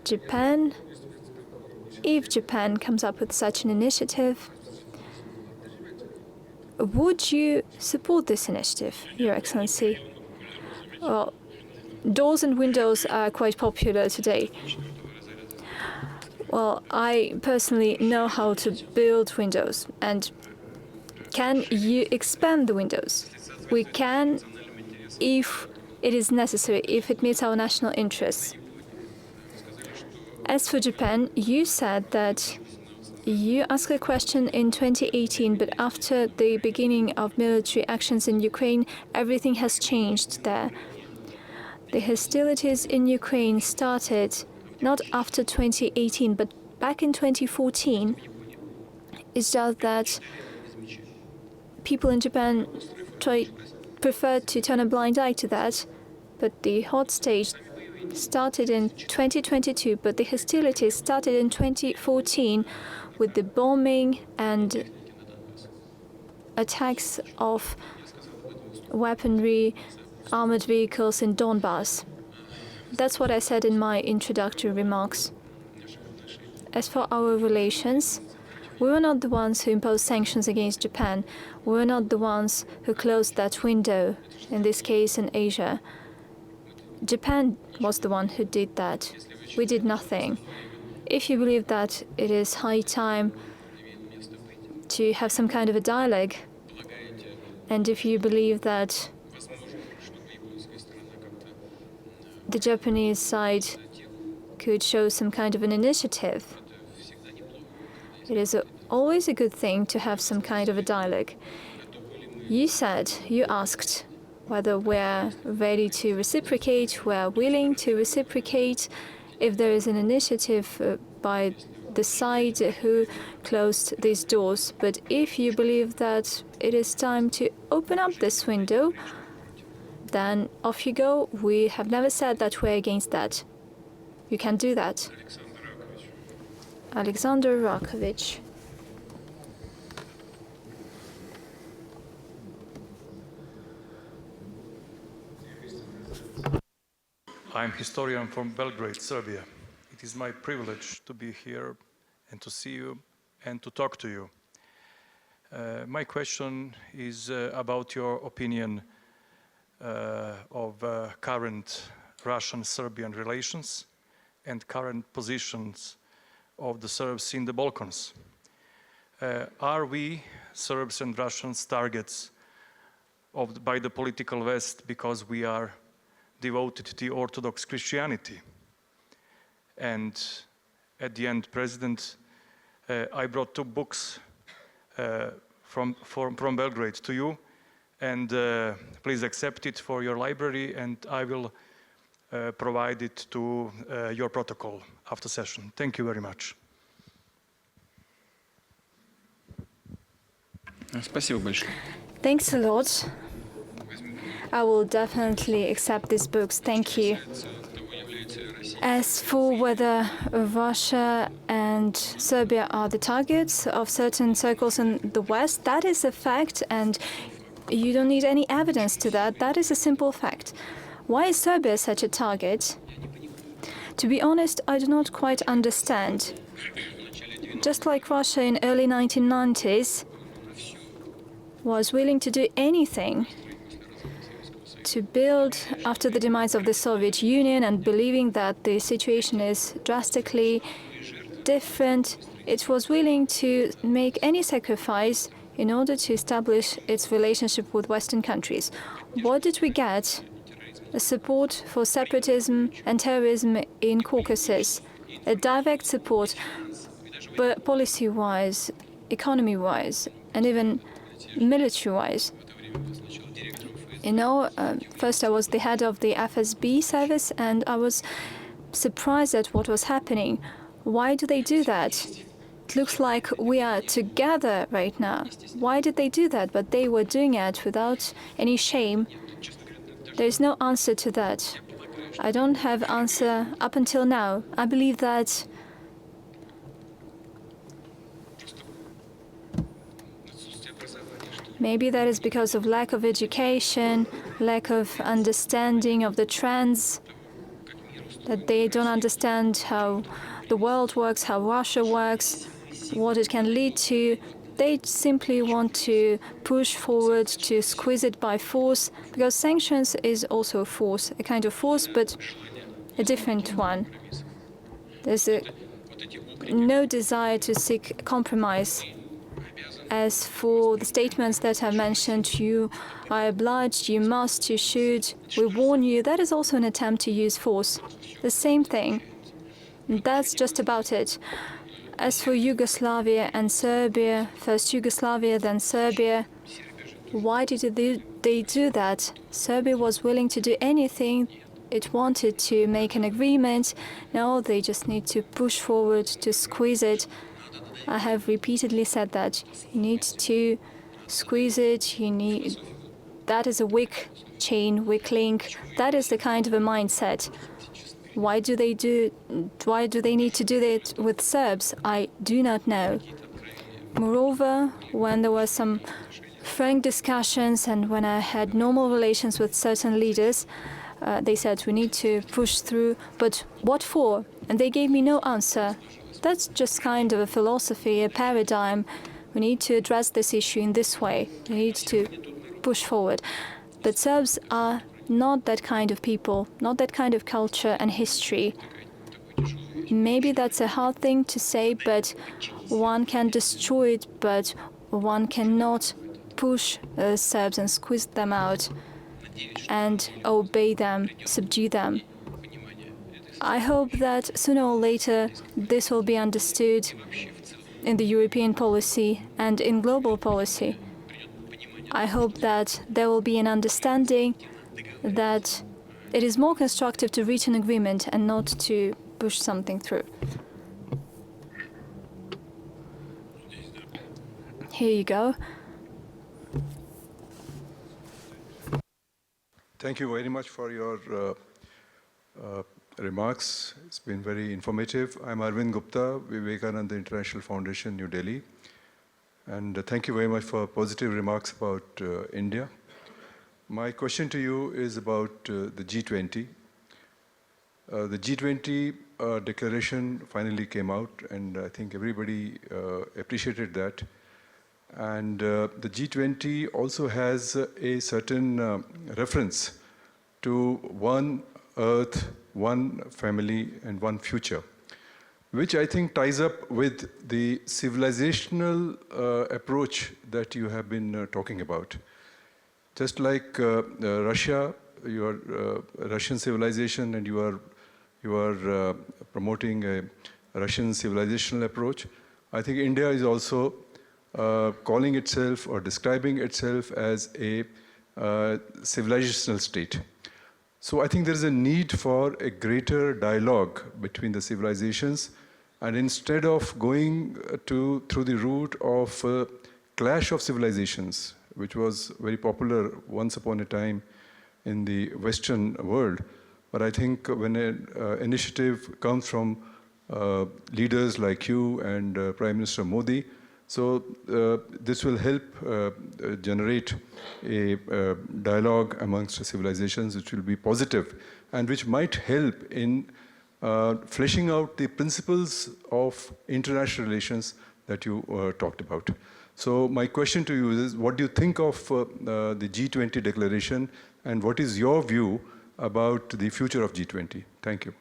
Japan, if Japan comes up with such an initiative, would you support this initiative, Your Excellency? Well, doors and windows are quite popular today. Well, I personally know how to build windows. And can you expand the windows? We can, if it is necessary, if it meets our national interests. As for Japan, you said that you asked a question in 2018, but after the beginning of military actions in Ukraine, everything has changed there. The hostilities in Ukraine started not after 2018, but back in 2014. It's just that people in Japan preferred to turn a blind eye to that, but the hot stage started in 2022, but the hostilities started in 2014 with the bombing and attacks of weaponry, armored vehicles in Donbass. That's what I said in my introductory remarks. As for our relations, we were not the ones who imposed sanctions against Japan. We were not the ones who closed that window, in this case in Asia. Japan was the one who did that. We did nothing. If you believe that it is high time to have some kind of a dialogue, and if you believe that the Japanese side could show some kind of an initiative, it is always a good thing to have some kind of a dialogue. You asked whether we're ready to reciprocate, we're willing to reciprocate if there is an initiative by the side who closed these doors. But if you believe that it is time to open up this window, then off you go. We have never said that we're against that. You can do that. Alexander Rakovich. I'm historian from Belgrade, Serbia. It is my privilege to be here and to see you and to talk to you. My question is about your opinion of current Russian-Serbian relations and current positions of the Serbs in the Balkans. Are we, Serbs and Russians, targets by the political West because we are devoted to the Orthodox Christianity? And at the end, President, I brought 2 books from Belgrade to you, and please accept it for your library, and I will provide it to your protocol after session. Thank you very much. Спасибо большое. Thanks a lot. I will definitely accept these books. Thank you. As for whether Russia and Serbia are the targets of certain circles in the West, that is a fact, and you don't need any evidence to that. That is a simple fact. Why is Serbia such a target? To be honest, I do not quite understand. Just like Russia in early 1990s was willing to do anything to build after the demise of the Soviet Union and believing that the situation is drastically different, it was willing to make any sacrifice in order to establish its relationship with Western countries. What did we get? A support for separatism and terrorism in Caucasus, a direct support, but policy-wise, economy-wise, and even military-wise. You know, first I was the head of the FSB service, and I was surprised at what was happening. Why do they do that? It looks like we are together right now. Why did they do that? But they were doing it without any shame. There is no answer to that. I don't have answer up until now. I believe that maybe that is because of lack of education, lack of understanding of the trends, that they don't understand how the world works, how Russia works, what it can lead to. They simply want to push forward, to squeeze it by force, because sanctions is also force, a kind of force, but a different one. There's no desire to seek compromise. As for the statements that I mentioned, you are obliged, you must, you should, we warn you, that is also an attempt to use force. The same thing. That's just about it. As for Yugoslavia and Serbia, first Yugoslavia, then Serbia, why did they do that? Serbia was willing to do anything. It wanted to make an agreement. Now they just need to push forward, to squeeze it. I have repeatedly said that. You need to squeeze it. That is a weak chain, weak link. That is the kind of a mindset. Why do they need to do that with Serbs? I do not know. Moreover, when there were some frank discussions and when I had normal relations with certain leaders, they said we need to push through, but what for? And they gave me no answer. That's just kind of a philosophy, a paradigm. We need to address this issue in this way. We need to push forward. But Serbs are not that kind of people, not that kind of culture and history. Maybe that's a hard thing to say, but one can destroy it, but one cannot push Serbs and squeeze them out and obey them, subdue them. I hope that sooner or later this will be understood in the European policy and in global policy. I hope that there will be an understanding that it is more constructive to reach an agreement and not to push something through. Here you go. Thank you very much for your remarks. It's been very informative. I'm Arvind Gupta, Vivekananda International Foundation, New Delhi. And thank you very much for positive remarks about India. My question to you is about the G20. The G20 declaration finally came out, and I think everybody appreciated that. And the G20 also has a certain reference to one Earth, one family and one future, which I think ties up with the civilizational approach that you have been talking about. Just like Russia, your Russian civilization, and you are promoting a Russian civilizational approach, I think India is also calling itself or describing itself as a civilizational state. So I think there is a need for a greater dialogue between the civilizations, and instead of going through the route of clash of civilizations, which was very popular once upon a time in the Western world, but I think when an initiative comes from leaders like you and Prime Minister Modi, so this will help generate a dialogue amongst civilizations which will be positive and which might help in fleshing out the principles of international relations that you talked about. So my question to you is, what do you think of the G20 declaration, and what is your view about the future of G20? Thank you.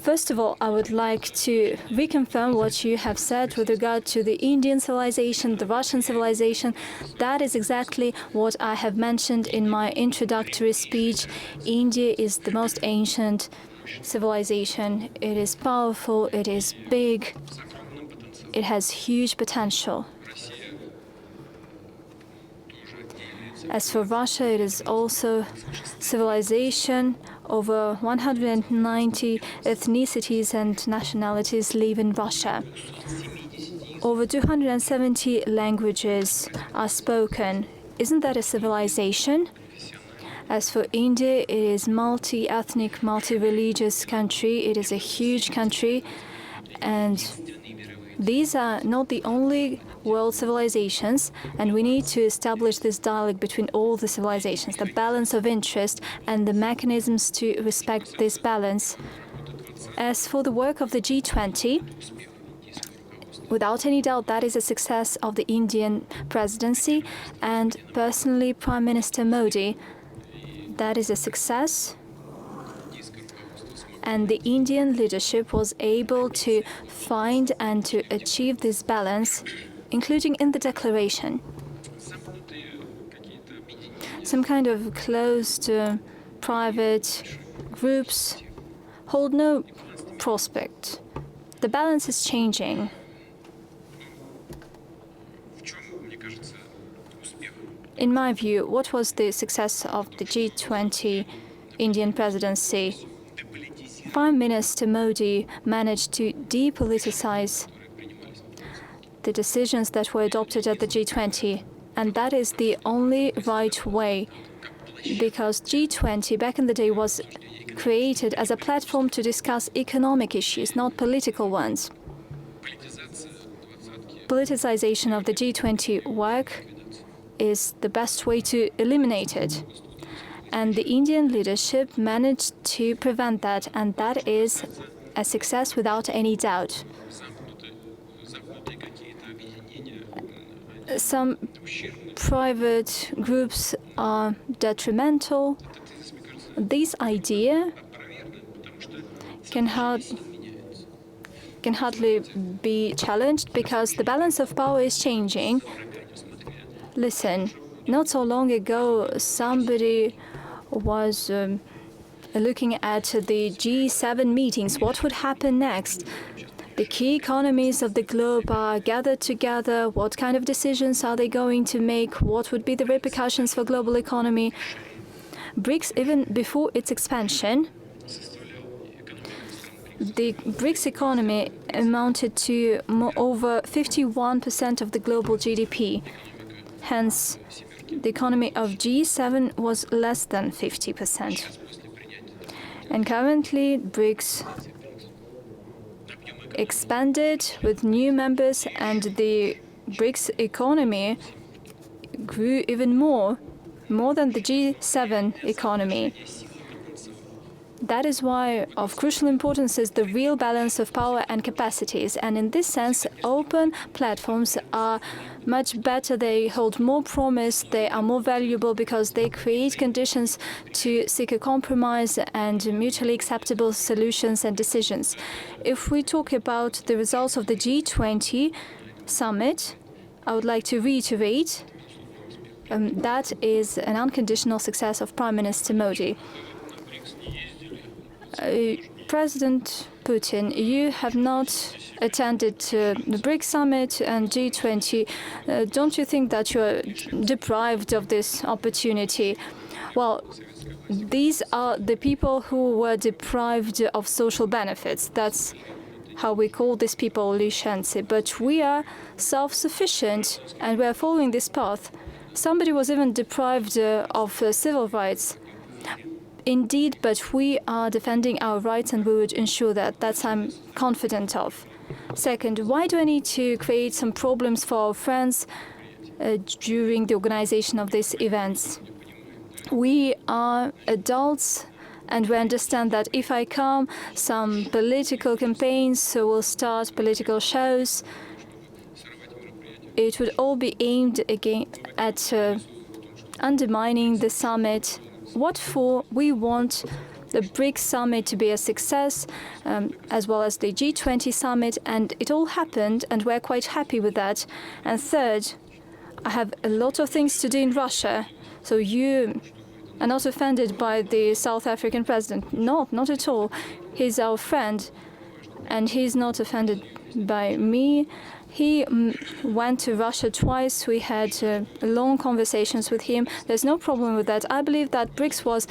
First of all, I would like to reconfirm what you have said with regard to the Indian civilization, the Russian civilization. That is exactly what I have mentioned in my introductory speech. India is the most ancient civilization. It is powerful, it is big, it has huge potential. As for Russia, it is also civilization. Over 190 ethnicities and nationalities live in Russia. Over 270 languages are spoken. Isn't that a civilization? As for India, it is multi-ethnic, multi-religious country. It is a huge country, and these are not the only world civilizations, and we need to establish this dialogue between all the civilizations, the balance of interest and the mechanisms to respect this balance. As for the work of the G20, without any doubt, that is a success of the Indian presidency and personally Prime Minister Modi. That is a success. And the Indian leadership was able to find and to achieve this balance, including in the declaration. Some kind of closed private groups hold no prospect. The balance is changing. In my view, what was the success of the G20 Indian presidency? Prime Minister Modi managed to depoliticize the decisions that were adopted at the G20, and that is the only right way, because G20 back in the day was created as a platform to discuss economic issues, not political ones. Politicization of the G20 work is the best way to eliminate it. And the Indian leadership managed to prevent that, and that is a success without any doubt. Some private groups are detrimental. This idea can hardly be challenged because the balance of power is changing. Listen, not so long ago, somebody was looking at the G7 meetings. What would happen next? The key economies of the globe are gathered together. What kind of decisions are they going to make? What would be the repercussions for global economy? BRICS, even before its expansion, the BRICS economy amounted to over 51% of the global GDP. Hence, the economy of G7 was less than 50%. And currently, BRICS expanded with new members, and the BRICS economy grew even more than the G7 economy. That is why of crucial importance is the real balance of power and capacities. And in this sense, open platforms are much better. They hold more promise. They are more valuable because they create conditions to seek a compromise and mutually acceptable solutions and decisions. If we talk about the results of the G20 summit, I would like to reiterate that is an unconditional success of Prime Minister Modi. President Putin, you have not attended the BRICS summit and G20. Don't you think that you are deprived of this opportunity? Well, these are the people who were deprived of social benefits. That's how we call these people Lukyanov. But we are self-sufficient and we are following this path. Somebody was even deprived of civil rights. Indeed, but we are defending our rights and we would ensure that. That's I'm confident of. Second, why do I need to create some problems for our friends during the organization of these events? We are adults and we understand that if I come, some political campaigns will start, political shows. It would all be aimed again at undermining the summit. What for? We want the BRICS summit to be a success, as well as the G20 summit, and it all happened, and we're quite happy with that. And third, I have a lot of things to do in Russia, so you are not offended by the South African president. No, not at all. He's our friend, and he's not offended by me. He went to Russia twice. We had long conversations with him. There's no problem with that. I believe that BRICS was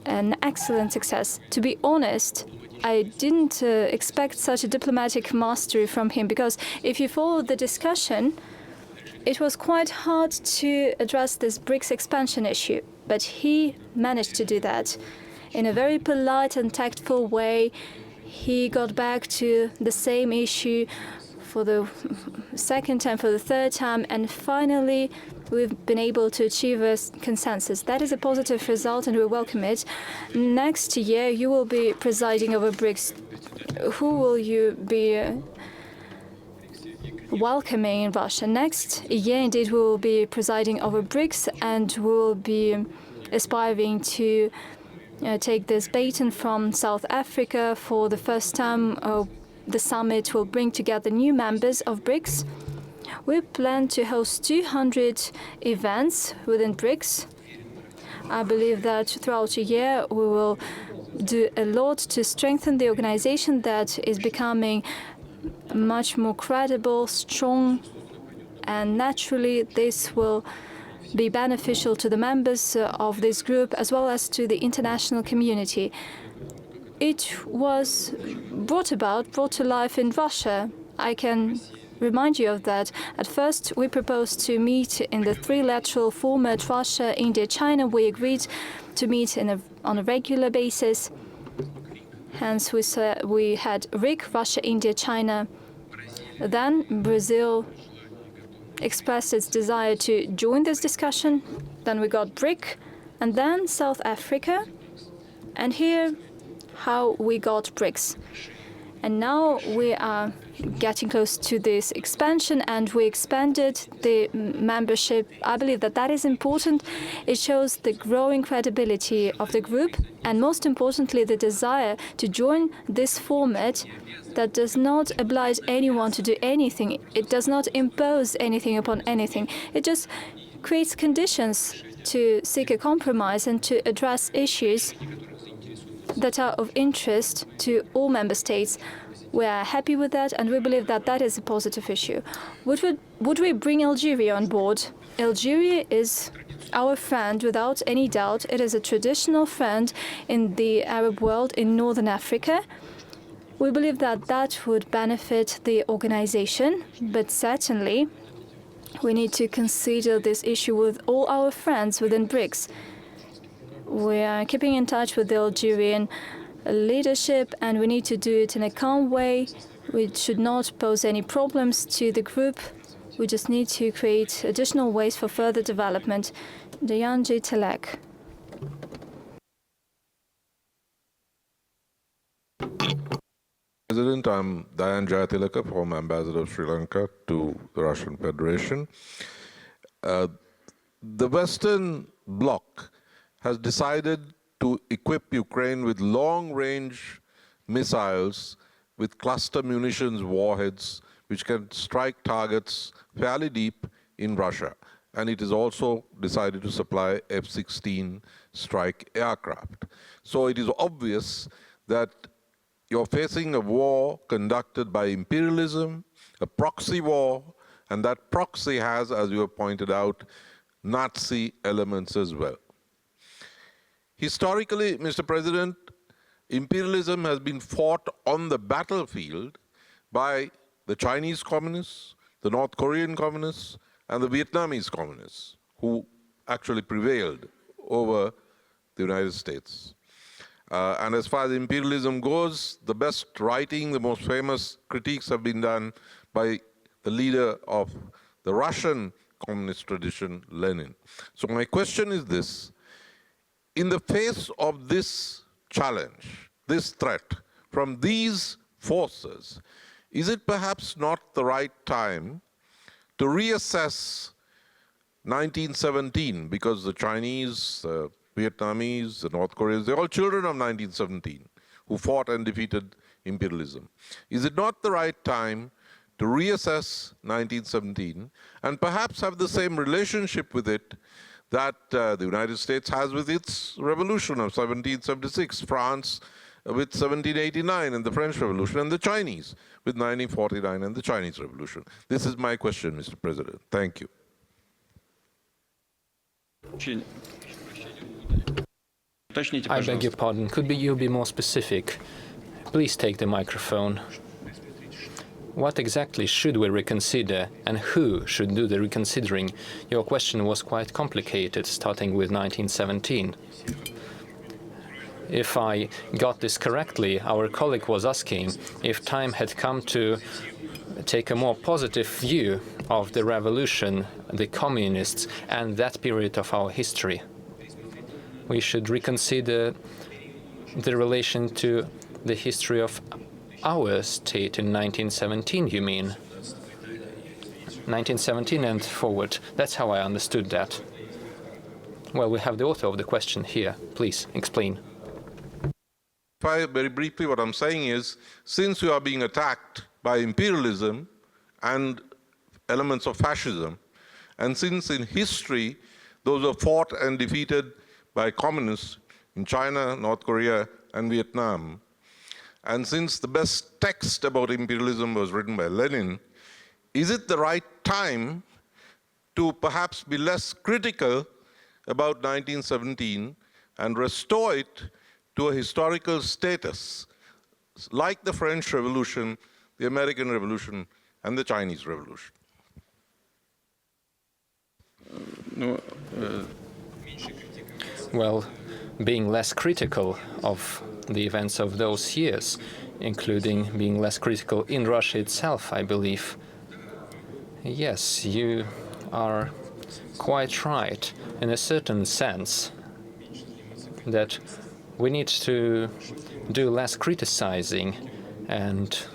an excellent success. To be honest, I didn't expect such a diplomatic mastery from him, because if you follow the discussion, it was quite hard to address this BRICS expansion issue. But he managed to do that in a very polite and tactful way. He got back to the same issue for the second time, for the third time, and finally we've been able to achieve a consensus. That is a positive result and we welcome it. Next year you will be presiding over BRICS. Who will you be welcoming in Russia? Next year indeed we will be presiding over BRICS and we will be aspiring to take this baton from South Africa. For the first time the summit will bring together new members of BRICS. We plan to host 200 events within BRICS. I believe that throughout a year we will do a lot to strengthen the organization that is becoming much more credible, strong, and naturally this will be beneficial to the members of this group as well as to the international community. It was brought to life in Russia. I can remind you of that. At first, we proposed to meet in the trilateral format, Russia, India, China. We agreed to meet on a regular basis. Hence, we had RIC, Russia, India, China. Then Brazil expressed its desire to join this discussion. Then we got BRIC, and then South Africa. And here, how we got BRICS. And now we are getting close to this expansion and we expanded the membership. I believe that that is important. It shows the growing credibility of the group and most importantly the desire to join this format that does not oblige anyone to do anything. It does not impose anything upon anything. It just creates conditions to seek a compromise and to address issues that are of interest to all member states. We are happy with that, and we believe that that is a positive issue. Would we bring Algeria on board? Algeria is our friend, without any doubt. It is a traditional friend in the Arab world, in Northern Africa. We believe that that would benefit the organization, but certainly we need to consider this issue with all our friends within BRICS. We are keeping in touch with the Algerian leadership, and we need to do it in a calm way. We should not pose any problems to the group. We just need to create additional ways for further development. Deyanji Telek. President, I'm Dayan Jayatilaka, former ambassador of Sri Lanka to the Russian Federation. The Western Bloc has decided to equip Ukraine with long-range missiles with cluster munitions warheads which can strike targets fairly deep in Russia. And it is also decided to supply F-16 strike aircraft. So it is obvious that you're facing a war conducted by imperialism, a proxy war, and that proxy has, as you have pointed out, Nazi elements as well. Historically, Mr. President, imperialism has been fought on the battlefield by the Chinese communists, the North Korean communists, and the Vietnamese communists, who actually prevailed over the United States. And as far as imperialism goes, the best writing, the most famous critiques have been done by the leader of the Russian communist tradition, Lenin. So my question is this: in the face of this challenge, this threat from these forces, is it perhaps not the right time to reassess 1917, because the Chinese, Vietnamese, the North Koreans, they're all children of 1917 who fought and defeated imperialism. Is it not the right time to reassess 1917 and perhaps have the same relationship with it that the United States has with its revolution of 1776, France with 1789 and the French Revolution, and the Chinese with 1949 and the Chinese Revolution? This is my question, Mr. President. Thank you. I beg your pardon. Could you be more specific? Please take the microphone. What exactly should we reconsider, and who should do the reconsidering? Your question was quite complicated, starting with 1917. If I got this correctly, our colleague was asking if time had come to take a more positive view of the revolution, the communists, and that period of our history. We should reconsider the relation to the history of our state in 1917, you mean? 1917 and forward. That's how I understood that. Well, we have the author of the question here. Please, explain. Very briefly, what I'm saying is, since we are being attacked by imperialism and elements of fascism, and since in history those were fought and defeated by communists in China, North Korea, and Vietnam, and since the best text about imperialism was written by Lenin, is it the right time to perhaps be less critical about 1917 and restore it to a historical status, like the French Revolution, the American Revolution, and the Chinese Revolution? Well, being less critical of the events of those years, including being less critical in Russia itself, I believe. Yes, you are quite right in a certain sense that we need to do less criticizing and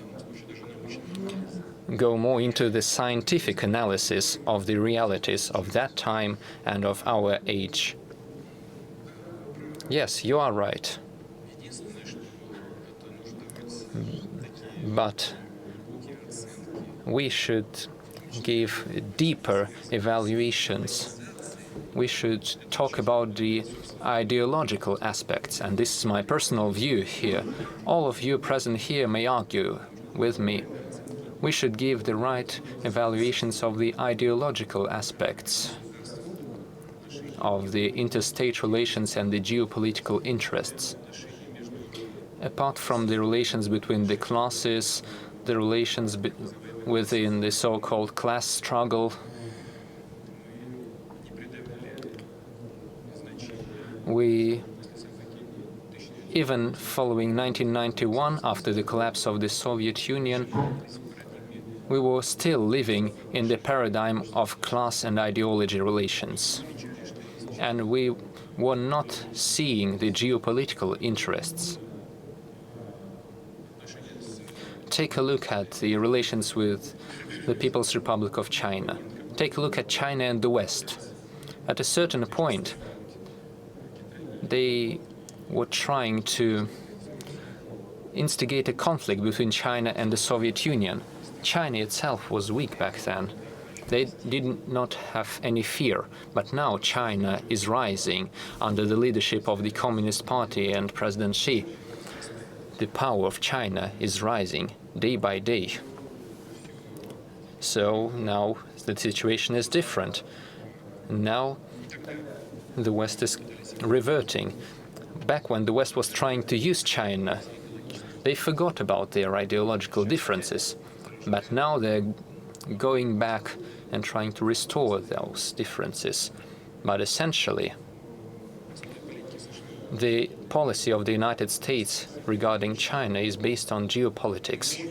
go more into the scientific analysis of the realities of that time and of our age. Yes, you are right. But we should give deeper evaluations. We should talk about the ideological aspects, and this is my personal view here. All of you present here may argue with me. We should give the right evaluations of the ideological aspects of the interstate relations and the geopolitical interests. Apart from the relations between the classes, the relations within the so-called class struggle, we, even following 1991, after the collapse of the Soviet Union, we were still living in the paradigm of class and ideology relations. And we were not seeing the geopolitical interests. take a look at the relations with the People's Republic of China. Take a look at China and the West. At a certain point, they were trying to instigate a conflict between China and the Soviet Union. China itself was weak back then. They did not have any fear, but now China is rising under the leadership of the Communist Party and President Xi. The power of China is rising day by day. So now the situation is different. Now the West is reverting. Back when the West was trying to use China, they forgot about their ideological differences, but now they're going back and trying to restore those differences. But essentially, the policy of the United States regarding China is based on geopolitics.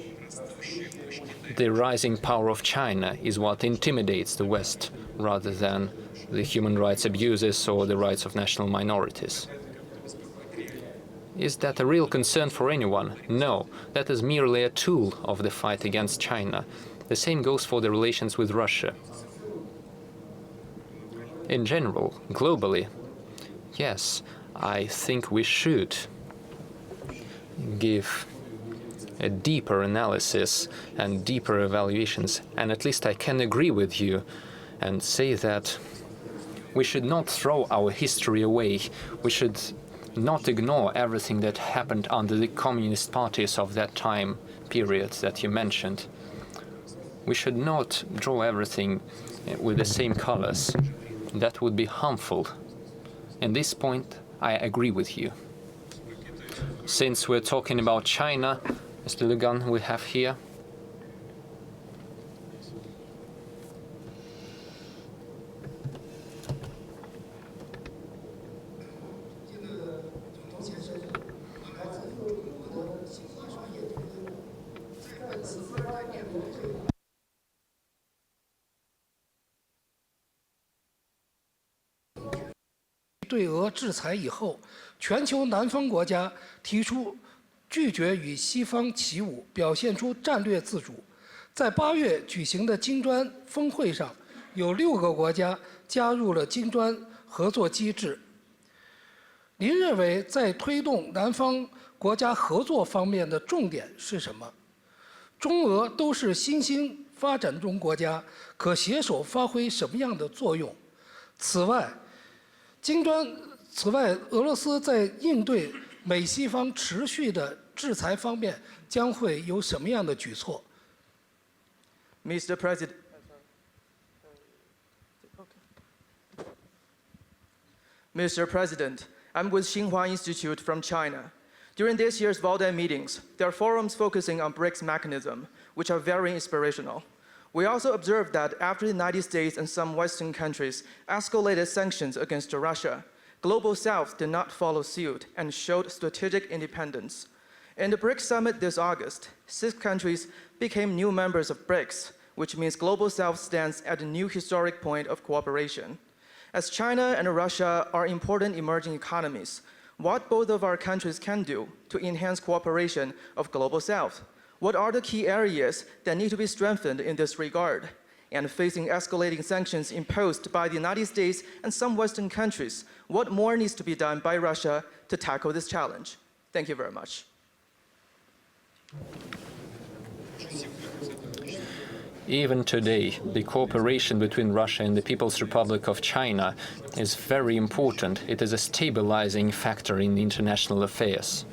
The rising power of China is what intimidates the West rather than the human rights abuses or the rights of national minorities. Is that a real concern for anyone? No, that is merely a tool of the fight against China. The same goes for the relations with Russia. In general, globally, yes, I think we should give a deeper analysis and deeper evaluations, and at least I can agree with you and say that we should not throw our history away. We should not ignore everything that happened under the communist parties of that time period that you mentioned. We should not draw everything with the same colors. That would be harmful. In this point, I agree with you. Since we're talking about China, Mr. Lugan, we have here. “对俄制裁以后，全球南方国家提出拒绝与西方起舞，表现出战略自主。在8月举行的金砖峰会上，有6个国家加入了金砖合作机制。您认为在推动南方国家合作方面的重点是什么？中俄都是新兴发展中国家，可携手发挥什么样的作用？此外，俄罗斯在应对美西方持续的制裁方面将会有什么样的举措 ？Mr. President, Mr. President, I'm with Xinhua Institute from China. During this year's Valdai meetings, there are forums focusing on BRICS mechanism, which are very inspirational. We also observed that after the United States and some Western countries escalated sanctions against Russia, Global South did not follow suit and showed strategic independence. In the BRICS summit this August, 6 countries became new members of BRICS, which means Global South stands at a new historic point of cooperation. As China and Russia are important emerging economies, what both of our countries can do to enhance cooperation of Global South? What are the key areas that need to be strengthened in this regard? And facing escalating sanctions imposed by the United States and some Western countries, what more needs to be done by Russia to tackle this challenge? Thank you very much. Even today, the cooperation between Russia and the People's Republic of China is very important. It is a stabilizing factor in international affairs.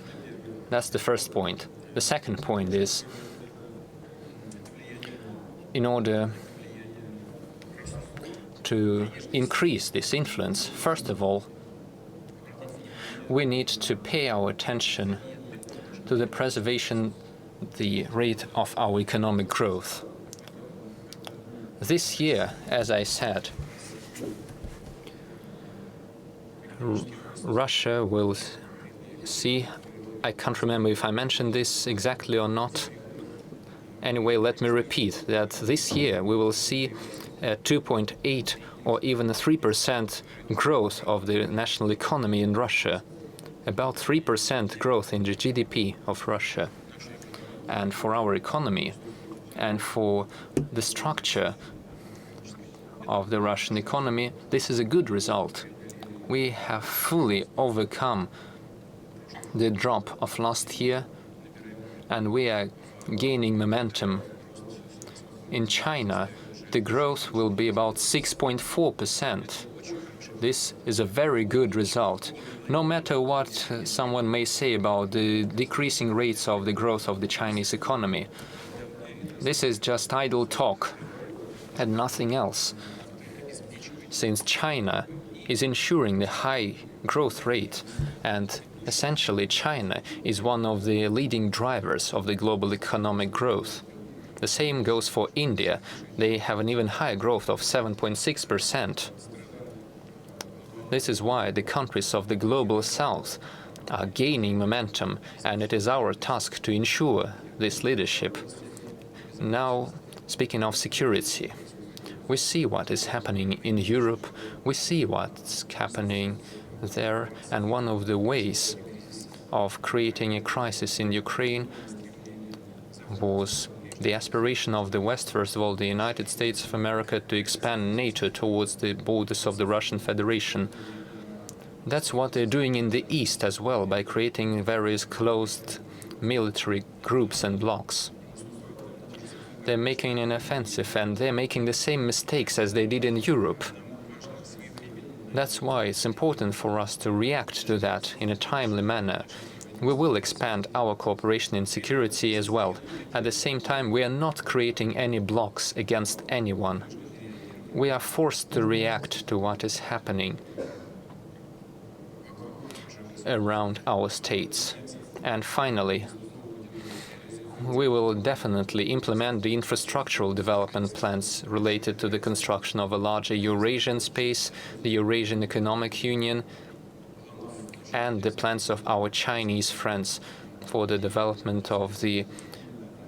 That's the first point. The second point is, in order to increase this influence, first of all, we need to pay our attention to the preservation, the rate of our economic growth. This year, as I said, Russia will see, I can't remember if I mentioned this exactly or not. Anyway, let me repeat that this year we will see a 2.8 or even a 3% growth of the national economy in Russia, about 3% growth in the GDP of Russia. and for our economy and for the structure of the Russian economy, this is a good result. We have fully overcome the drop of last year, and we are gaining momentum. In China, the growth will be about 6.4%. This is a very good result. No matter what someone may say about the decreasing rates of the growth of the Chinese economy, this is just idle talk and nothing else. Since China is ensuring the high growth rate, and essentially China is one of the leading drivers of the global economic growth. The same goes for India. They have an even higher growth of 7.6%. This is why the countries of the global south are gaining momentum, and it is our task to ensure this leadership. Now, speaking of security, we see what is happening in Europe, we see what's happening there, and one of the ways of creating a crisis in Ukraine was the aspiration of the West, first of all, the United States of America, to expand NATO towards the borders of the Russian Federation. That's what they're doing in the East as well, by creating various closed military groups and blocs. They're making an offensive, and they're making the same mistakes as they did in Europe. That's why it's important for us to react to that in a timely manner. We will expand our cooperation in security as well. At the same time, we are not creating any blocks against anyone. We are forced to react to what is happening around our states. And finally, we will definitely implement the infrastructural development plans related to the construction of a larger Eurasian space, the Eurasian Economic Union, and the plans of our Chinese friends for the development of the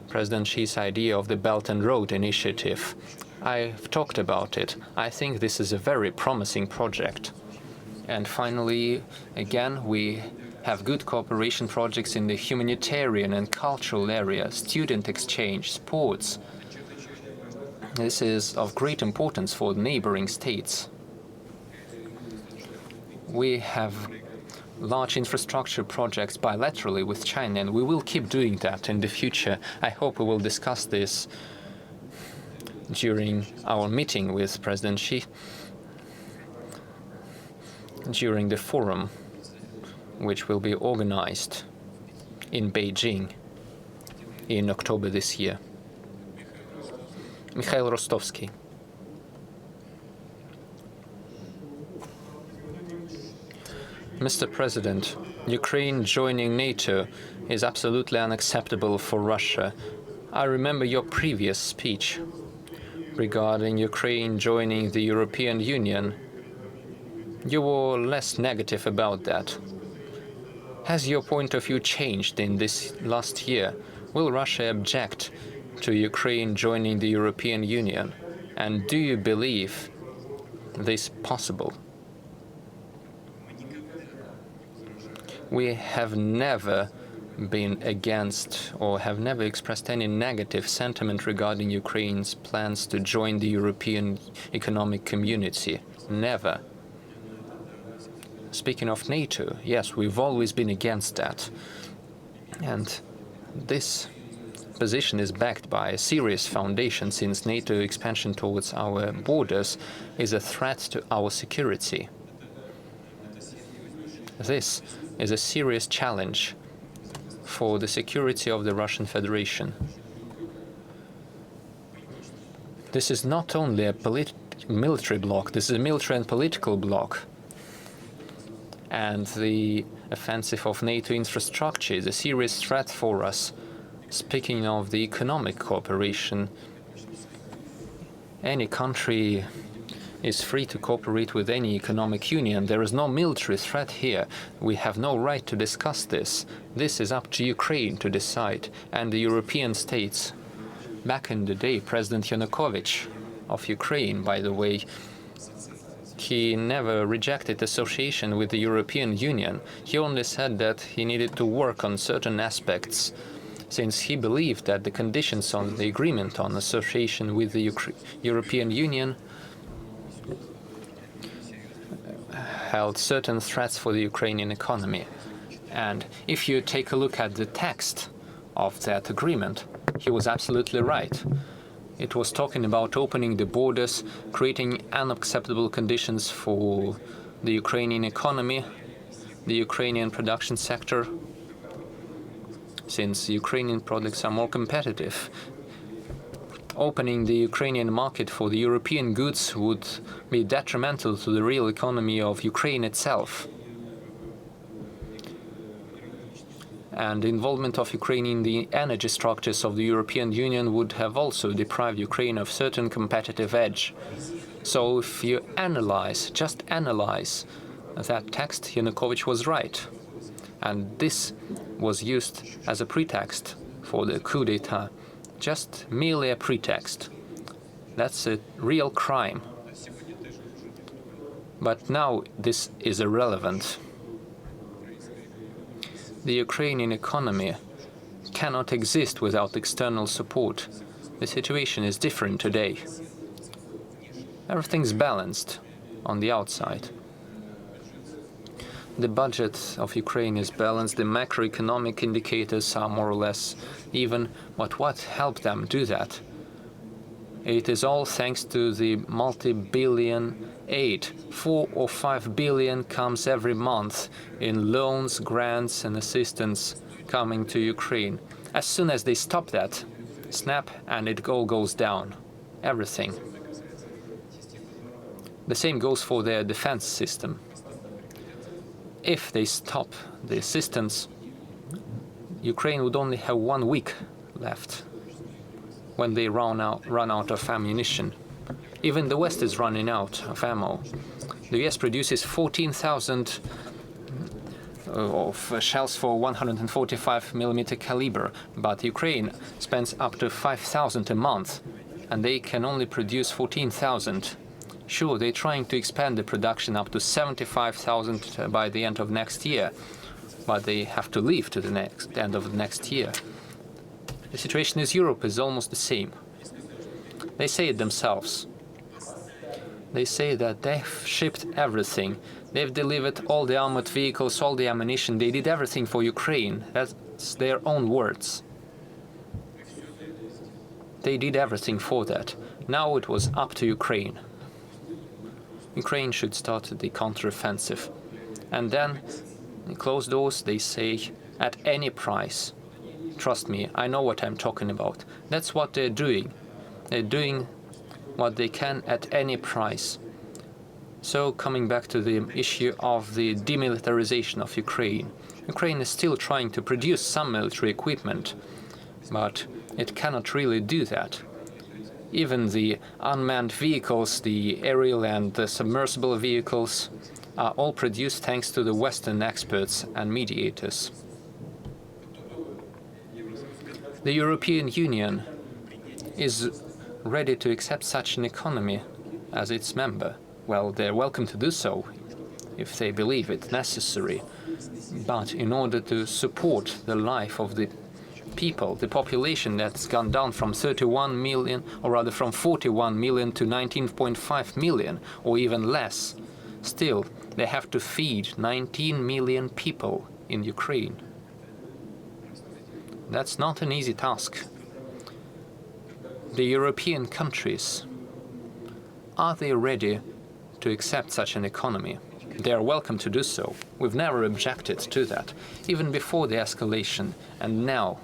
President Xi's idea of the Belt and Road Initiative. I've talked about it. I think this is a very promising project. And finally, again, we have good cooperation projects in the humanitarian and cultural area, student exchange, sports. This is of great importance for neighboring states. We have large infrastructure projects bilaterally with China, and we will keep doing that in the future. I hope we will discuss this during our meeting with President Xi, during the forum, which will be organized in Beijing in October this year. Mikhail Rostovsky. Mr. President, Ukraine joining NATO is absolutely unacceptable for Russia. I remember your previous speech regarding Ukraine joining the European Union. You were less negative about that. Has your point of view changed in this last year? Will Russia object to Ukraine joining the European Union? And do you believe this possible? We have never been against or have never expressed any negative sentiment regarding Ukraine's plans to join the European Economic Community. Never. Speaking of NATO, yes, we've always been against that. And this position is backed by a serious foundation, since NATO expansion towards our borders is a threat to our security. This is a serious challenge for the security of the Russian Federation. This is not only a military bloc, this is a military and political bloc. And the offensive of NATO infrastructure is a serious threat for us. Speaking of the economic cooperation, any country is free to cooperate with any economic union. There is no military threat here. We have no right to discuss this. This is up to Ukraine to decide, and the European states. Back in the day, President Yanukovych of Ukraine, by the way, he never rejected association with the European Union. He only said that he needed to work on certain aspects, since he believed that the conditions on the agreement on association with the European Union held certain threats for the Ukrainian economy. And if you take a look at the text of that agreement, he was absolutely right. It was talking about opening the borders, creating unacceptable conditions for the Ukrainian economy, the Ukrainian production sector, since Ukrainian products are more competitive. Opening the Ukrainian market for the European goods would be detrimental to the real economy of Ukraine itself. And involvement of Ukraine in the energy structures of the European Union would have also deprived Ukraine of certain competitive edge. So if you analyze, just analyze that text, Yanukovych was right. And this was used as a pretext for the coup d'etat, just merely a pretext. That's a real crime. But now this is irrelevant. The Ukrainian economy cannot exist without external support. The situation is different today. Everything's balanced on the outside. The budget of Ukraine is balanced, the macroeconomic indicators are more or less even, but what helped them do that? It is all thanks to the multi-billion aid. 4 or 5 billion comes every month in loans, grants and assistance coming to Ukraine. As soon as they stop that, snap, and it all goes down. Everything. The same goes for their defense system. If they stop the assistance, Ukraine would only have 1 week left when they run out of ammunition. Even the West is running out of ammo. The US produces 14,000 of shells for 145mm caliber, but Ukraine spends up to 5,000 a month, and they can only produce 14,000. Sure, they're trying to expand the production up to 75,000 by the end of next year, but they have to leave to the end of next year. The situation in Europe is almost the same. They say it themselves. They say that they've shipped everything. They've delivered all the armored vehicles, all the ammunition. They did everything for Ukraine. That's their own words. They did everything for that. Now it was up to Ukraine. Ukraine should start the counteroffensive. And then, in closed doors, they say, at any price. Trust me, I know what I'm talking about. That's what they're doing. They're doing what they can at any price. So, coming back to the issue of the demilitarization of Ukraine. Ukraine is still trying to produce some military equipment, but it cannot really do that. Even the unmanned vehicles, the aerial and the submersible vehicles, are all produced thanks to the Western experts and mediators. The European Union is ready to accept such an economy as its member. Well, they're welcome to do so if they believe it necessary. But in order to support the life of the people, the population that's gone down from 31 million, or rather from 41 million to 19.5 million, or even less, still they have to feed 19 million people in Ukraine. That's not an easy task. The European countries, are they ready to accept such an economy? They are welcome to do so. We've never objected to that, even before the escalation, and now.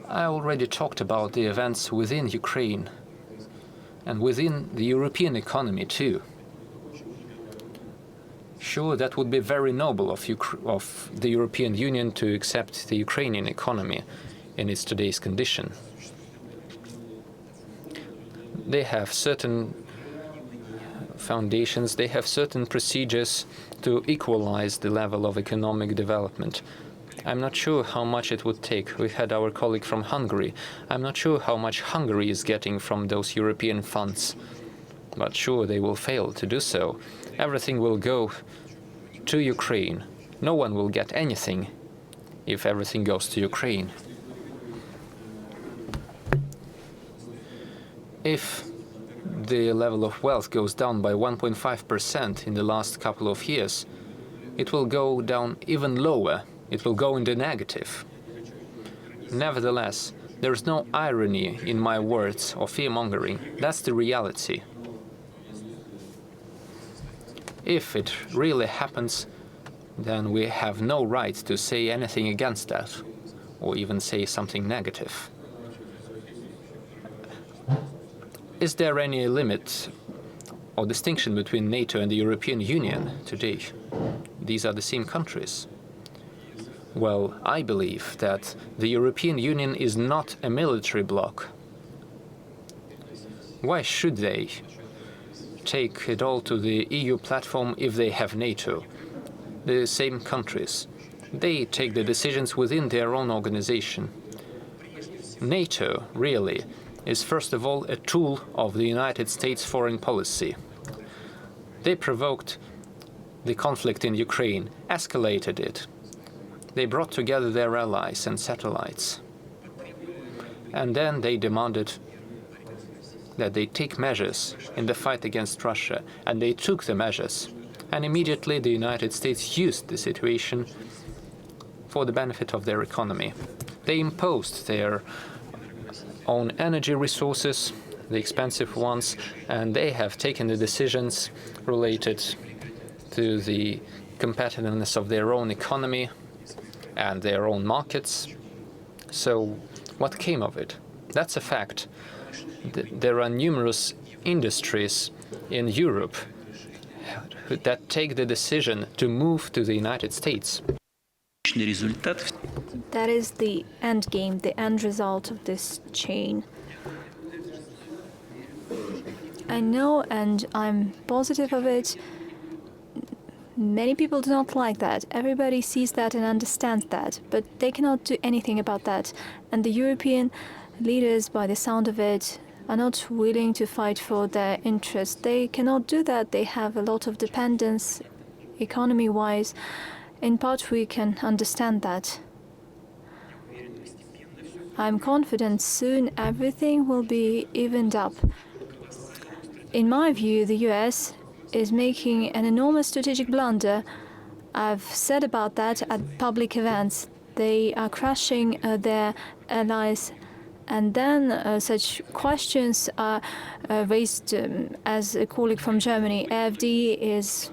I already talked about the events within Ukraine and within the European economy too. Sure, that would be very noble of the European Union to accept the Ukrainian economy in its today's condition. They have certain foundations, they have certain procedures to equalize the level of economic development. I'm not sure how much it would take. We had our colleague from Hungary. I'm not sure how much Hungary is getting from those European funds. But sure, they will fail to do so. Everything will go to Ukraine. No one will get anything if everything goes to Ukraine. If the level of wealth goes down by 1.5% in the last couple of years, it will go down even lower. It will go into negative. Nevertheless, there is no irony in my words or fear-mongering. That's the reality. If it really happens, then we have no right to say anything against that, or even say something negative. Is there any limit or distinction between NATO and the European Union today? These are the same countries. Well, I believe that the European Union is not a military bloc. Why should they take it all to the EU platform if they have NATO? The same countries. They take the decisions within their own organization. NATO, really, is first of all a tool of the United States foreign policy. They provoked the conflict in Ukraine, escalated it. They brought together their allies and satellites. And then they demanded that they take measures in the fight against Russia, and they took the measures. And immediately the United States used the situation for the benefit of their economy. They imposed their own energy resources, the expensive ones, and they have taken the decisions related to the competitiveness of their own economy and their own markets. So what came of it? That's a fact. There are numerous industries in Europe that take the decision to move to the United States. That is the end game, the end result of this chain. I know, and I'm positive of it. Many people do not like that. Everybody sees that and understands that, but they cannot do anything about that. And the European leaders, by the sound of it, are not willing to fight for their interests. They cannot do that. They have a lot of dependence, economy-wise. In part, we can understand that. I'm confident soon everything will be evened up. In my view, the US is making an enormous strategic blunder. I've said about that at public events. They are crushing their allies. And then such questions are raised as a colleague from Germany. AfD is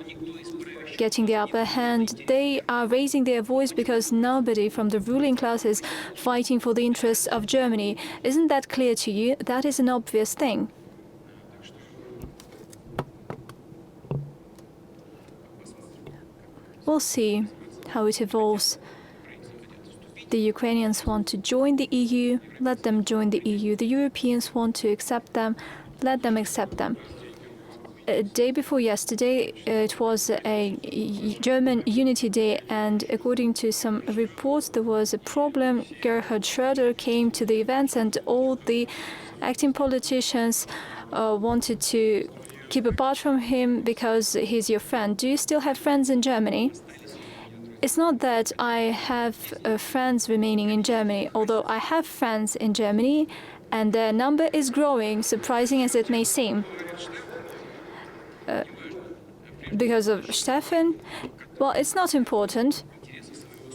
getting the upper hand. They are raising their voice because nobody from the ruling class is fighting for the interests of Germany. Isn't that clear to you? That is an obvious thing. We'll see how it evolves. The Ukrainians want to join the EU, let them join the EU. The Europeans want to accept them, let them accept them. A day before yesterday, it was a German Unity Day, and according to some reports, there was a problem. Gerhard Schröder came to the events, and all the acting politicians wanted to keep apart from him because he's your friend. Do you still have friends in Germany? It's not that I have friends remaining in Germany, although I have friends in Germany, and their number is growing, surprising as it may seem. Because of Stefan? Well, it's not important.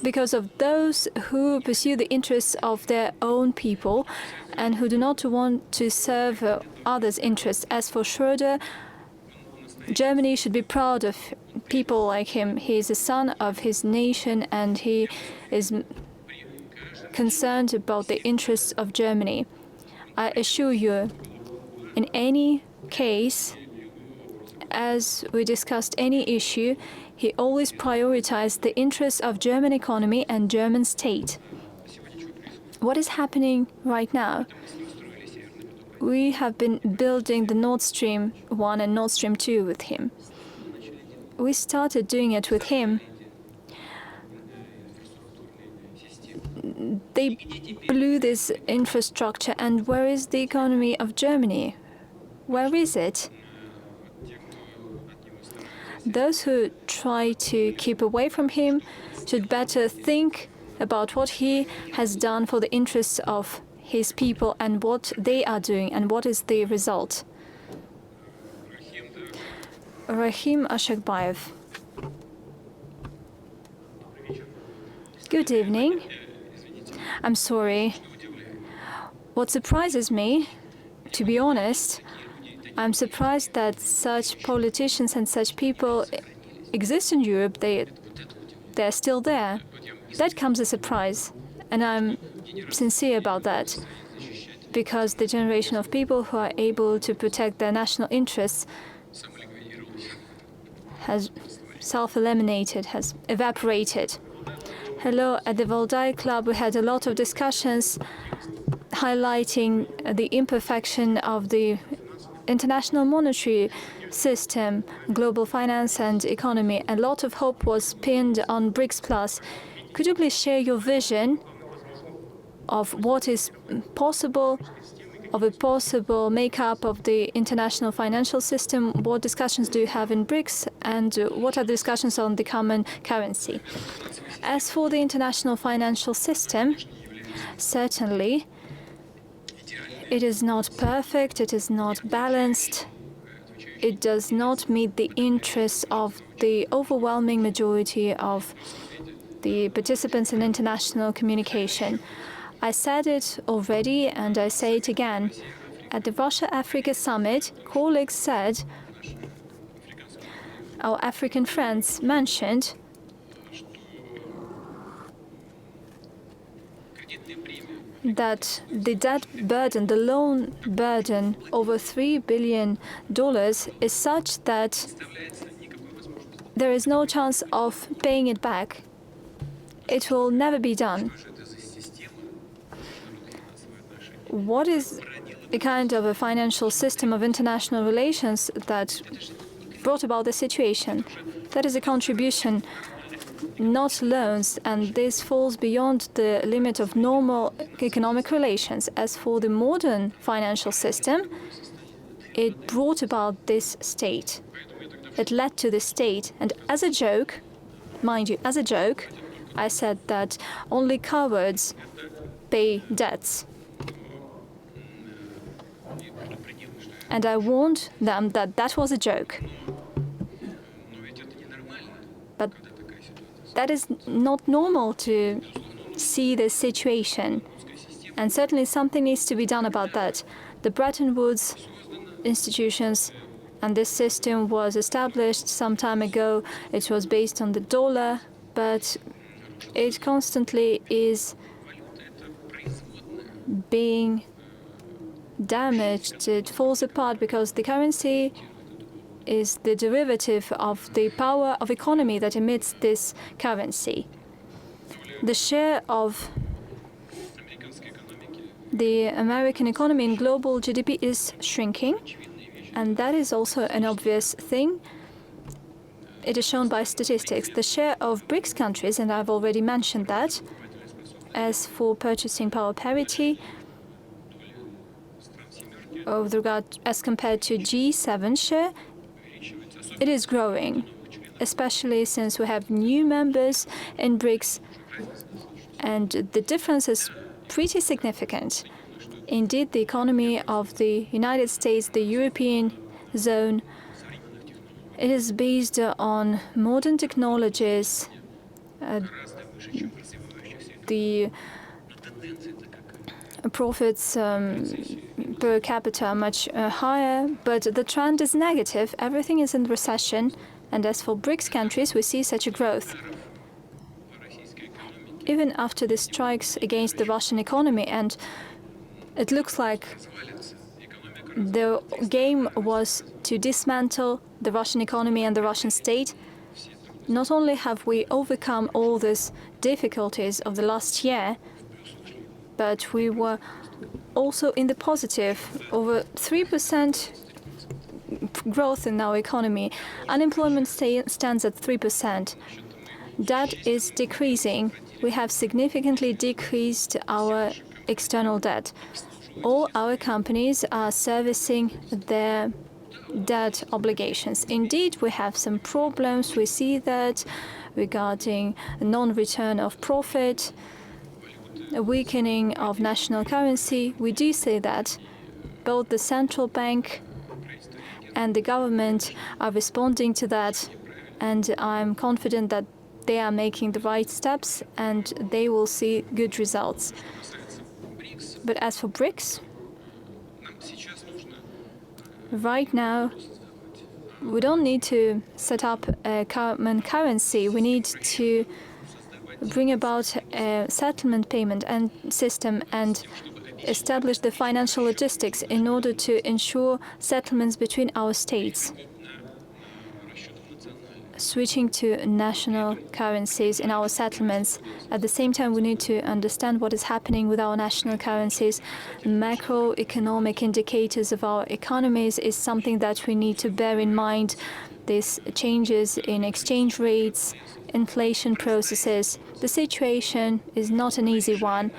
Because of those who pursue the interests of their own people and who do not want to serve others' interests. As for Schröder, Germany should be proud of people like him. He is a son of his nation, and he is concerned about the interests of Germany. I assure you, in any case, as we discussed any issue, he always prioritized the interests of German economy and German state. What is happening right now? We have been building the Nord Stream 1 and Nord Stream 2 with him. We started doing it with him. They blew this infrastructure, and where is the economy of Germany? Where is it? Those who try to keep away from him should better think about what he has done for the interests of his people and what they are doing and what is the result. Rahim Ashakbayev. Good evening. I'm sorry. What surprises me, to be honest, I'm surprised that such politicians and such people exist in Europe. They're still there. That comes as a surprise, and I'm sincere about that, because the generation of people who are able to protect their national interests has self-eliminated, has evaporated. Hello, at the Valdai Club we had a lot of discussions highlighting the imperfection of the international monetary system, global finance and economy. A lot of hope was pinned on BRICS Plus. Could you please share your vision of what is possible, of a possible makeup of the international financial system? What discussions do you have in BRICS, and what are the discussions on the common currency? As for the international financial system, certainly it is not perfect, it is not balanced, it does not meet the interests of the overwhelming majority of the participants in international communication. I said it already and I say it again. At the Russia-Africa summit, colleagues said, our African friends mentioned that the debt burden, the loan burden over $3 billion is such that there is no chance of paying it back. It will never be done. What is the kind of a financial system of international relations that brought about the situation? That is a contribution, not loans, and this falls beyond the limit of normal economic relations. As for the modern financial system, it brought about this state. It led to this state, and as a joke, mind you, as a joke, I said that only cowards pay debts. And I warned them that that was a joke. But that is not normal to see this situation. And certainly something needs to be done about that. The Bretton Woods institutions and this system was established some time ago. It was based on the dollar, but it constantly is being damaged. It falls apart because the currency is the derivative of the power of economy that emits this currency. The share of the American economy in global GDP is shrinking, and that is also an obvious thing. It is shown by statistics. The share of BRICS countries, and I've already mentioned that, as for purchasing power parity, with regard as compared to G7 share, it is growing, especially since we have new members in BRICS, and the difference is pretty significant. Indeed, the economy of the United States, the European zone, it is based on modern technologies. The profits per capita are much higher, but the trend is negative. Everything is in recession, and as for BRICS countries, we see such a growth. Even after the strikes against the Russian economy, and it looks like the game was to dismantle the Russian economy and the Russian state. Not only have we overcome all these difficulties of the last year, but we were also in the positive, over 3% growth in our economy. Unemployment stands at 3%. Debt is decreasing. We have significantly decreased our external debt. All our companies are servicing their debt obligations. Indeed, we have some problems. We see that regarding non-return of profit, a weakening of national currency. We do say that both the central bank and the government are responding to that, and I'm confident that they are making the right steps and they will see good results. But as for BRICS, right now, we don't need to set up a common currency. We need to bring about a settlement payment and system and establish the financial logistics in order to ensure settlements between our states, switching to national currencies in our settlements. At the same time, we need to understand what is happening with our national currencies. Macroeconomic indicators of our economies is something that we need to bear in mind. These changes in exchange rates, inflation processes. The situation is not an easy one,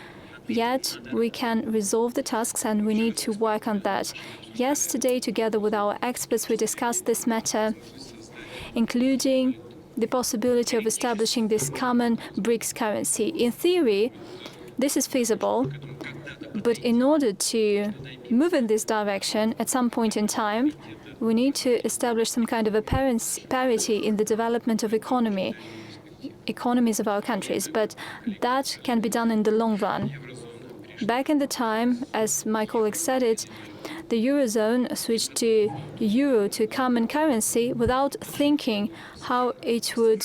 yet we can resolve the tasks and we need to work on that. Yesterday, together with our experts, we discussed this matter, including the possibility of establishing this common BRICS currency. In theory, this is feasible, but in order to move in this direction at some point in time, we need to establish some kind of a parity in the development of economies of our countries, but that can be done in the long run. Back in the time, as my colleague said it, the Eurozone switched to euro, to common currency, without thinking how it would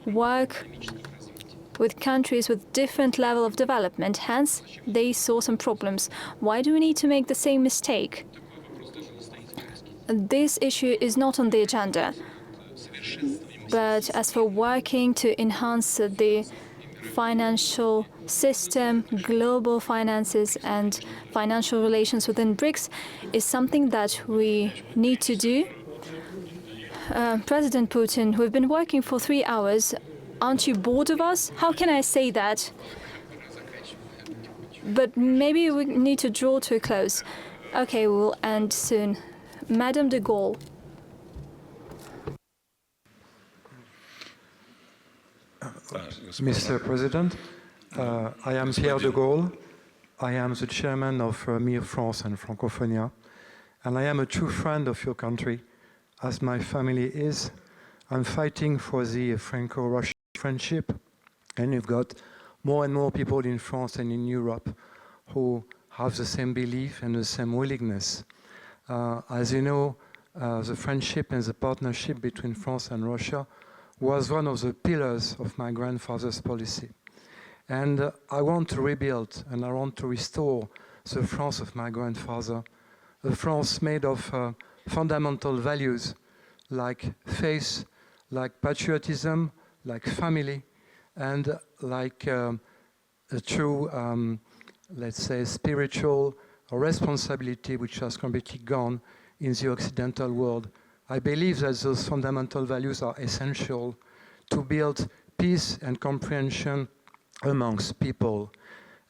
work with countries with different level of development. Hence, they saw some problems. Why do we need to make the same mistake? This issue is not on the agenda. But as for working to enhance the financial system, global finances and financial relations within BRICS is something that we need to do. President Putin, we've been working for 3 hours. Aren't you bored of us? How can I say that? But maybe we need to draw to a close. Okay, we'll end soon. Madame de Gaulle. Mr. President, I am Pierre de Gaulle. I am the chairman of MIR France and Francophonia, and I am a true friend of your country, as my family is. I'm fighting for the Franco-Russian friendship, and you've got more and more people in France and in Europe who have the same belief and the same willingness. As you know, the friendship and the partnership between France and Russia was one of the pillars of my grandfather's policy. And I want to rebuild and I want to restore the France of my grandfather, a France made of fundamental values like faith, like patriotism, like family, and like a true, let's say, spiritual responsibility which has completely gone in the Occidental world. I believe that those fundamental values are essential to build peace and comprehension amongst people.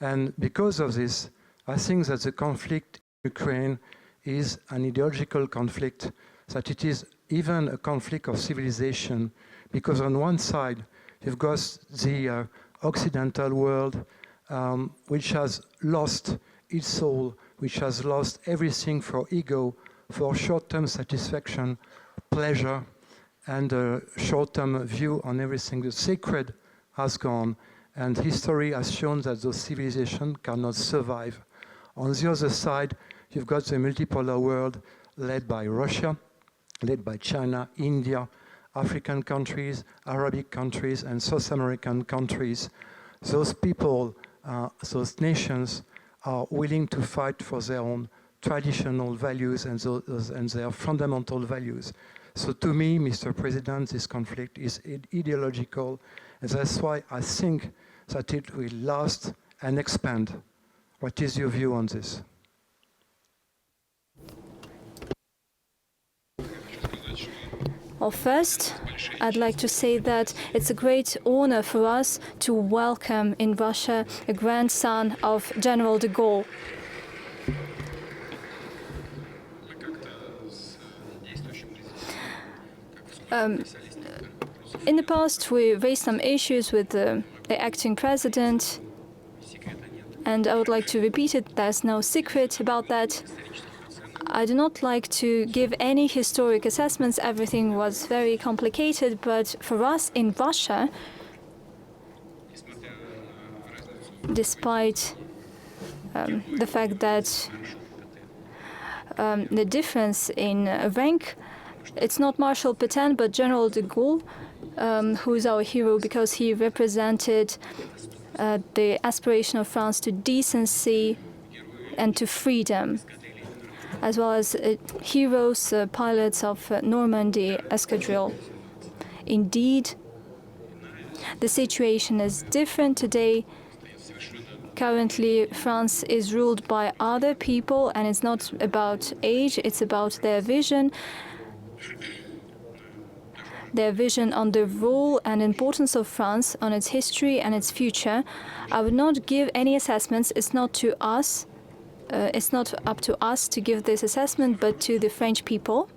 And because of this, I think that the conflict in Ukraine is an ideological conflict, that it is even a conflict of civilization, because on one side, you've got the Occidental world, which has lost its soul, which has lost everything for ego, for short-term satisfaction, pleasure, and a short-term view on everything. The sacred has gone, and history has shown that those civilizations cannot survive. On the other side, you've got the multipolar world led by Russia, led by China, India, African countries, Arabic countries, and South American countries. Those people, those nations are willing to fight for their own traditional values and their fundamental values. So to me, Mr. President, this conflict is ideological, and that's why I think that it will last and expand. What is your view on this? Well, first, I'd like to say that it's a great honor for us to welcome in Russia a grandson of General de Gaulle. In the past, we raised some issues with the acting president, and I would like to repeat it. There's no secret about that. I do not like to give any historic assessments. Everything was very complicated, but for us in Russia, despite the fact that the difference in rank, it's not Marshal Pétain, but General de Gaulle, who is our hero because he represented the aspiration of France to decency and to freedom, as well as heroes, pilots of Normandy escadrille. Indeed, the situation is different today. Currently, France is ruled by other people, and it's not about age, it's about their vision on the role and importance of France, on its history and its future. I would not give any assessments. It's not to us. It's not up to us to give this assessment, but to the French people.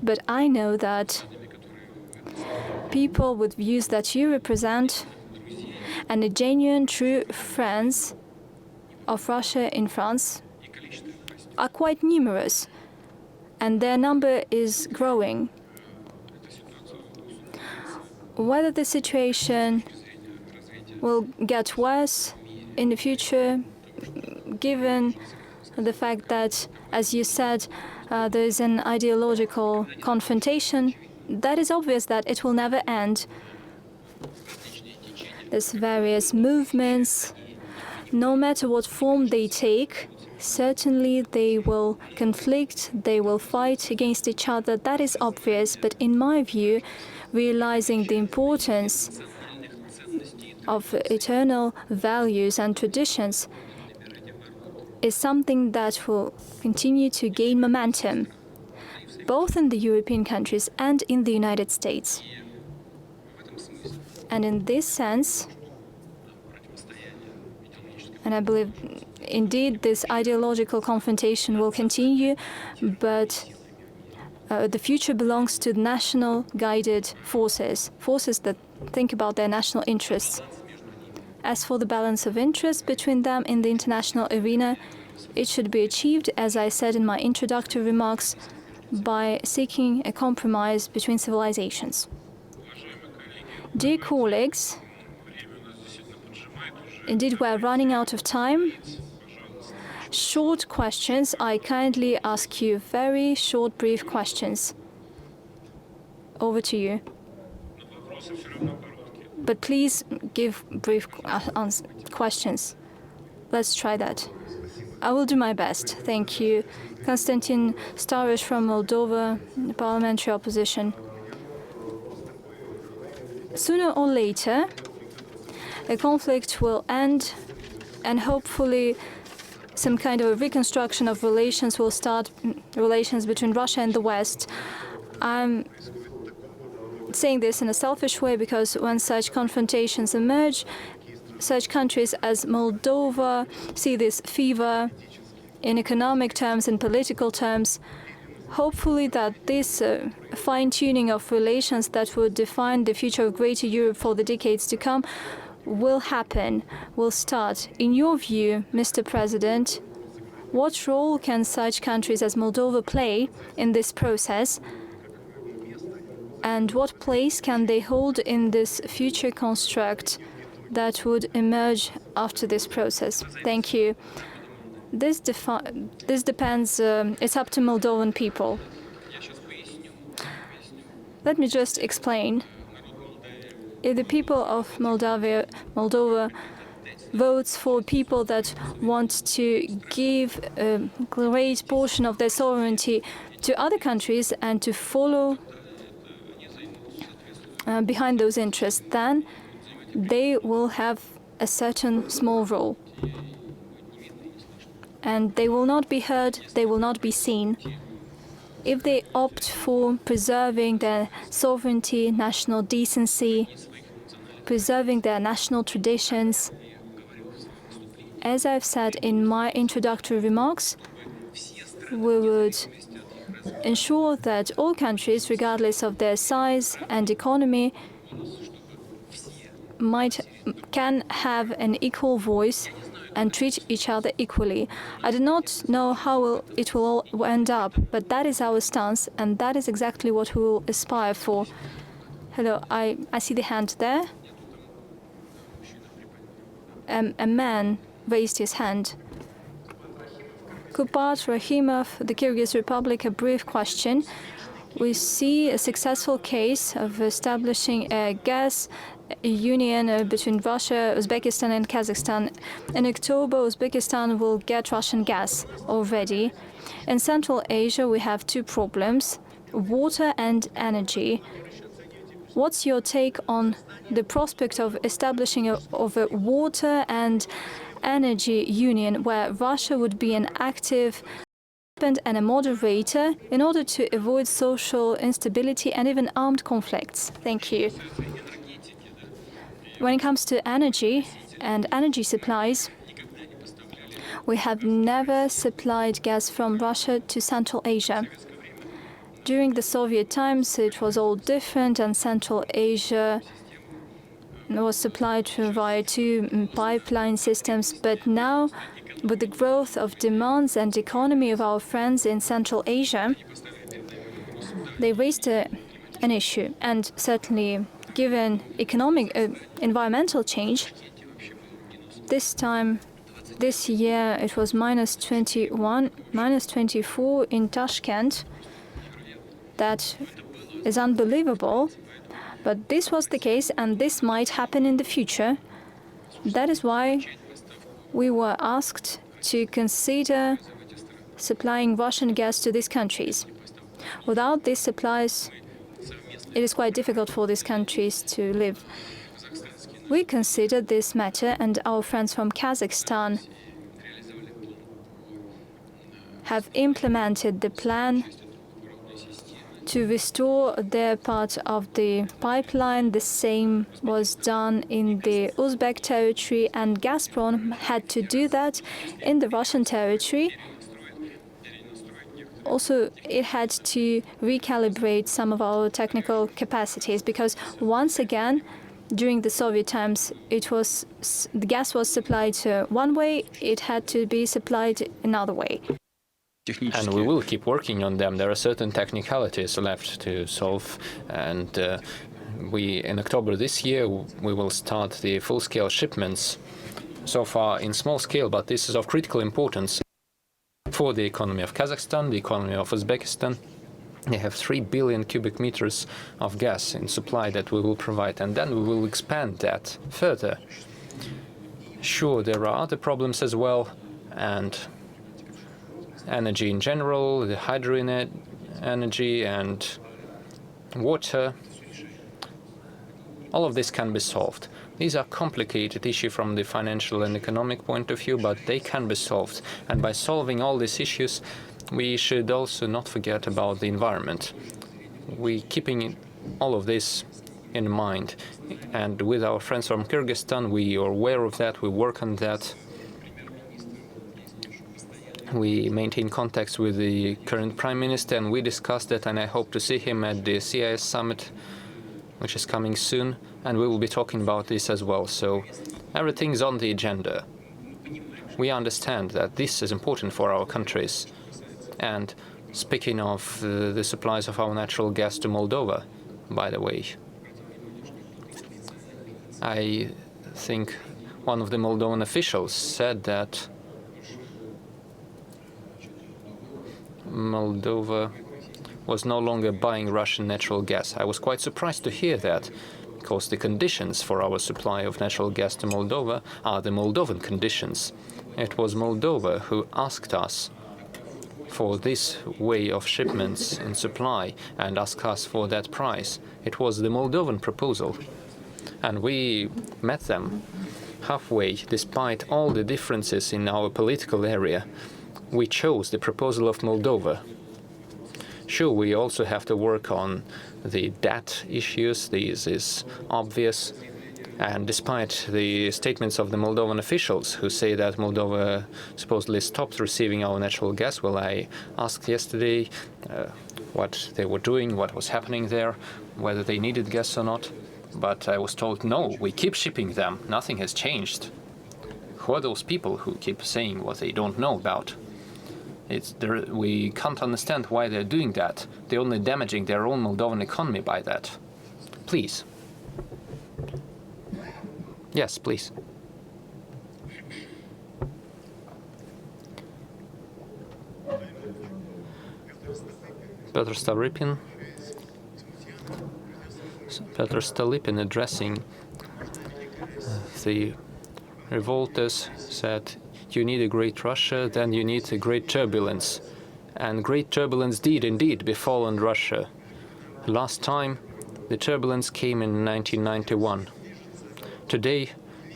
But I know that people with views that you represent and the genuine, true friends of Russia in France are quite numerous, and their number is growing. Whether the situation will get worse in the future, given the fact that, as you said, there is an ideological confrontation, that is obvious that it will never end. There's various movements. No matter what form they take, certainly they will conflict, they will fight against each other. That is obvious, but in my view, realizing the importance of eternal values and traditions is something that will continue to gain momentum, both in the European countries and in the United States. And in this sense, and I believe indeed this ideological confrontation will continue, but the future belongs to national guided forces, forces that think about their national interests. As for the balance of interest between them in the international arena, it should be achieved, as I said in my introductory remarks, by seeking a compromise between civilizations. Dear colleagues, indeed we're running out of time. Short questions. I kindly ask you very short, brief questions. Over to you. But please give brief questions. Let's try that. I will do my best. Thank you. Konstantin Starosh from Moldova, parliamentary opposition. Sooner or later, a conflict will end, and hopefully some kind of a reconstruction of relations will start, relations between Russia and the West. I'm saying this in a selfish way because when such confrontations emerge, such countries as Moldova see this fever in economic terms, in political terms. Hopefully that this fine-tuning of relations that would define the future of Greater Europe for the decades to come will happen, will start. In your view, Mr. President, what role can such countries as Moldova play in this process? And what place can they hold in this future construct that would emerge after this process? Thank you. This depends, it's up to Moldovan people. Let me just explain. If the people of Moldova votes for people that want to give a great portion of their sovereignty to other countries and to follow behind those interests, then they will have a certain small role. And they will not be heard, they will not be seen. If they opt for preserving their sovereignty, national decency, preserving their national traditions, as I've said in my introductory remarks, we would ensure that all countries, regardless of their size and economy, can have an equal voice and treat each other equally. I do not know how it will all end up, but that is our stance, and that is exactly what we will aspire for. Hello, I see the hand there. A man raised his hand. Kubat Rahimov, the Kyrgyz Republic, a brief question. We see a successful case of establishing a gas union between Russia, Uzbekistan and Kazakhstan. In October, Uzbekistan will get Russian gas already. In Central Asia, we have two problems, water and energy. What's your take on the prospect of establishing a water and energy union where Russia would be an active participant and a moderator in order to avoid social instability and even armed conflicts? Thank you. When it comes to energy and energy supplies, we have never supplied gas from Russia to Central Asia. During the Soviet times, it was all different, and Central Asia was supplied via two pipeline systems. But now, with the growth of demands and economy of our friends in Central Asia, they raised an issue. And certainly, given economic, environmental change, this year it was -21, -24 in Tashkent. That is unbelievable. But this was the case, and this might happen in the future. That is why we were asked to consider supplying Russian gas to these countries. Without these supplies, it is quite difficult for these countries to live. We considered this matter, and our friends from Kazakhstan have implemented the plan to restore their part of the pipeline. The same was done in the Uzbek territory, and Gazprom had to do that in the Russian territory. Also, it had to recalibrate some of our technical capacities, because once again, during the Soviet times, the gas was supplied one way, it had to be supplied another way. And we will keep working on them. There are certain technicalities left to solve, and in October this year, we will start the full-scale shipments, so far in small scale, but this is of critical importance for the economy of Kazakhstan, the economy of Uzbekistan. They have 3 billion cubic meters of gas in supply that we will provide, and then we will expand that further. Sure, there are other problems as well, and energy in general, the hydrogen energy and water, all of this can be solved. These are complicated issues from the financial and economic point of view, but they can be solved. And by solving all these issues, we should also not forget about the environment. We keeping all of this in mind. And with our friends from Kyrgyzstan, we are aware of that, we work on that. We maintain contacts with the current Prime Minister, and we discussed that, and I hope to see him at the CIS summit, which is coming soon, and we will be talking about this as well. So everything's on the agenda. We understand that this is important for our countries. And speaking of the supplies of our natural gas to Moldova, by the way, I think one of the Moldovan officials said that Moldova was no longer buying Russian natural gas. I was quite surprised to hear that, because the conditions for our supply of natural gas to Moldova are the Moldovan conditions. It was Moldova who asked us for this way of shipments and supply and asked us for that price. It was the Moldovan proposal. And we met them halfway, despite all the differences in our political area. We chose the proposal of Moldova. Sure, we also have to work on the debt issues. This is obvious. And despite the statements of the Moldovan officials who say that Moldova supposedly stopped receiving our natural gas, well, I asked yesterday what they were doing, what was happening there, whether they needed gas or not. But I was told, no, we keep shipping them, nothing has changed. Who are those people who keep saying what they don't know about? We can't understand why they're doing that. They're only damaging their own Moldovan economy by that. Please. Yes, please. Petr Stolypin addressing the revolters said, you need a great Russia, then you need a great turbulence. And great turbulence did indeed befall on Russia. Last time, the turbulence came in 1991. Today,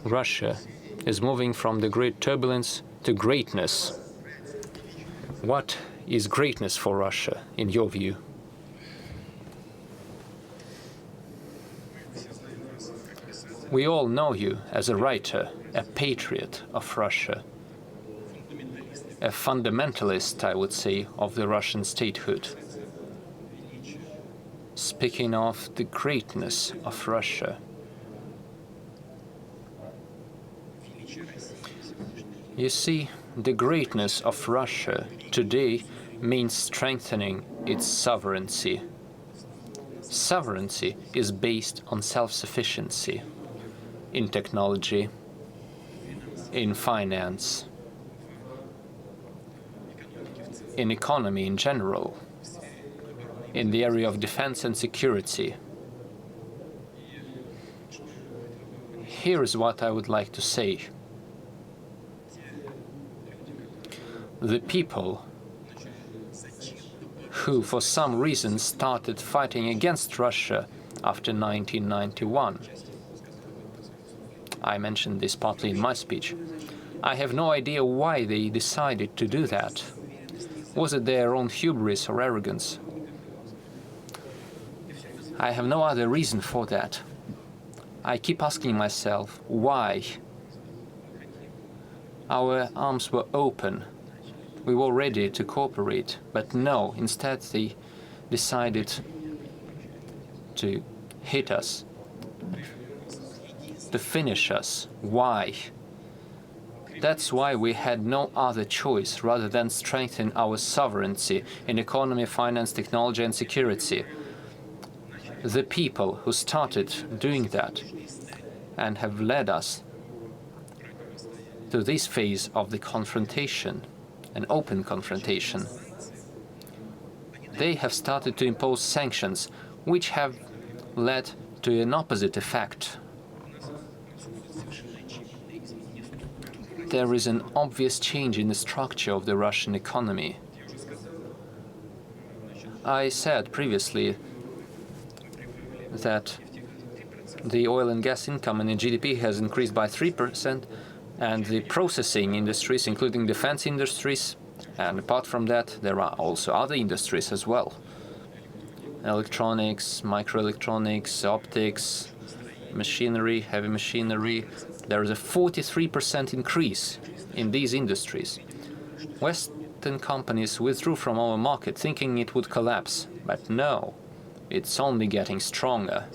Russia is moving from the great turbulence to greatness. What is greatness for Russia, in your view? We all know you as a writer, a patriot of Russia, a fundamentalist, I would say, of the Russian statehood. Speaking of the greatness of Russia, you see, the greatness of Russia today means strengthening its sovereignty. Sovereignty is based on self-sufficiency in technology, in finance, in economy in general, in the area of defense and security. Here is what I would like to say. The people who, for some reason, started fighting against Russia after 1991. I mentioned this partly in my speech. I have no idea why they decided to do that. Was it their own hubris or arrogance? I have no other reason for that. I keep asking myself why. Our arms were open. We were ready to cooperate, but no, instead they decided to hit us, to finish us. Why? That's why we had no other choice rather than strengthen our sovereignty in economy, finance, technology and security. The people who started doing that and have led us to this phase of the confrontation, an open confrontation, they have started to impose sanctions which have led to an opposite effect. There is an obvious change in the structure of the Russian economy. I said previously that the oil and gas income in the GDP has increased by 3%, and the processing industries, including defense industries, and apart from that, there are also other industries as well. Electronics, microelectronics, optics, machinery, heavy machinery. There is a 43% increase in these industries. Western companies withdrew from our market thinking it would collapse, but no, it's only getting stronger.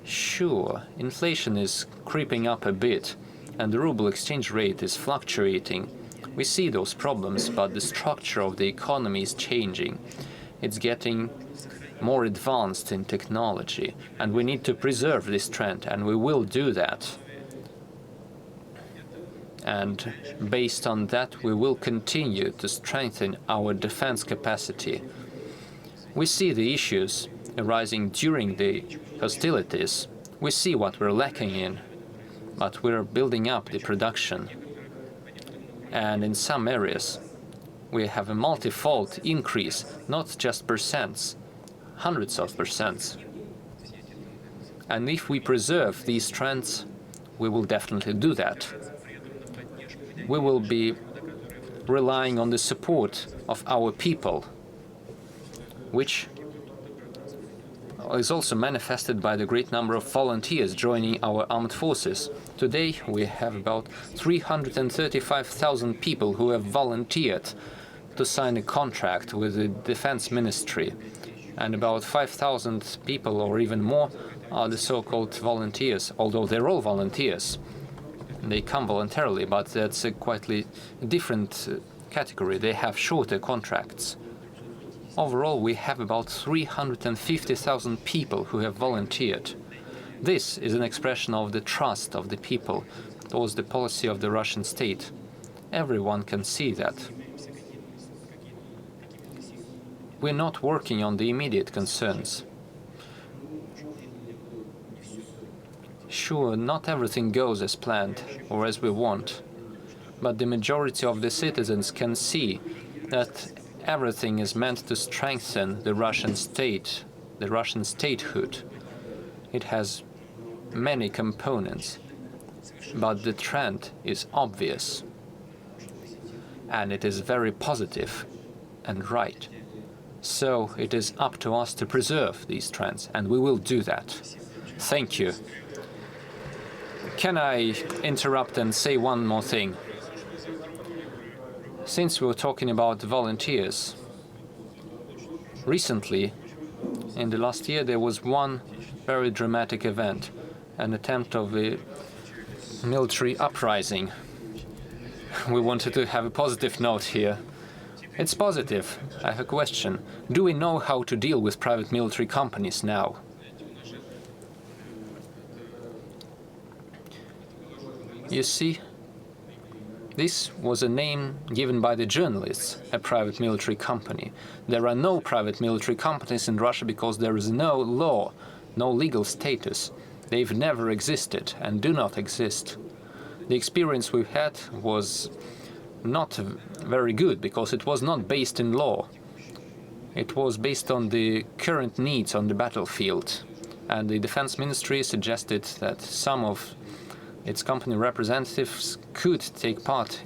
Sure, inflation is creeping up a bit, and the ruble exchange rate is fluctuating. We see those problems, but the structure of the economy is changing. It's getting more advanced in technology, and we need to preserve this trend, and we will do that. And based on that, we will continue to strengthen our defense capacity. We see the issues arising during the hostilities. We see what we're lacking in, but we're building up the production. And in some areas, we have a multifold increase, not just percents, hundreds of percents. And if we preserve these trends, we will definitely do that. We will be relying on the support of our people, which is also manifested by the great number of volunteers joining our armed forces. Today we have about 335,000 people who have volunteered to sign a contract with the Defense Ministry, and about 5,000 people or even more are the so-called volunteers, although they're all volunteers. They come voluntarily, but that's a quite different category. They have shorter contracts. Overall, we have about 350,000 people who have volunteered. This is an expression of the trust of the people towards the policy of the Russian state. Everyone can see that. We're not working on the immediate concerns. Sure, not everything goes as planned or as we want, but the majority of the citizens can see that everything is meant to strengthen the Russian state, the Russian statehood. It has many components, but the trend is obvious, and it is very positive and right. So it is up to us to preserve these trends, and we will do that. Thank you. Can I interrupt and say one more thing? Since we were talking about volunteers, recently, in the last year, there was one very dramatic event, an attempt of a military uprising. We wanted to have a positive note here. It's positive. I have a question. Do we know how to deal with private military companies now? You see, this was a name given by the journalists, a private military company. There are no private military companies in Russia because there is no law, no legal status. They've never existed and do not exist. The experience we've had was not very good because it was not based in law. It was based on the current needs on the battlefield. And the Defense Ministry suggested that some of its company representatives could take part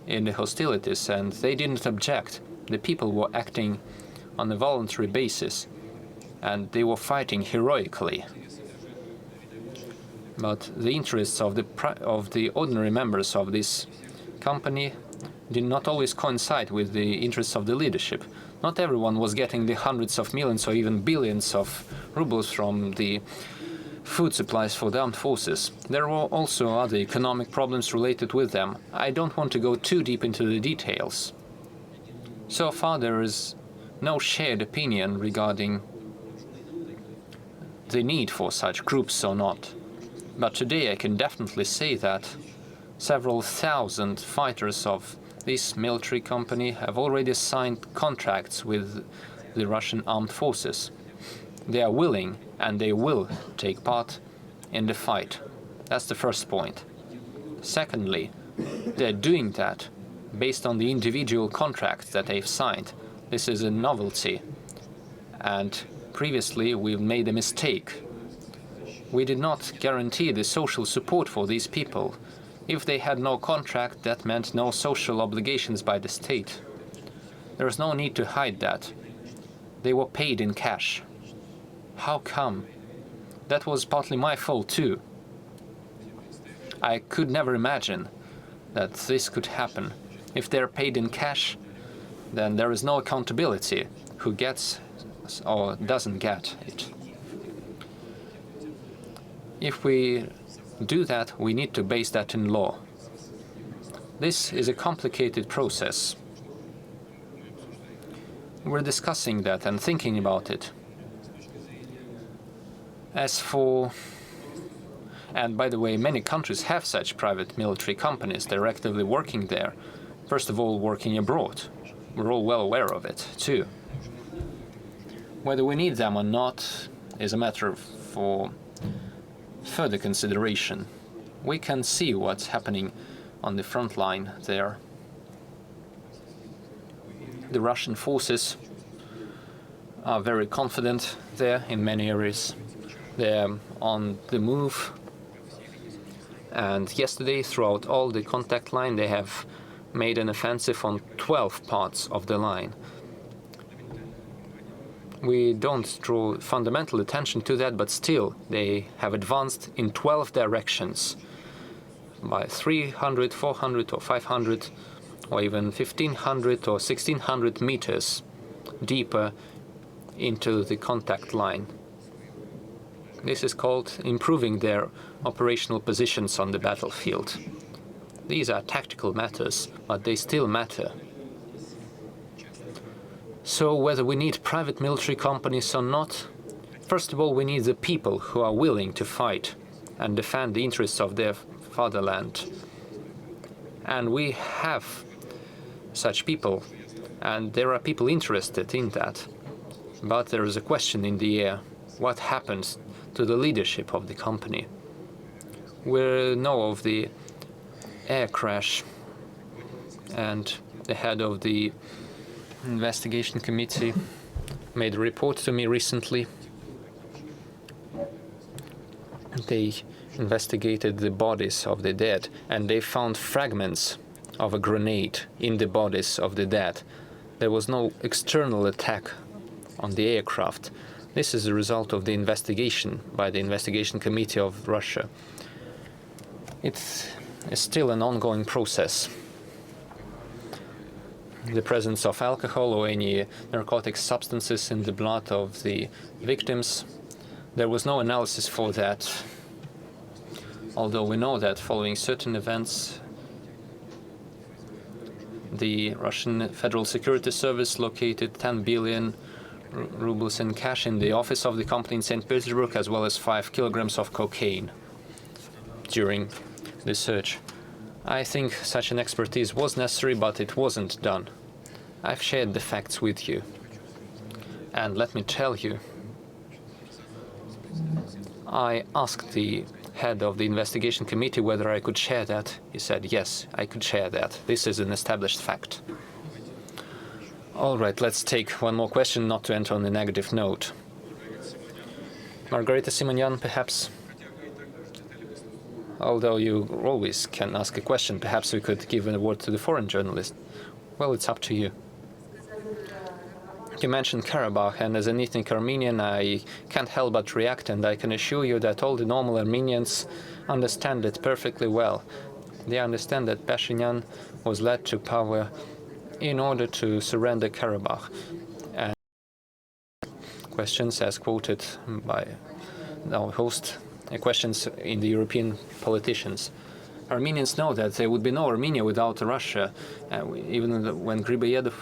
in the hostilities, and they didn't object. The people were acting on a voluntary basis, and they were fighting heroically. But the interests of the ordinary members of this company did not always coincide with the interests of the leadership. Not everyone was getting the hundreds of millions or even billions of rubles from the food supplies for the armed forces. There were also other economic problems related with them. I don't want to go too deep into the details. So far there is no shared opinion regarding the need for such groups or not. But today I can definitely say that several thousand fighters of this military company have already signed contracts with the Russian armed forces. They are willing and they will take part in the fight. That's the first point. Secondly, they're doing that based on the individual contracts that they've signed. This is a novelty. And previously we made a mistake. We did not guarantee the social support for these people. If they had no contract, that meant no social obligations by the state. There is no need to hide that. They were paid in cash. How come? That was partly my fault too. I could never imagine that this could happen. If they're paid in cash, then there is no accountability who gets or doesn't get it. If we do that, we need to base that in law. This is a complicated process. We're discussing that and thinking about it. As for, and by the way, many countries have such private military companies. They're actively working there. First of all, working abroad. We're all well aware of it, too. Whether we need them or not is a matter for further consideration. We can see what's happening on the front line there. The Russian forces are very confident there in many areas. They're on the move. And yesterday, throughout all the contact line, they have made an offensive on 12 parts of the line. We don't draw fundamental attention to that, but still they have advanced in 12 directions by 300, 400 or 500 or even 1500 or 1600 meters deeper into the contact line. This is called improving their operational positions on the battlefield. These are tactical matters, but they still matter. So whether we need private military companies or not, first of all, we need the people who are willing to fight and defend the interests of their fatherland. And we have such people, and there are people interested in that. But there is a question in the air. What happens to the leadership of the company? We know of the air crash, and the head of the investigation committee made a report to me recently. They investigated the bodies of the dead, and they found fragments of a grenade in the bodies of the dead. There was no external attack on the aircraft. This is a result of the investigation by the investigation committee of Russia. It is still an ongoing process. The presence of alcohol or any narcotic substances in the blood of the victims, there was no analysis for that. Although we know that following certain events, the Russian Federal Security Service located 10 billion rubles in cash in the office of the company in St. Petersburg, as well as 5 kilograms of cocaine during the search. I think such an expertise was necessary, but it wasn't done. I've shared the facts with you. And let me tell you, I asked the head of the investigation committee whether I could share that. He said, yes, I could share that. This is an established fact. All right, let's take one more question, not to end on a negative note. Margarita Simonyan, perhaps? Although you always can ask a question, perhaps we could give a word to the foreign journalist. Well, it's up to you. You mentioned Karabakh, and as an ethnic Armenian, I can't help but react, and I can assure you that all the normal Armenians understand it perfectly well. They understand that Pashinyan was led to power in order to surrender Karabakh. And questions, as quoted by our host, questions in the European politicians. Armenians know that there would be no Armenia without Russia, even when Griboyedov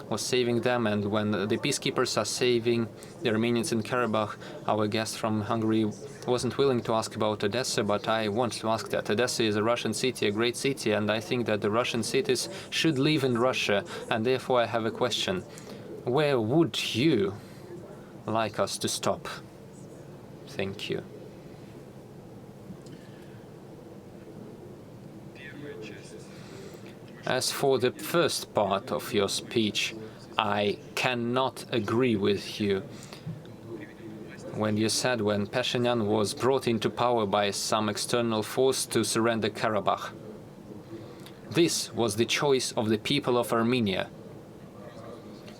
was saving them, and when the peacekeepers are saving the Armenians in Karabakh. Our guest from Hungary wasn't willing to ask about Odessa, but I want to ask that. Odessa is a Russian city, a great city, and I think that the Russian cities should live in Russia, and therefore I have a question. Where would you like us to stop? Thank you. As for the first part of your speech, I cannot agree with you. When you said when Pashinyan was brought into power by some external force to surrender Karabakh. This was the choice of the people of Armenia.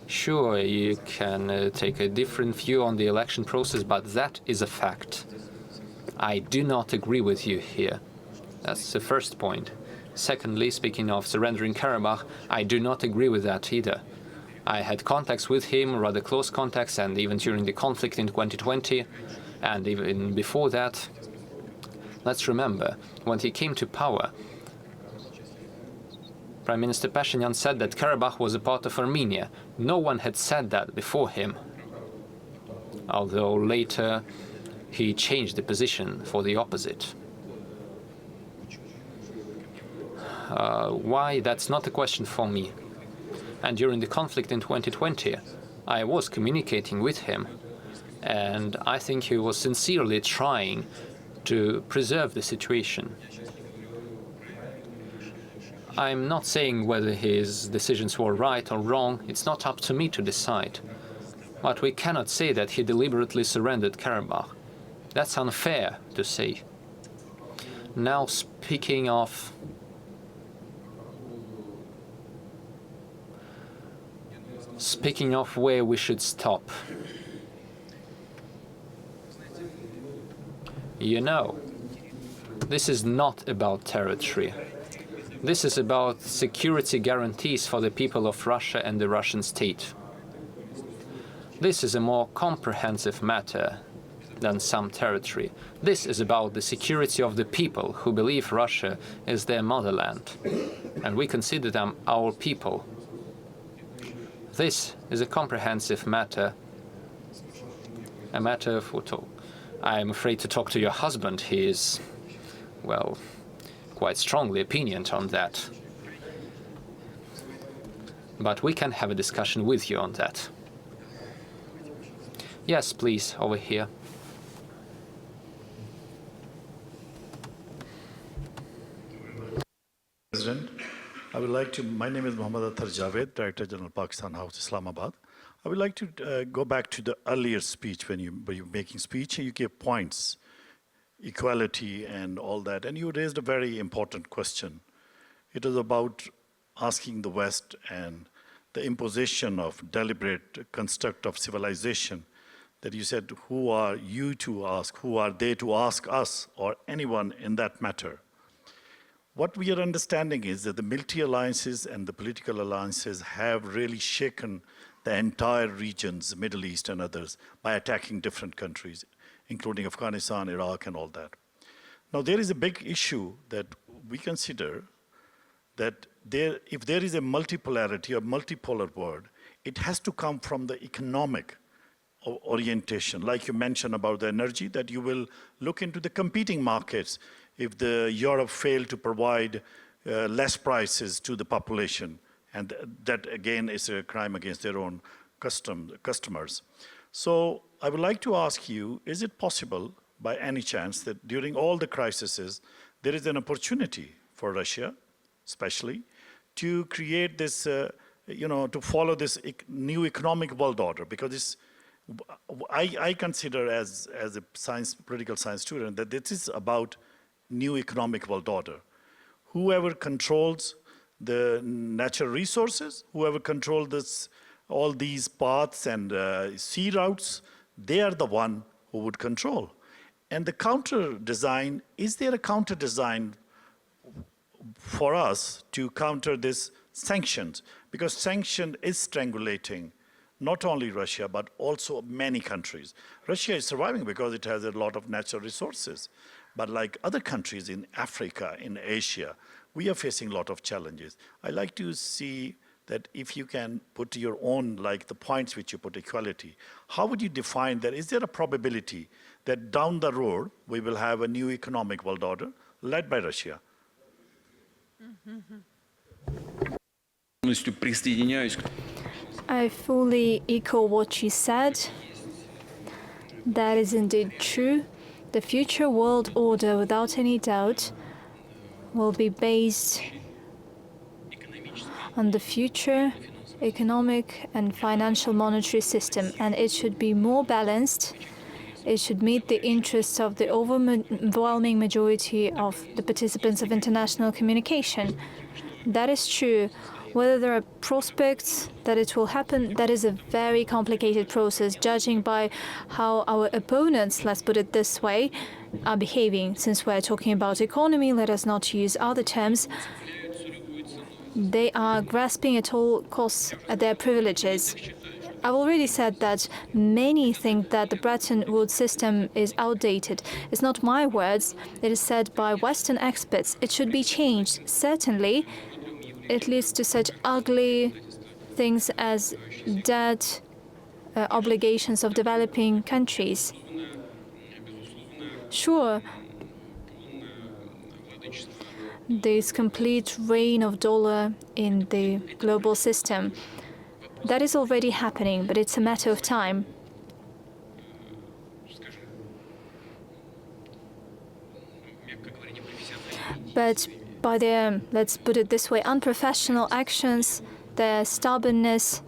Sure, you can take a different view on the election process, but that is a fact. I do not agree with you here. That's the first point. Secondly, speaking of surrendering Karabakh, I do not agree with that either. I had contacts with him, rather close contacts, and even during the conflict in 2020, and even before that. Let's remember, when he came to power, Prime Minister Pashinyan said that Karabakh was a part of Armenia. No one had said that before him, although later he changed the position for the opposite. Why? That's not a question for me. And during the conflict in 2020, I was communicating with him, and I think he was sincerely trying to preserve the situation. I'm not saying whether his decisions were right or wrong. It's not up to me to decide. But we cannot say that he deliberately surrendered Karabakh. That's unfair to say. Now, speaking of where we should stop, You know, this is not about territory. This is about security guarantees for the people of Russia and the Russian state. This is a more comprehensive matter than some territory. This is about the security of the people who believe Russia is their motherland, and we consider them our people. This is a comprehensive matter, a matter for talk. I am afraid to talk to your husband. He is, well, quite strongly opinioned on that. But we can have a discussion with you on that. Yes, please, over here. President, I would like to, my name is Mohammad Athar Javed, Director General Pakistan House, Islamabad. I would like to go back to the earlier speech when you were making speech, and you gave points, equality and all that, and you raised a very important question. It was about asking the West and the imposition of deliberate construct of civilization, that you said, who are you to ask, who are they to ask us or anyone in that matter? What we are understanding is that the military alliances and the political alliances have really shaken the entire regions, Middle East and others, by attacking different countries, including Afghanistan, Iraq, and all that. Now, there is a big issue that we consider that if there is a multipolarity or multipolar world, it has to come from the economic orientation. Like you mentioned about the energy, that you will look into the competing markets if Europe failed to provide less prices to the population. And that, again, is a crime against their own customers. So I would like to ask you, is it possible, by any chance, that during all the crises, there is an opportunity for Russia, especially, to create this, to follow this new economic world order? Because I consider as a political science student that this is about new economic world order. Whoever controls the natural resources, whoever controls all these paths and sea routes, they are the one who would control. And the counter design, is there a counter design for us to counter this sanctions? Because sanction is strangulating not only Russia, but also many countries. Russia is surviving because it has a lot of natural resources. But like other countries in Africa, in Asia, we are facing a lot of challenges. I like to see that if you can put your own, like the points which you put, equality, how would you define that? Is there a probability that down the road, we will have a new economic world order led by Russia? I fully echo what you said. That is indeed true. The future world order, without any doubt, will be based on the future economic and financial monetary system, and it should be more balanced. It should meet the interests of the overwhelming majority of the participants of international communication. That is true. Whether there are prospects that it will happen, that is a very complicated process, judging by how our opponents, let's put it this way, are behaving. Since we're talking about economy, let us not use other terms. They are grasping at all costs at their privileges. I've already said that many think that the Bretton Woods system is outdated. It's not my words. It is said by Western experts. It should be changed. Certainly, it leads to such ugly things as debt obligations of developing countries. Sure, this complete reign of dollar in the global system, that is already happening, but it's a matter of time. But by their, let's put it this way, unprofessional actions, their stubbornness,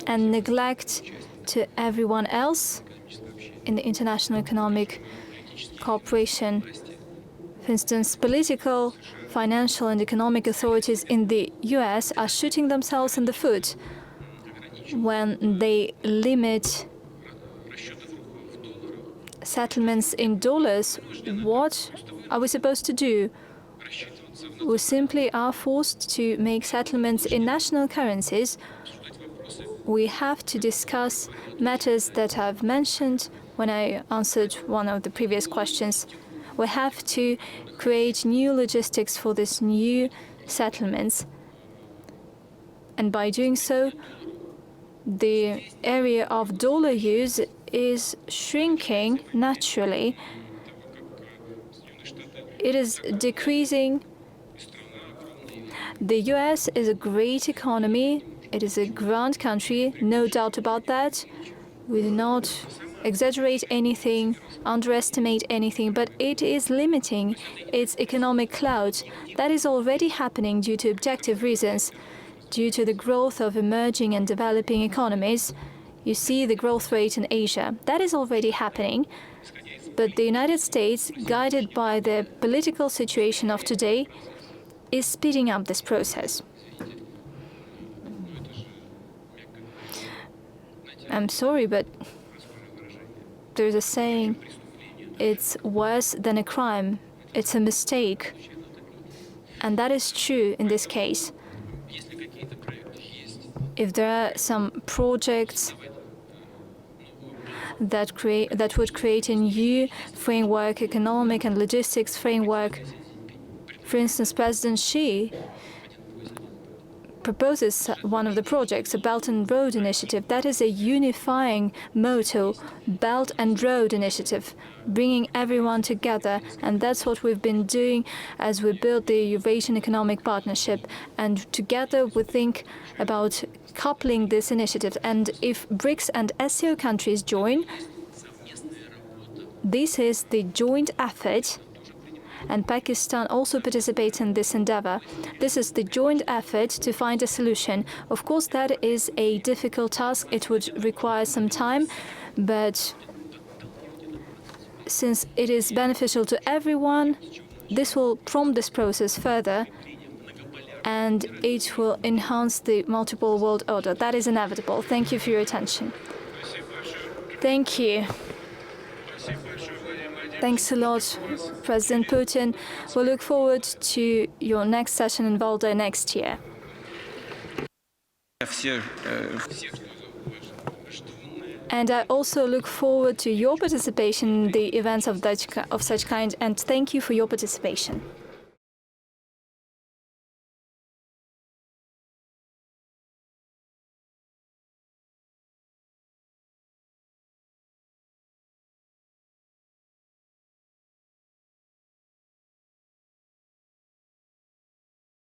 and neglect to everyone else in the international economic cooperation. For instance, political, financial, and economic authorities in the US are shooting themselves in the foot. when they limit settlements in dollars, what are we supposed to do? We simply are forced to make settlements in national currencies. We have to discuss matters that I've mentioned when I answered one of the previous questions. We have to create new logistics for these new settlements. And by doing so, the area of dollar use is shrinking naturally. It is decreasing. The US is a great economy. It is a grand country, no doubt about that. We do not exaggerate anything, underestimate anything, but it is limiting its economic clout. That is already happening due to objective reasons, due to the growth of emerging and developing economies. You see the growth rate in Asia. That is already happening. But the United States, guided by the political situation of today, is speeding up this process. I'm sorry, but there's a saying, it's worse than a crime, it's a mistake. And that is true in this case. If there are some projects that would create a new framework, economic and logistics framework, for instance, President Xi proposes one of the projects, a Belt and Road Initiative. That is a unifying motto, Belt and Road Initiative, bringing everyone together. And that's what we've been doing as we build the Eurasian Economic Partnership. And together we think about coupling this initiative. And if BRICS and SCO countries join, this is the joint effort. And Pakistan also participates in this endeavor. This is the joint effort to find a solution. Of course, that is a difficult task. It would require some time, but since it is beneficial to everyone, this will prompt this process further, and it will enhance the multiple world order. That is inevitable. Thank you for your attention. Thank you. Thanks a lot, President Putin. We look forward to your next session in Valdai next year. And I also look forward to your participation in the events of such kind, and thank you for your participation.